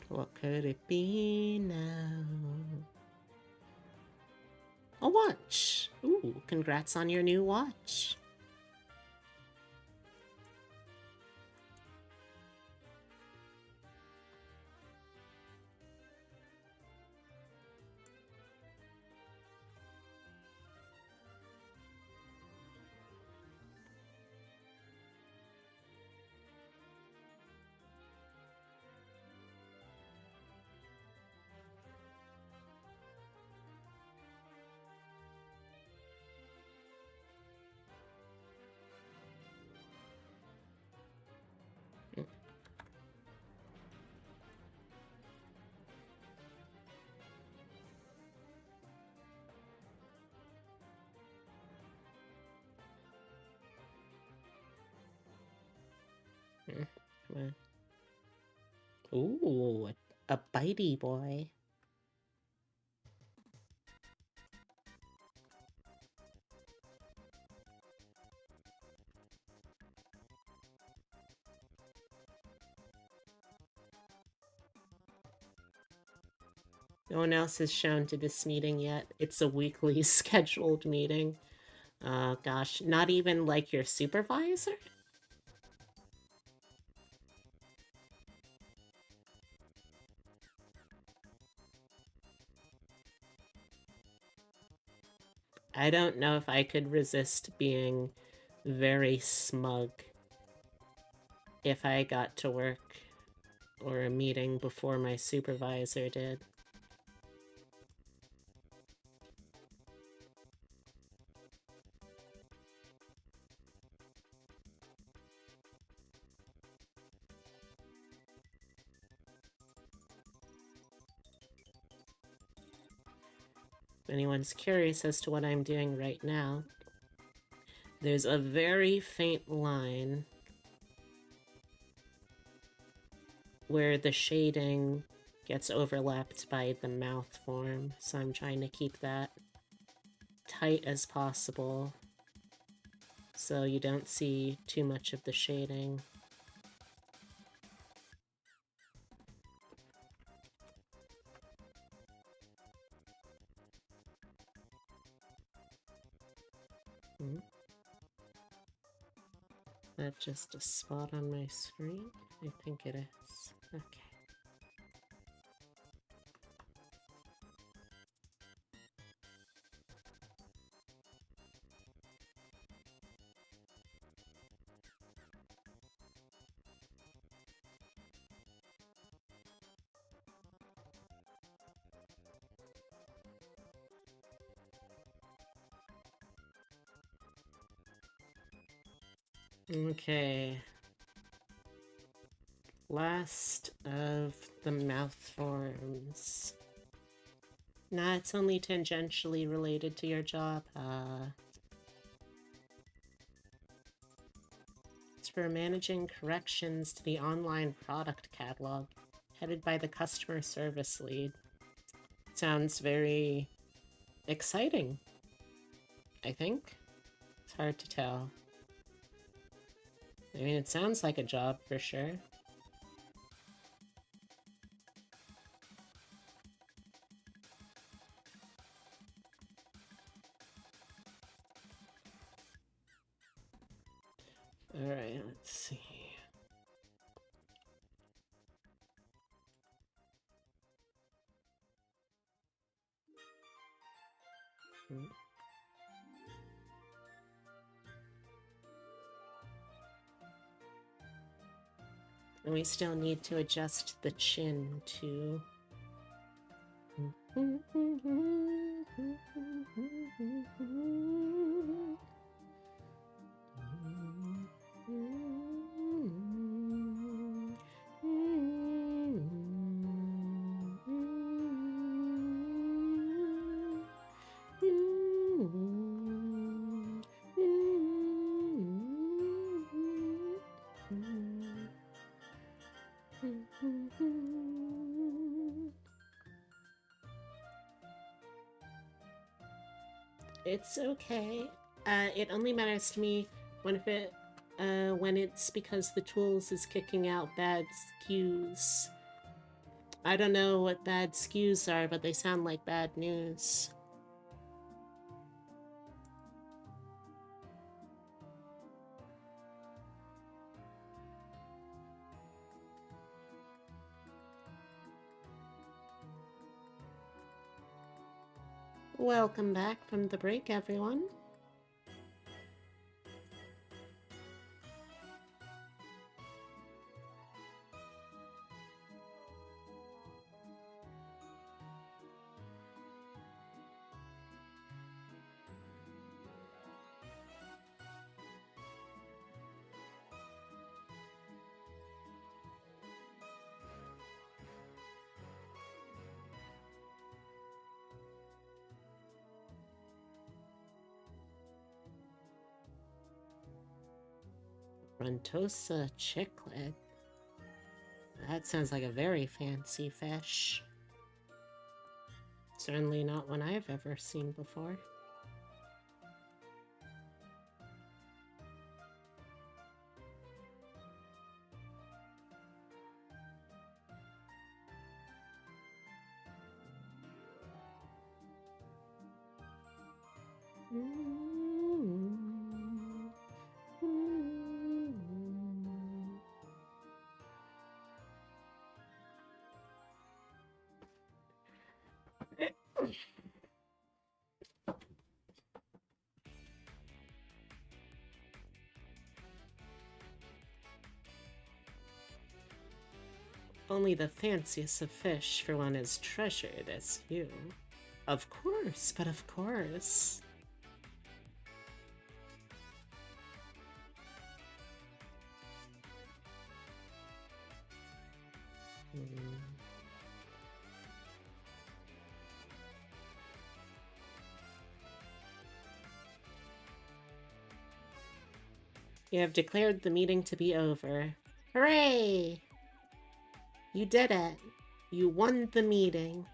What could it be now? A watch. Ooh, congrats on your new watch. Well. Ooh, a bitey boy. No one else has shown to this meeting yet. It's a weekly scheduled meeting. Gosh, not even like your supervisor? I don't know if I could resist being very smug if I got to work or a meeting before my supervisor did. If anyone's curious as to what I'm doing right now, there's a very faint line where the shading gets overlapped by the mouth form, so I'm trying to keep that tight as possible so you don't see too much of the shading. Hmm. That just a spot on my screen? I think it is. Okay. Okay. Last of the mouth forms. Nah, it's only tangentially related to your job. It's for managing corrections to the online product catalog, headed by the customer service lead. Sounds very exciting, I think. It's hard to tell. I mean, it sounds like a job for sure. Alright, let's see. Hmm. And we still need to adjust the chin too. It's okay. It only matters to me when when it's because the tools is kicking out bad SKUs. I don't know what bad SKUs are, but they sound like bad news. Welcome back from the break, everyone. Frontosa chiclet. That sounds like a very fancy fish. Certainly not one I've ever seen before. Only the fanciest of fish for one as treasured as you. Of course, but of course. You have declared the meeting to be over. Hooray! You did it. You won the meeting.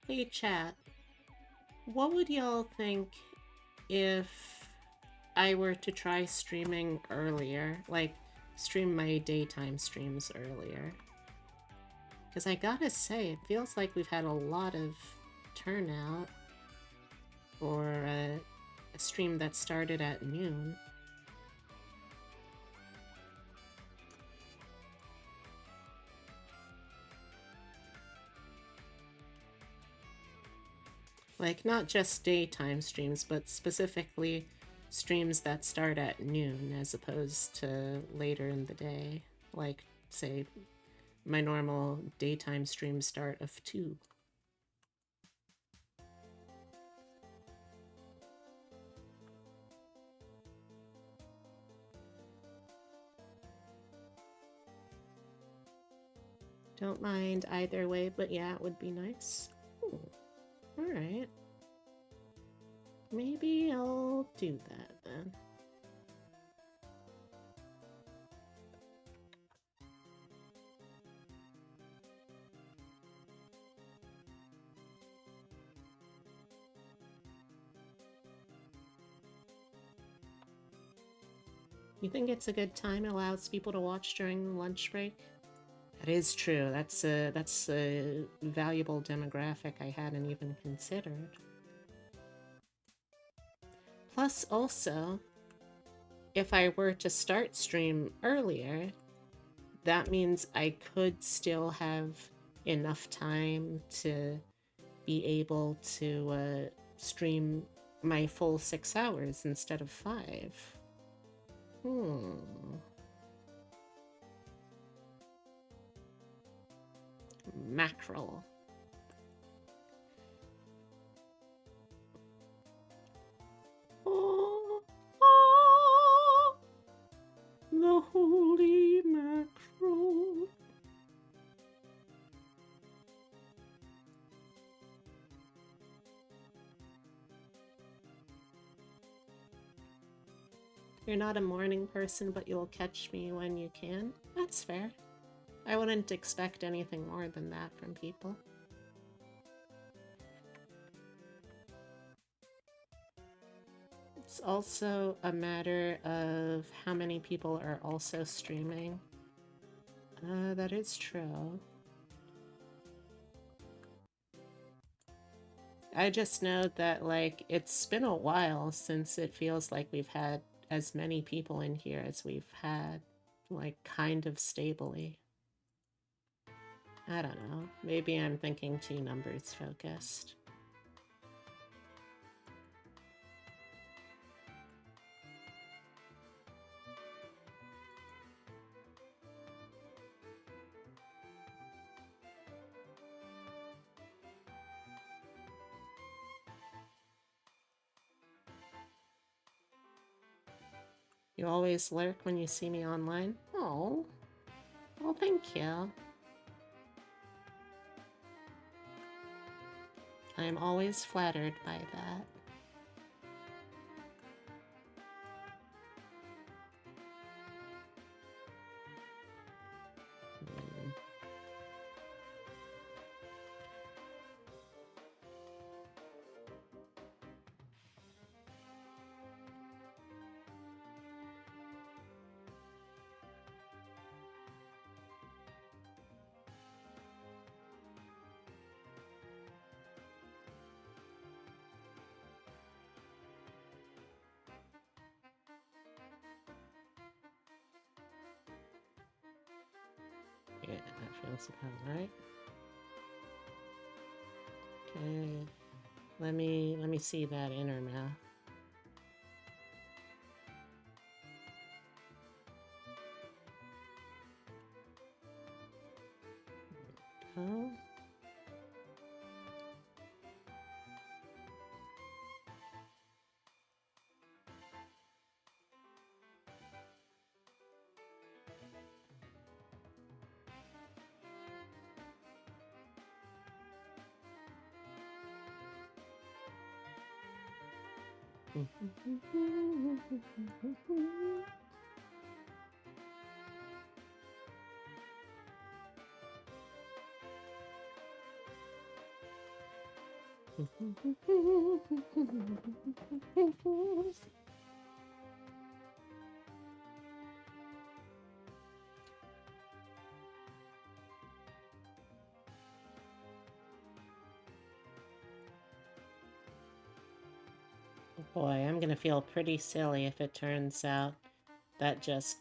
Hey chat, what would y'all think if I were to try streaming earlier? Like, stream my daytime streams earlier? Because I gotta say, it feels like we've had a lot of turnout for a stream that started at noon. Like, not just daytime streams, but specifically streams that start at noon as opposed to later in the day. Like, say, my normal daytime stream start of 2. Don't mind either way, but yeah, it would be nice. Alright. Maybe I'll do that then. You think it's a good time? It allows people to watch during lunch break? That is true. That's a valuable demographic I hadn't even considered. Plus, also, if I were to start stream earlier, that means I could still have enough time to be able to stream my full 6 hours instead of 5. Mackerel. Oh, oh, the holy mackerel. You're not a morning person, but you'll catch me when you can. That's fair. I wouldn't expect anything more than that from people. It's also a matter of how many people are also streaming. That is true. I just know that, like, it's been a while since it feels like we've had as many people in here as we've had, like, kind of stably. I don't know. Maybe I'm thinking too numbers focused. You always lurk when you see me online? Oh. Well, thank you. I am always flattered by that. Yeah, that feels about right. Okay. Let me see that inner mouth. Oh. Boy, I'm gonna feel pretty silly if it turns out that just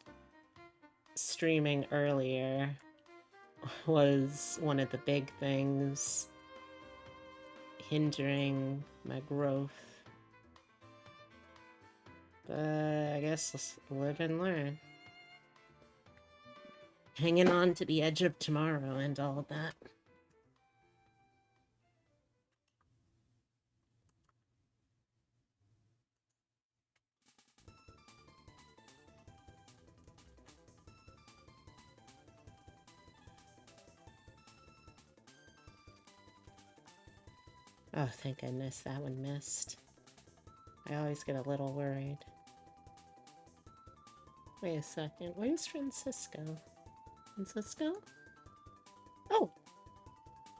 streaming earlier was one of the big things hindering my growth. But I guess let's live and learn. Hanging on to the edge of tomorrow and all of that. Oh, thank goodness that one missed. I always get a little worried. Wait a second, where's Francisco? Francisco? Oh!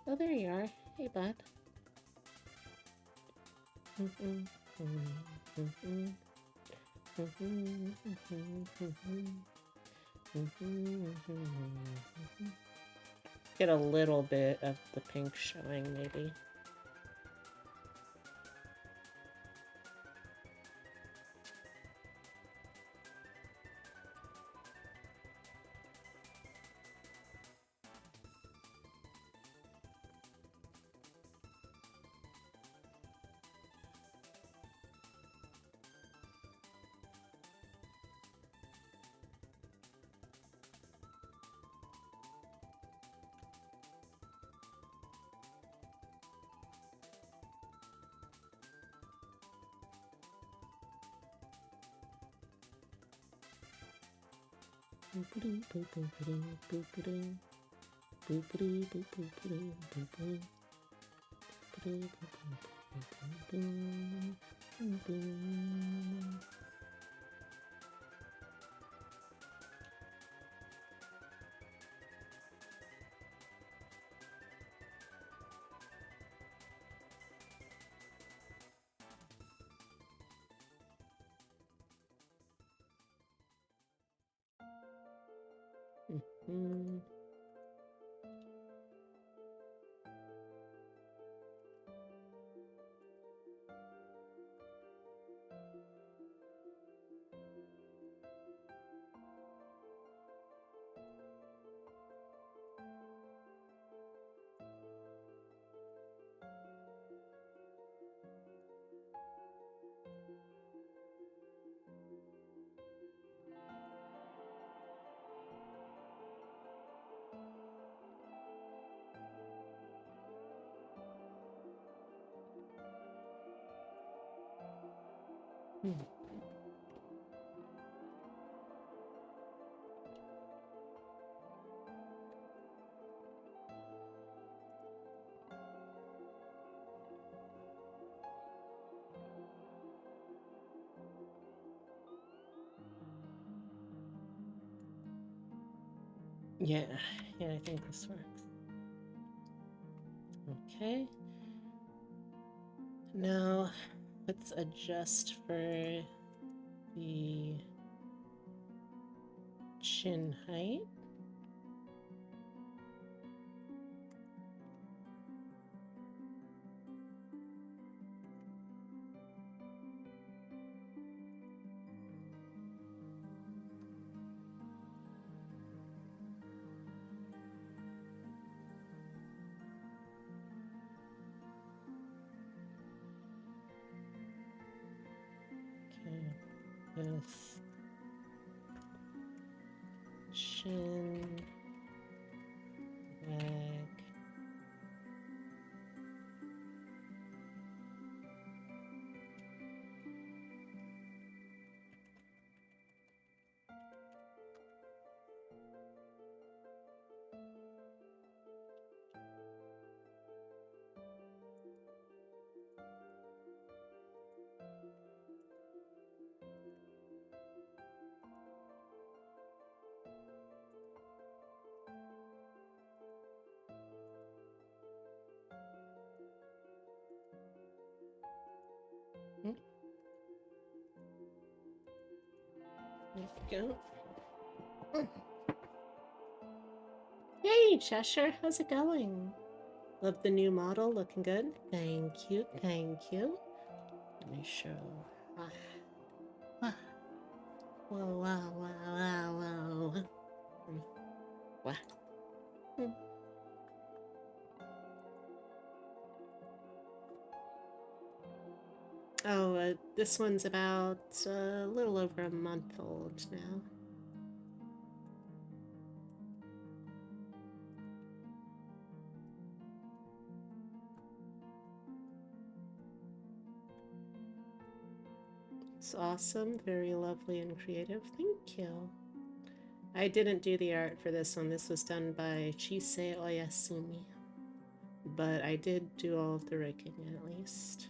Oh, there you are. Hey, bud. Get a little bit of the pink showing, maybe. Mm. Mm. Yeah, I think this works. Okay. Now, let's adjust for the chin height. Okay, this chin, wag. There we go. Hey, Cheshire, how's it going? Love the new model, looking good. Thank you, thank you. Let me show. Whoa, wow, wow, wow, wow. What? Oh, this one's about a little over a month old now. It's awesome, very lovely and creative. Thank you. I didn't do the art for this one. This was done by Chise Oyasumi. But I did do all of the rigging at least.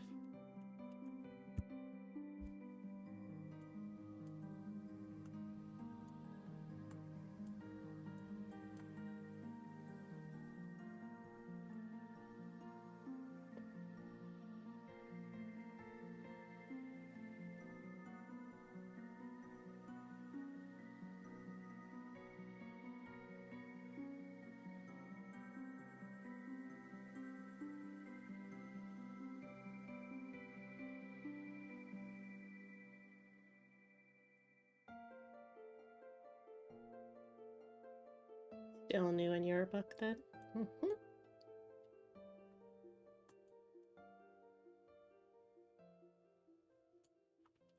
Still new in your book then?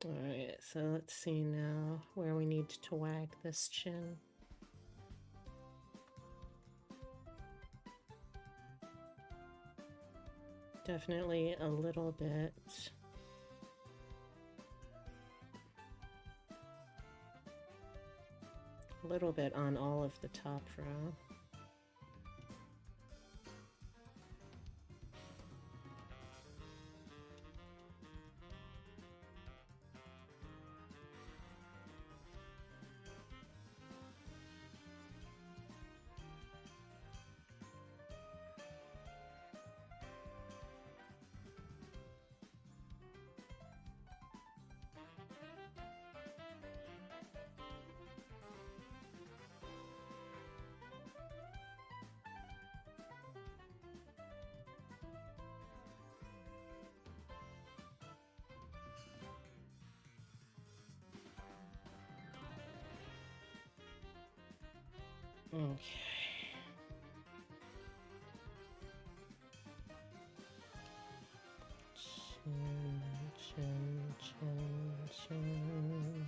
Alright, so let's see now where we need to wag this chin. Definitely a little bit. A little bit on all of the top row. Okay. Chin, chin, chin.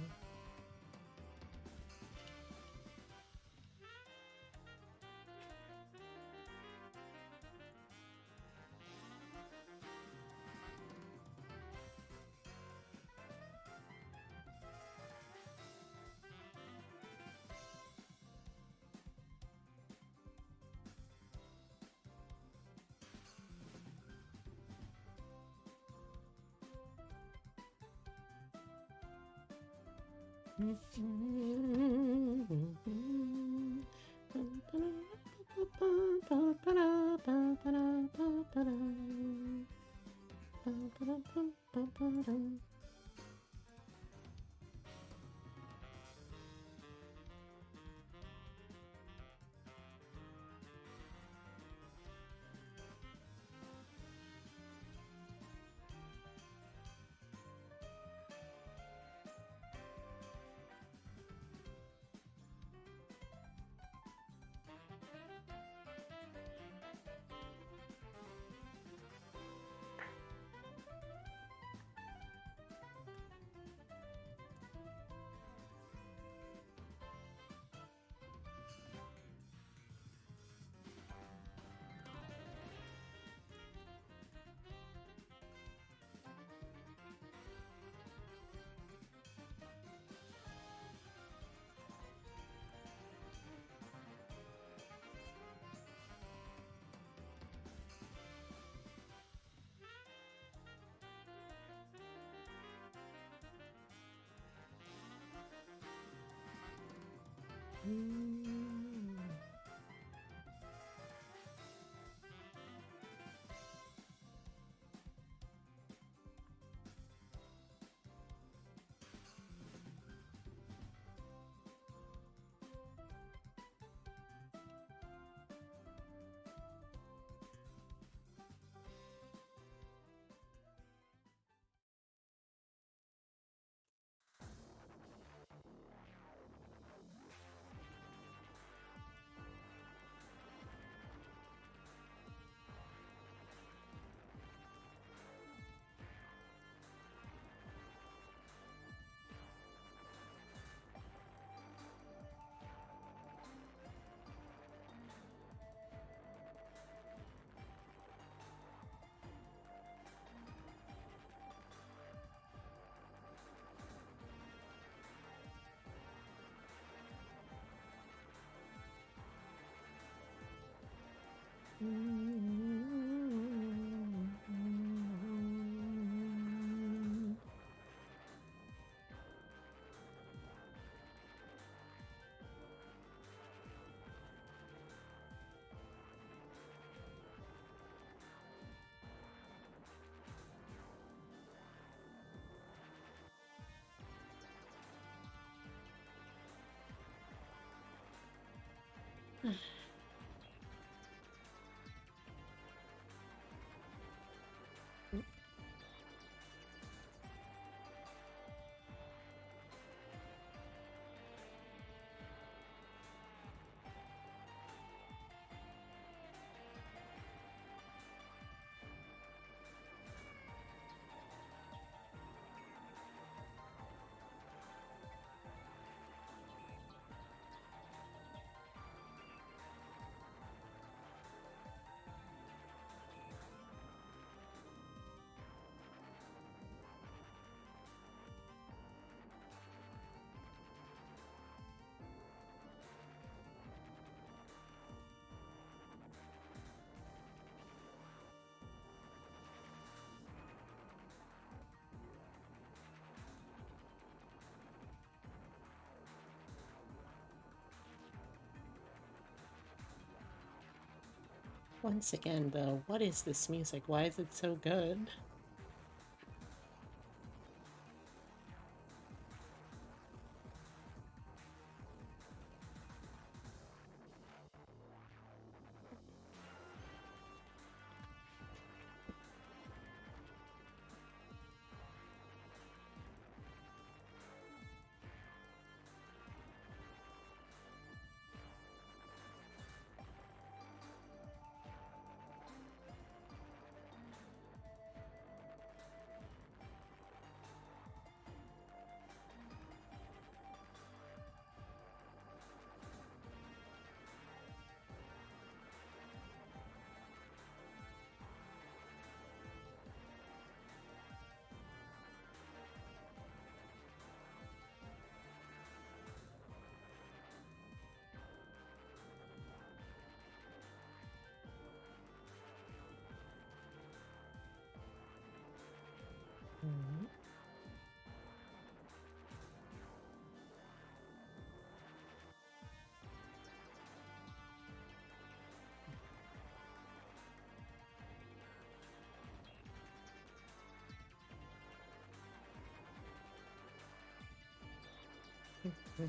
Once again, though, what is this music? Why is it so good? Okay.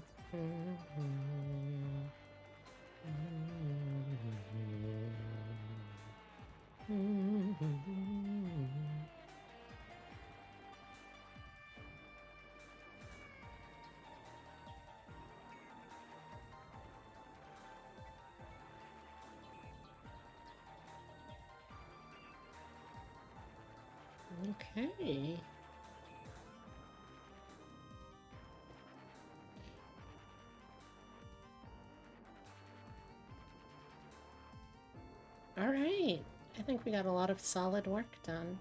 All right. I think we got a lot of solid work done.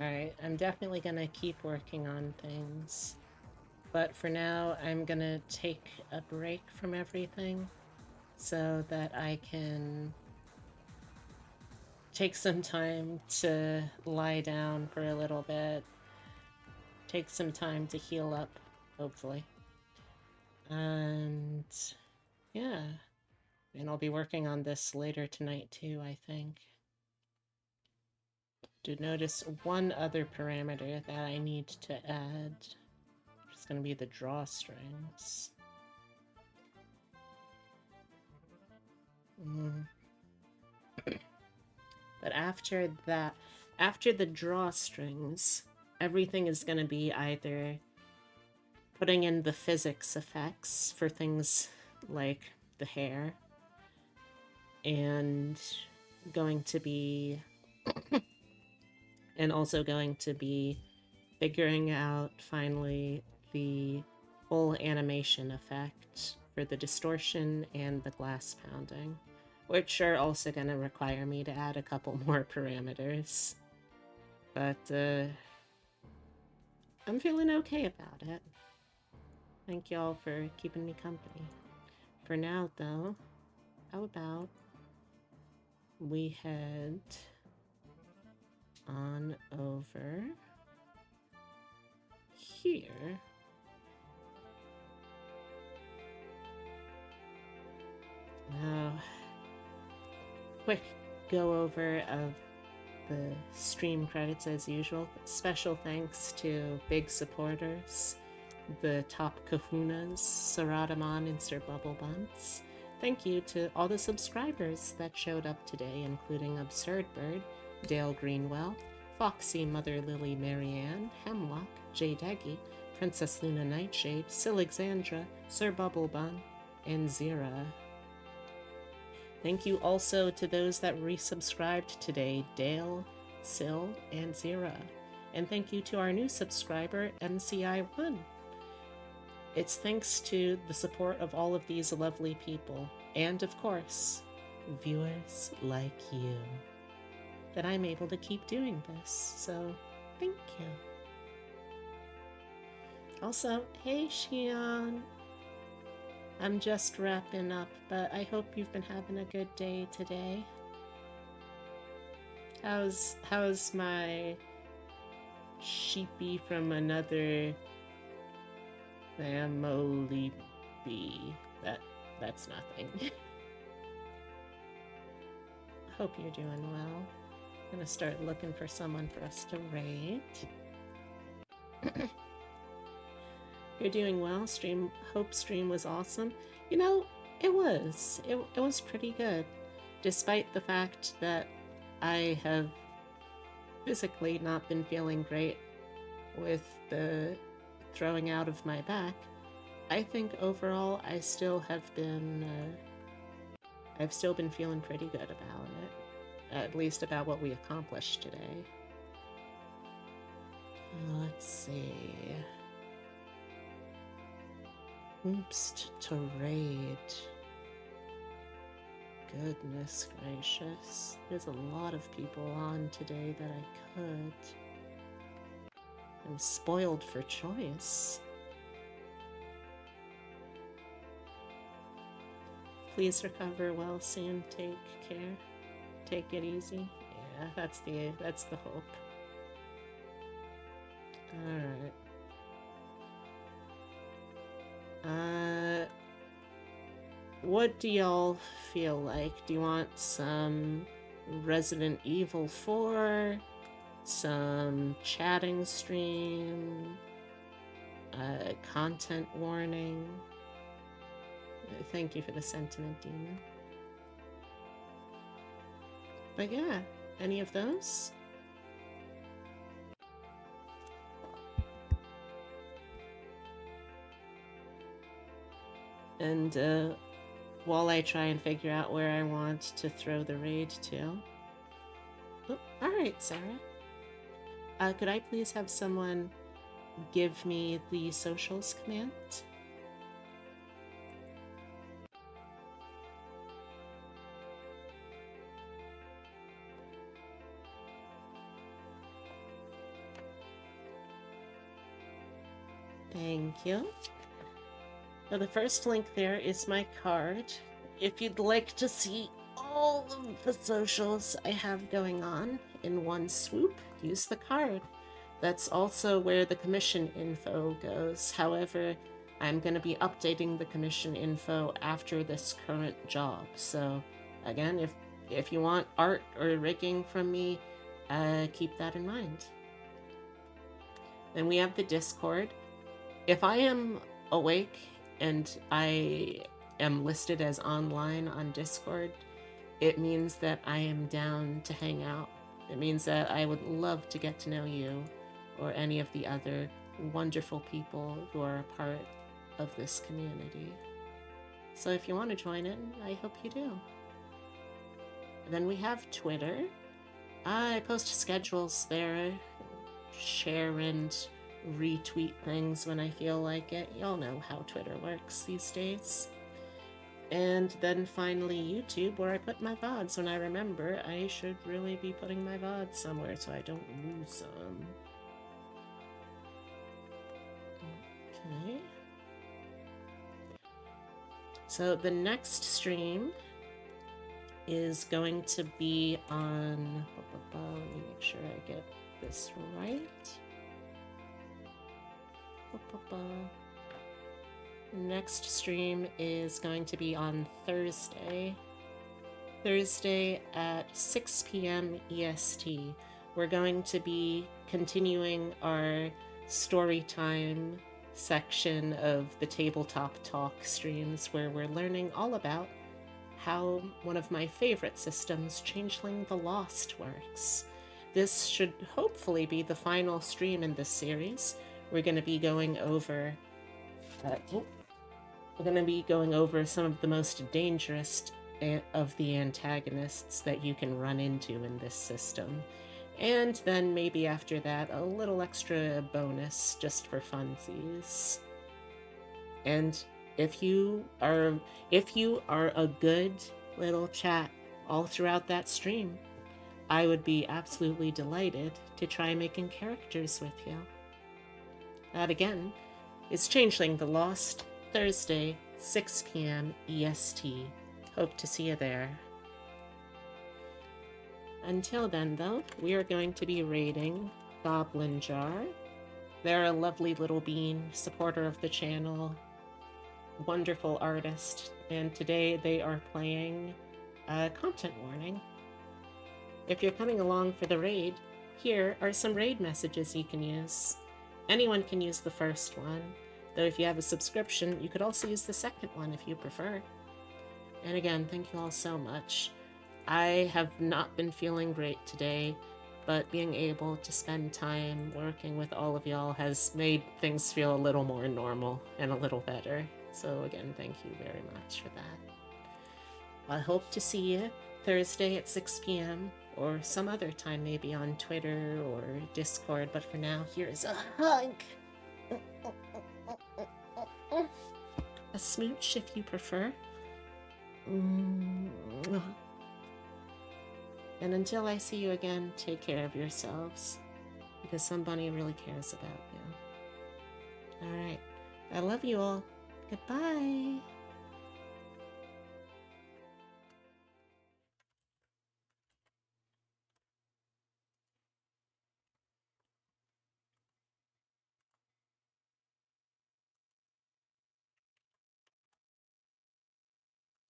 All right, I'm definitely gonna keep working on things. But for now, I'm gonna take a break from everything so that I can take some time to lie down for a little bit, take some time to heal up, hopefully. And yeah, and I'll be working on this later tonight too, I think. To notice one other parameter that I need to add, which is going to be the drawstrings. But after that, after the drawstrings, everything is going to be either putting in the physics effects for things like the hair, and going to be and also going to be figuring out finally the full animation effect for the distortion and the glass pounding, which are also going to require me to add a couple more parameters. But I'm feeling okay about it. Thank y'all for keeping me company. For now, though, how about we head on over here. Now, quick go over of the stream credits as usual. Special thanks to big supporters, the top kahunas, Saradaman and Sir Bubble Buns. Thank you to all the subscribers that showed up today, including Absurd Bird, Dale Greenwell, Foxy Mother Lily Marianne, Hemlock, Jay Deggy, Princess Luna Nightshade, Silexandra, Sir Bubble Bun, and Zira. Thank you also to those that resubscribed today, Dale, Sil, and Zira. And thank you to our new subscriber, MCI1. It's thanks to the support of all of these lovely people, and of course, viewers like you, that I'm able to keep doing this. So, thank you. Also, hey Shion. I'm just wrapping up, but I hope you've been having a good day today. How's my sheepy from another family bee? That's nothing. Hope you're doing well. I'm gonna start looking for someone for us to raid. You're doing well. Hope stream was awesome. You know, it was. It was pretty good. Despite the fact that I have physically not been feeling great with the throwing out of my back, I think overall I've still been feeling pretty good about it. At least about what we accomplished today. Let's see. Oops, to raid. Goodness gracious. There's a lot of people on today that I could. I'm spoiled for choice. Please recover well soon. Take care. Take it easy. Yeah, that's the hope. Alright. What do y'all feel like? Do you want some Resident Evil 4? Some chatting stream? Content warning? Thank you for the sentiment, Demon. But yeah, any of those? And while I try and figure out where I want to throw the raid to. Oh, alright, Sarah. Could I please have someone give me the socials command? Thank you. Now, the first link there is my card. If you'd like to see all of the socials I have going on in one swoop, use the card. That's also where the commission info goes. However, I'm going to be updating the commission info after this current job. So, again, if you want art or rigging from me, keep that in mind. Then we have the Discord. If I am awake and I am listed as online on Discord, it means that I am down to hang out. It means that I would love to get to know you or any of the other wonderful people who are a part of this community. So if you want to join in, I hope you do. Then we have Twitter. I post schedules there, share and retweet things when I feel like it. Y'all know how Twitter works these days. And then finally YouTube, where I put my VODs when I remember I should really be putting my VODs somewhere so I don't lose them. Okay. So the next stream is going to be on... Let me make sure I get this right. Next stream is going to be on Thursday. Thursday at 6 p.m. EST. We're going to be continuing our story time section of the Tabletop Talk streams, where we're learning all about how one of my favorite systems, Changeling the Lost, works. This should hopefully be the final stream in this series. We're going to be going over some of the most dangerous of the antagonists that you can run into in this system. And then maybe after that, a little extra bonus just for funsies. And if you are a good little chat all throughout that stream, I would be absolutely delighted to try making characters with you. That again is Changeling the Lost, Thursday, 6 p.m. EST. Hope to see you there. Until then, though, we are going to be raiding Goblin Jar. They're a lovely little bean, supporter of the channel, wonderful artist, and today they are playing Content Warning. If you're coming along for the raid, here are some raid messages you can use. Anyone can use the first one, though if you have a subscription, you could also use the second one if you prefer. And again, thank you all so much. I have not been feeling great today, but being able to spend time working with all of y'all has made things feel a little more normal and a little better. So again, thank you very much for that. I hope to see you Thursday at 6 p.m. or some other time, maybe on Twitter or Discord, but for now, here's a hug. A smooch if you prefer. And until I see you again, take care of yourselves, because somebody really cares about you. Alright, I love you all. Goodbye.